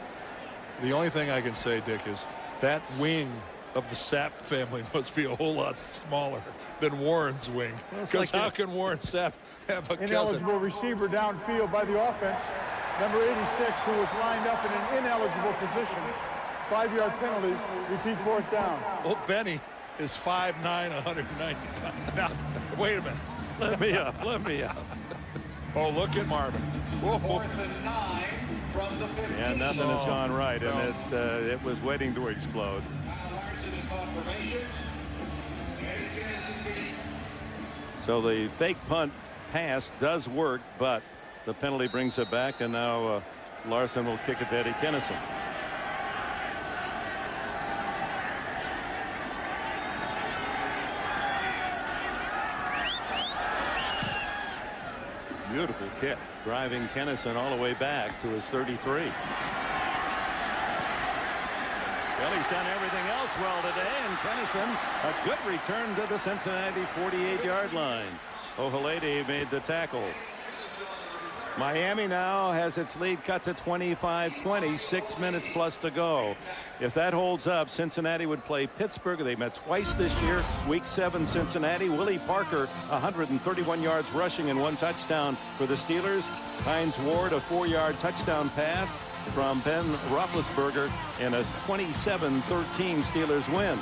S2: The only thing I can say, Dick, is that wing of the Sapp family must be a whole lot smaller than Warren's wing. Because how can Warren Sapp have a cousin?
S8: Ineligible receiver downfield by the offense. Number 86, who was lined up in an ineligible position. 5-yard penalty. Repeat 4th down.
S2: Oh, Benny is 5'9", 190 pounds. Now, wait a minute.
S4: Let me up. Let me up.
S2: Oh, look at Marvin. Whoa.
S4: Yeah, nothing has gone right, and it was waiting to explode. So the fake punt pass does work, but the penalty brings it back, and now Larson will kick it to Eddie Kennison. Beautiful kick, driving Kennison all the way back to his 33. Well, he's done everything else well today, and Kennison, a good return to the Cincinnati 48-yard line. Ohalede made the tackle. Miami now has its lead cut to 25-20, 6 minutes plus to go. If that holds up, Cincinnati would play Pittsburgh. They met twice this year. Week 7, Cincinnati. Willie Parker, 131 yards rushing and 1 touchdown for the Steelers. Hines Ward, a 4-yard touchdown pass from Ben Roethlisberger, and a 27-13 Steelers win.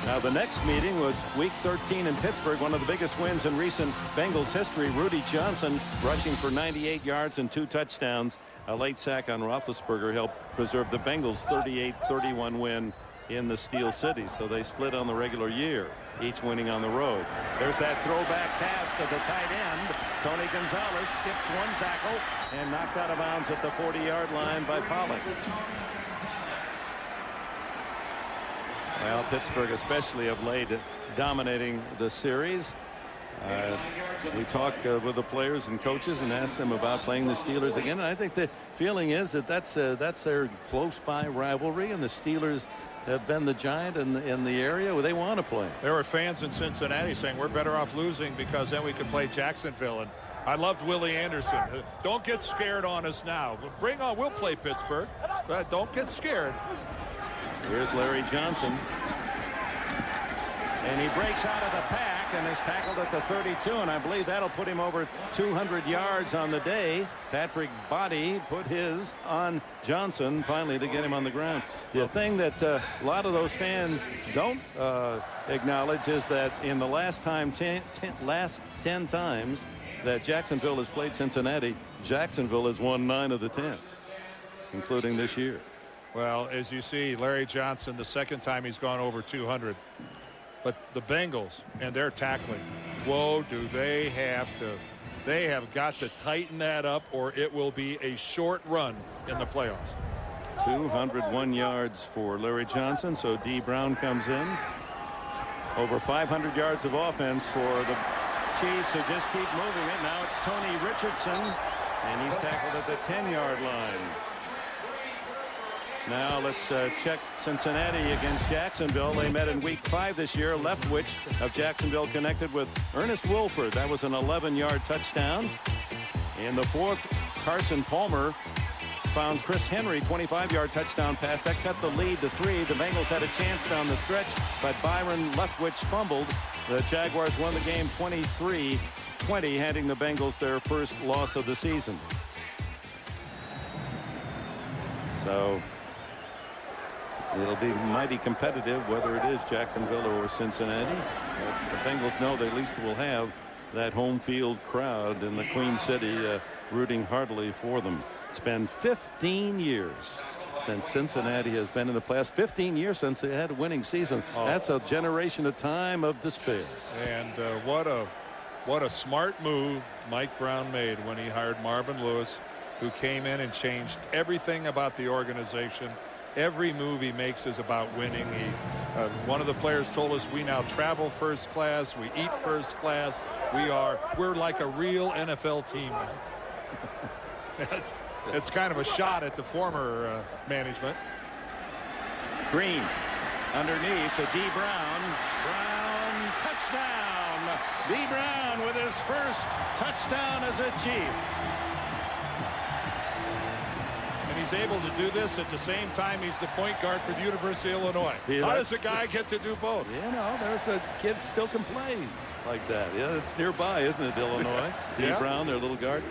S4: Now, the next meeting was Week 13 in Pittsburgh, one of the biggest wins in recent Bengals history. Rudy Johnson rushing for 98 yards and 2 touchdowns. A late sack on Roethlisberger helped preserve the Bengals' 38-31 win in the Steel City. So they split on the regular year, each winning on the road. There's that throwback pass to the tight end. Tony Gonzalez skips 1 tackle and knocked out of bounds at the 40-yard line by Pollock. Well, Pittsburgh, especially of late, dominating the series. We talk with the players and coaches and ask them about playing the Steelers again. And I think the feeling is that that's their close-by rivalry, and the Steelers have been the giant in the area where they want to play.
S2: There were fans in Cincinnati saying we're better off losing because then we could play Jacksonville. And I loved Willie Anderson. Don't get scared on us now. Bring on, we'll play Pittsburgh. But don't get scared.
S4: Here's Larry Johnson. And he breaks out of the pack and is tackled at the 32, and I believe that'll put him over 200 yards on the day. Patrick Boddy put his on Johnson finally to get him on the ground. The thing that a lot of those fans don't acknowledge is that in the last 10 times that Jacksonville has played Cincinnati, Jacksonville has won 9 of the 10, including this year.
S2: Well, as you see, Larry Johnson, the second time he's gone over 200. But the Bengals and their tackling, whoa, do they have got to tighten that up, or it will be a short run in the playoffs.
S4: 201 yards for Larry Johnson, so D. Brown comes in. Over 500 yards of offense for the Chiefs, who just keep moving it. Now it's Tony Richardson, and he's tackled at the 10-yard line. Now let's check Cincinnati against Jacksonville. They met in week 5 this year. Leftwich of Jacksonville connected with Ernest Wolford. That was an 11-yard touchdown. In the 4th, Carson Palmer found Chris Henry, 25-yard touchdown pass. That cut the lead to 3. The Bengals had a chance down the stretch, but Byron Leftwich fumbled. The Jaguars won the game 23-20, handing the Bengals their first loss of the season. So it'll be mighty competitive whether it is Jacksonville or Cincinnati. But the Bengals know they at least will have that home field crowd in the Queen City rooting heartily for them. It's been 15 years since Cincinnati has been in the playoffs. 15 years since they had a winning season. That's a generation of time of despair.
S2: And what a smart move Mike Brown made when he hired Marvin Lewis, who came in and changed everything about the organization. Every move he makes is about winning. One of the players told us we now travel first class, we eat first class. We're like a real NFL team. It's kind of a shot at the former management.
S4: Green underneath to D. Brown. Brown touchdown. D. Brown with his first touchdown as a Chief.
S2: And he's able to do this at the same time he's the point guard for the University of Illinois.
S4: Yeah,
S2: how does a guy get to do both?
S4: You know, there's a kid still can play like that. Yeah, it's nearby, isn't it, Illinois? Dee Brown, their little guard.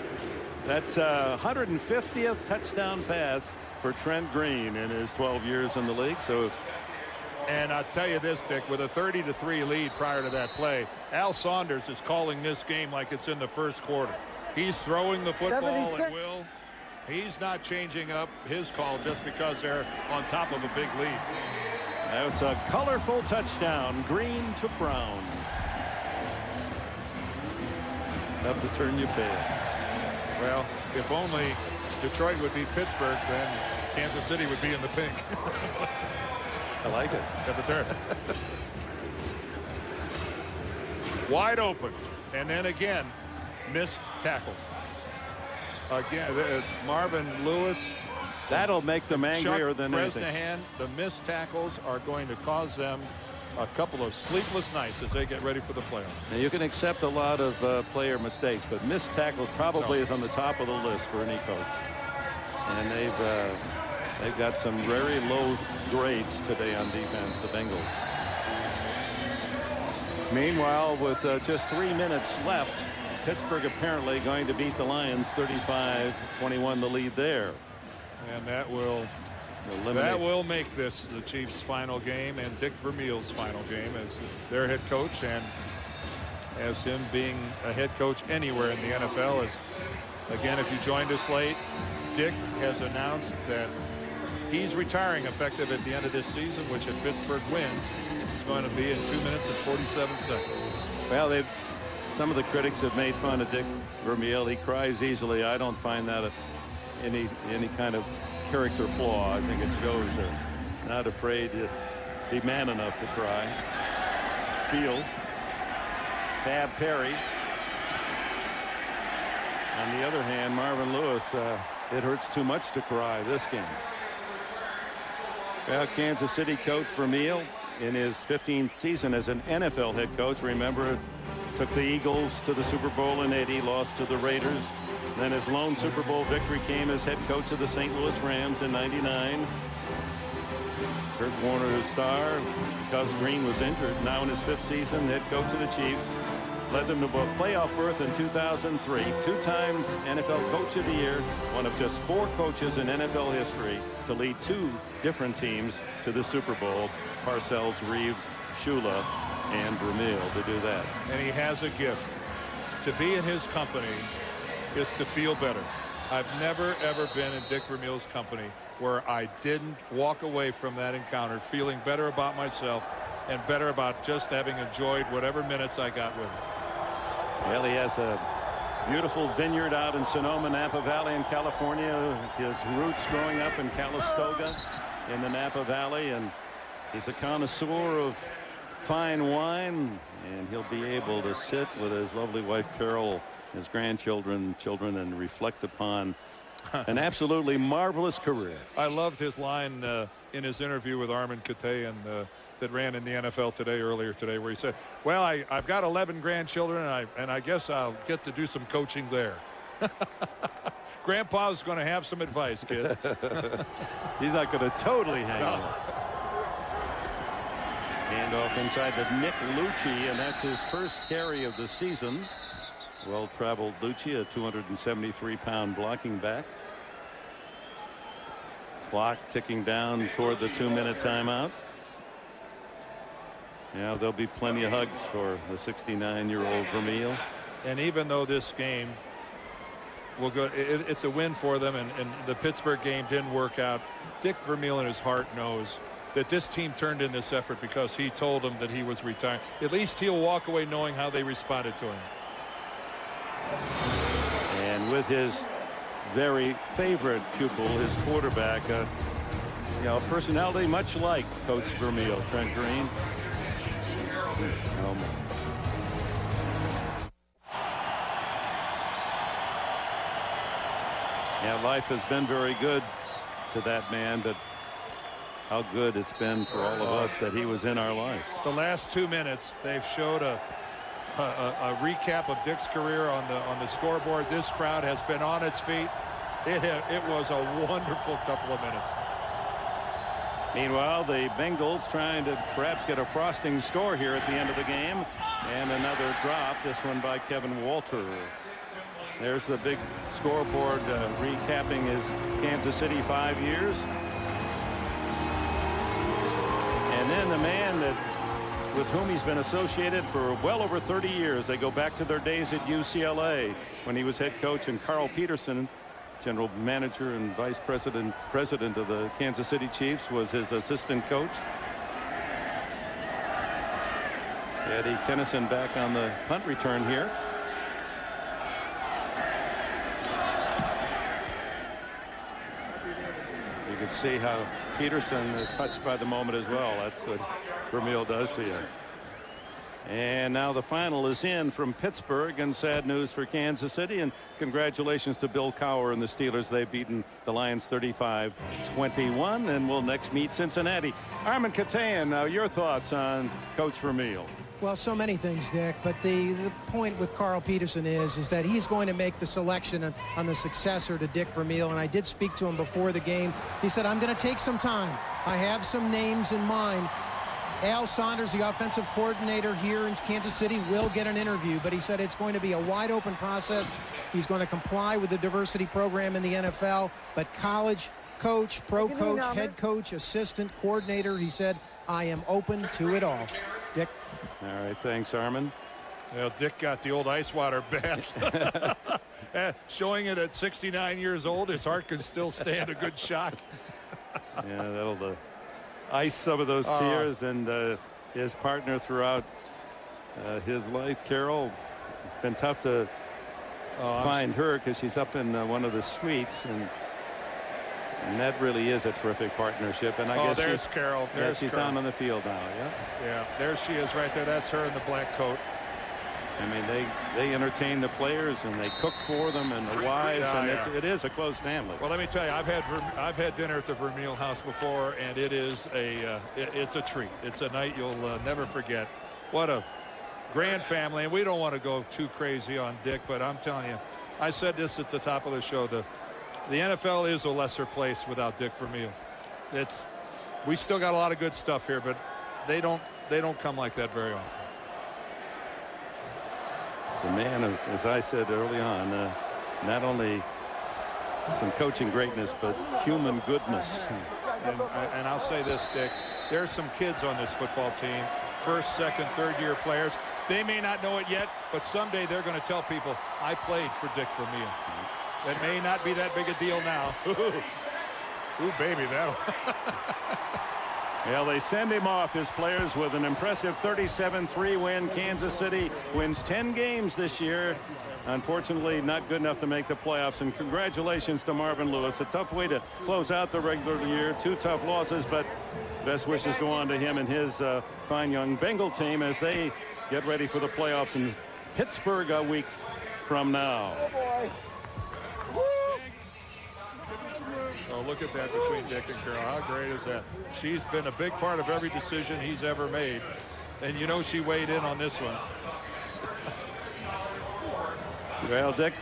S4: That's 150th touchdown pass for Trent Green in his 12 years in the league. So,
S2: and I'll tell you this, Dick, with a 30-3 lead prior to that play, Al Saunders is calling this game like it's in the first quarter. He's throwing the football at will. He's not changing up his call just because they're on top of a big lead.
S4: That's a colorful touchdown. Green to Brown. Enough to turn you pale.
S2: Well, if only Detroit would be Pittsburgh, then Kansas City would be in the pink.
S4: I like it.
S2: Yeah, but they're wide open. And then again, missed tackles. Again, Marvin Lewis.
S4: That'll make them angrier than anything.
S2: Bresnahan, the missed tackles are going to cause them a couple of sleepless nights as they get ready for the playoffs.
S4: Now you can accept a lot of player mistakes, but missed tackles probably is on the top of the list for any coach. And they've got some very low grades today on defense, the Bengals. Meanwhile, with just 3 minutes left, Pittsburgh apparently going to beat the Lions 35-21, the lead there.
S2: And that will make this the Chiefs' final game and Dick Vermeil's final game as their head coach, and as him being a head coach anywhere in the NFL. Is, again, if you joined us late, Dick has announced that he's retiring effective at the end of this season, which if Pittsburgh wins is going to be in 2 minutes and 47 seconds.
S4: Well, some of the critics have made fun of Dick Vermeil. He cries easily. I don't find that any kind of character flaw. I think it shows they're not afraid to be man enough to cry. Field. Fab Perry. On the other hand, Marvin Lewis, it hurts too much to cry this game. Well, Kansas City coach Vermeil in his 15th season as an NFL head coach. Remember, took the Eagles to the Super Bowl in '80, lost to the Raiders. Then his lone Super Bowl victory came as head coach of the St. Louis Rams in '99. Kurt Warner's star, because Green was injured. Now in his 5th season, head coach of the Chiefs. Led them to a playoff berth in 2003. 2 times NFL Coach of the Year. One of just 4 coaches in NFL history to lead 2 different teams to the Super Bowl. Parcells, Reeves, Shula, and Vermeil to do that.
S2: And he has a gift. To be in his company is to feel better. I've never, ever been in Dick Vermeil's company where I didn't walk away from that encounter feeling better about myself and better about just having enjoyed whatever minutes I got with him.
S4: Well, he has a beautiful vineyard out in Sonoma, Napa Valley in California. His roots growing up in Calistoga in the Napa Valley, and he's a connoisseur of fine wine, and he'll be able to sit with his lovely wife Carol, his grandchildren, and reflect upon an absolutely marvelous career.
S2: I loved his line in his interview with Armin Katayan that ran in the NFL Today earlier today, where he said, well, I've got 11 grandchildren, and I guess I'll get to do some coaching there. Grandpa's going to have some advice, kid.
S4: He's not going to totally hang on. Handoff inside to Nick Lucci, and that's his first carry of the season. Well-traveled Lucci, a 273-pound blocking back. Clock ticking down toward the 2-minute timeout. Yeah, there'll be plenty of hugs for the 69-year-old Vermeil.
S2: And even though this game will go, it's a win for them, and the Pittsburgh game didn't work out, Dick Vermeil in his heart knows that this team turned in this effort because he told them that he was retiring. At least he'll walk away knowing how they responded to him.
S4: And with his very favorite pupil, his quarterback, personality much like Coach Vermeil, Trent Green. Yeah, life has been very good to that man, but how good it's been for all of us that he was in our life.
S2: The last 2 minutes, they've showed a recap of Dick's career on the scoreboard. This crowd has been on its feet. It was a wonderful couple of minutes.
S4: Meanwhile, the Bengals trying to perhaps get a frosting score here at the end of the game. And another drop, this one by Kevin Walter. There's the big scoreboard recapping his Kansas City 5 years. And then the man with whom he's been associated for well over 30 years. They go back to their days at UCLA when he was head coach, and Carl Peterson, general manager and vice president of the Kansas City Chiefs, was his assistant coach. Eddie Kennison back on the punt return here. You can see how Peterson is touched by the moment as well. That's what Vermeil does to you. And now the final is in from Pittsburgh, and sad news for Kansas City, and congratulations to Bill Cowher and the Steelers. They've beaten the Lions 35-21, and will next meet Cincinnati. Armin Katayan, now your thoughts on Coach Vermeil.
S3: Well, so many things, Dick, but the point with Carl Peterson is that he's going to make the selection on the successor to Dick Vermeil, and I did speak to him before the game. He said, I'm going to take some time. I have some names in mind. Al Saunders, the offensive coordinator here in Kansas City, will get an interview, but he said it's going to be a wide open process. He's going to comply with the diversity program in the NFL, but college coach, pro coach, head coach, assistant coordinator, he said, I am open to it all. Dick.
S4: All right, thanks, Armin.
S2: Well, Dick got the old ice water bath. Showing it at 69 years old, his heart can still stand a good shock.
S4: Yeah, that'll ice some of those tears. And his partner throughout his life, Carol, it's been tough to find her because she's up in one of the suites, and that really is a terrific partnership. And I guess
S2: there's Carol.
S4: She's
S2: Carol
S4: down on the field now.
S2: Yeah, there she is right there. That's her in the black coat.
S4: I mean, they entertain the players, and they cook for them and the wives, and it is a close family.
S2: Well, let me tell you, I've had dinner at the Vermeil house before, and it is it's a treat. It's a night you'll never forget. What a grand family, and we don't want to go too crazy on Dick, but I'm telling you, I said this at the top of the show, the NFL is a lesser place without Dick Vermeil. We still got a lot of good stuff here, but they don't come like that very often.
S4: It's a man of, as I said early on, not only some coaching greatness, but human goodness.
S2: And I'll say this, Dick, there's some kids on this football team, first, second, third-year players. They may not know it yet, but someday they're going to tell people, I played for Dick Vermeil. That may not be that big a deal now. Ooh, baby, that'll.
S4: Well, they send him off, his players, with an impressive 37-3 win. Kansas City wins 10 games this year. Unfortunately, not good enough to make the playoffs. And congratulations to Marvin Lewis. A tough way to close out the regular year. 2 tough losses, but best wishes go on to him and his fine young Bengal team as they get ready for the playoffs in Pittsburgh a week from now.
S2: Oh, look at that between Dick and Carol. How great is that? She's been a big part of every decision he's ever made. And you know she weighed in on this one.
S4: Well, Dick,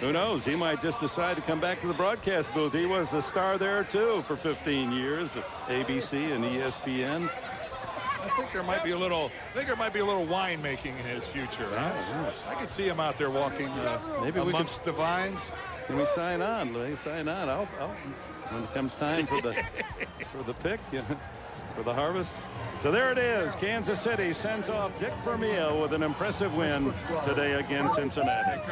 S4: who knows? He might just decide to come back to the broadcast booth. He was the star there, too, for 15 years at ABC and ESPN.
S2: I think there might be a little wine making in his future. Huh? I could see him out there walking
S4: maybe
S2: amongst the vines.
S4: Can we sign on? Sign on. I'll when it comes time for the pick, for the harvest. So there it is. Kansas City sends off Dick Vermeil with an impressive win today against Cincinnati.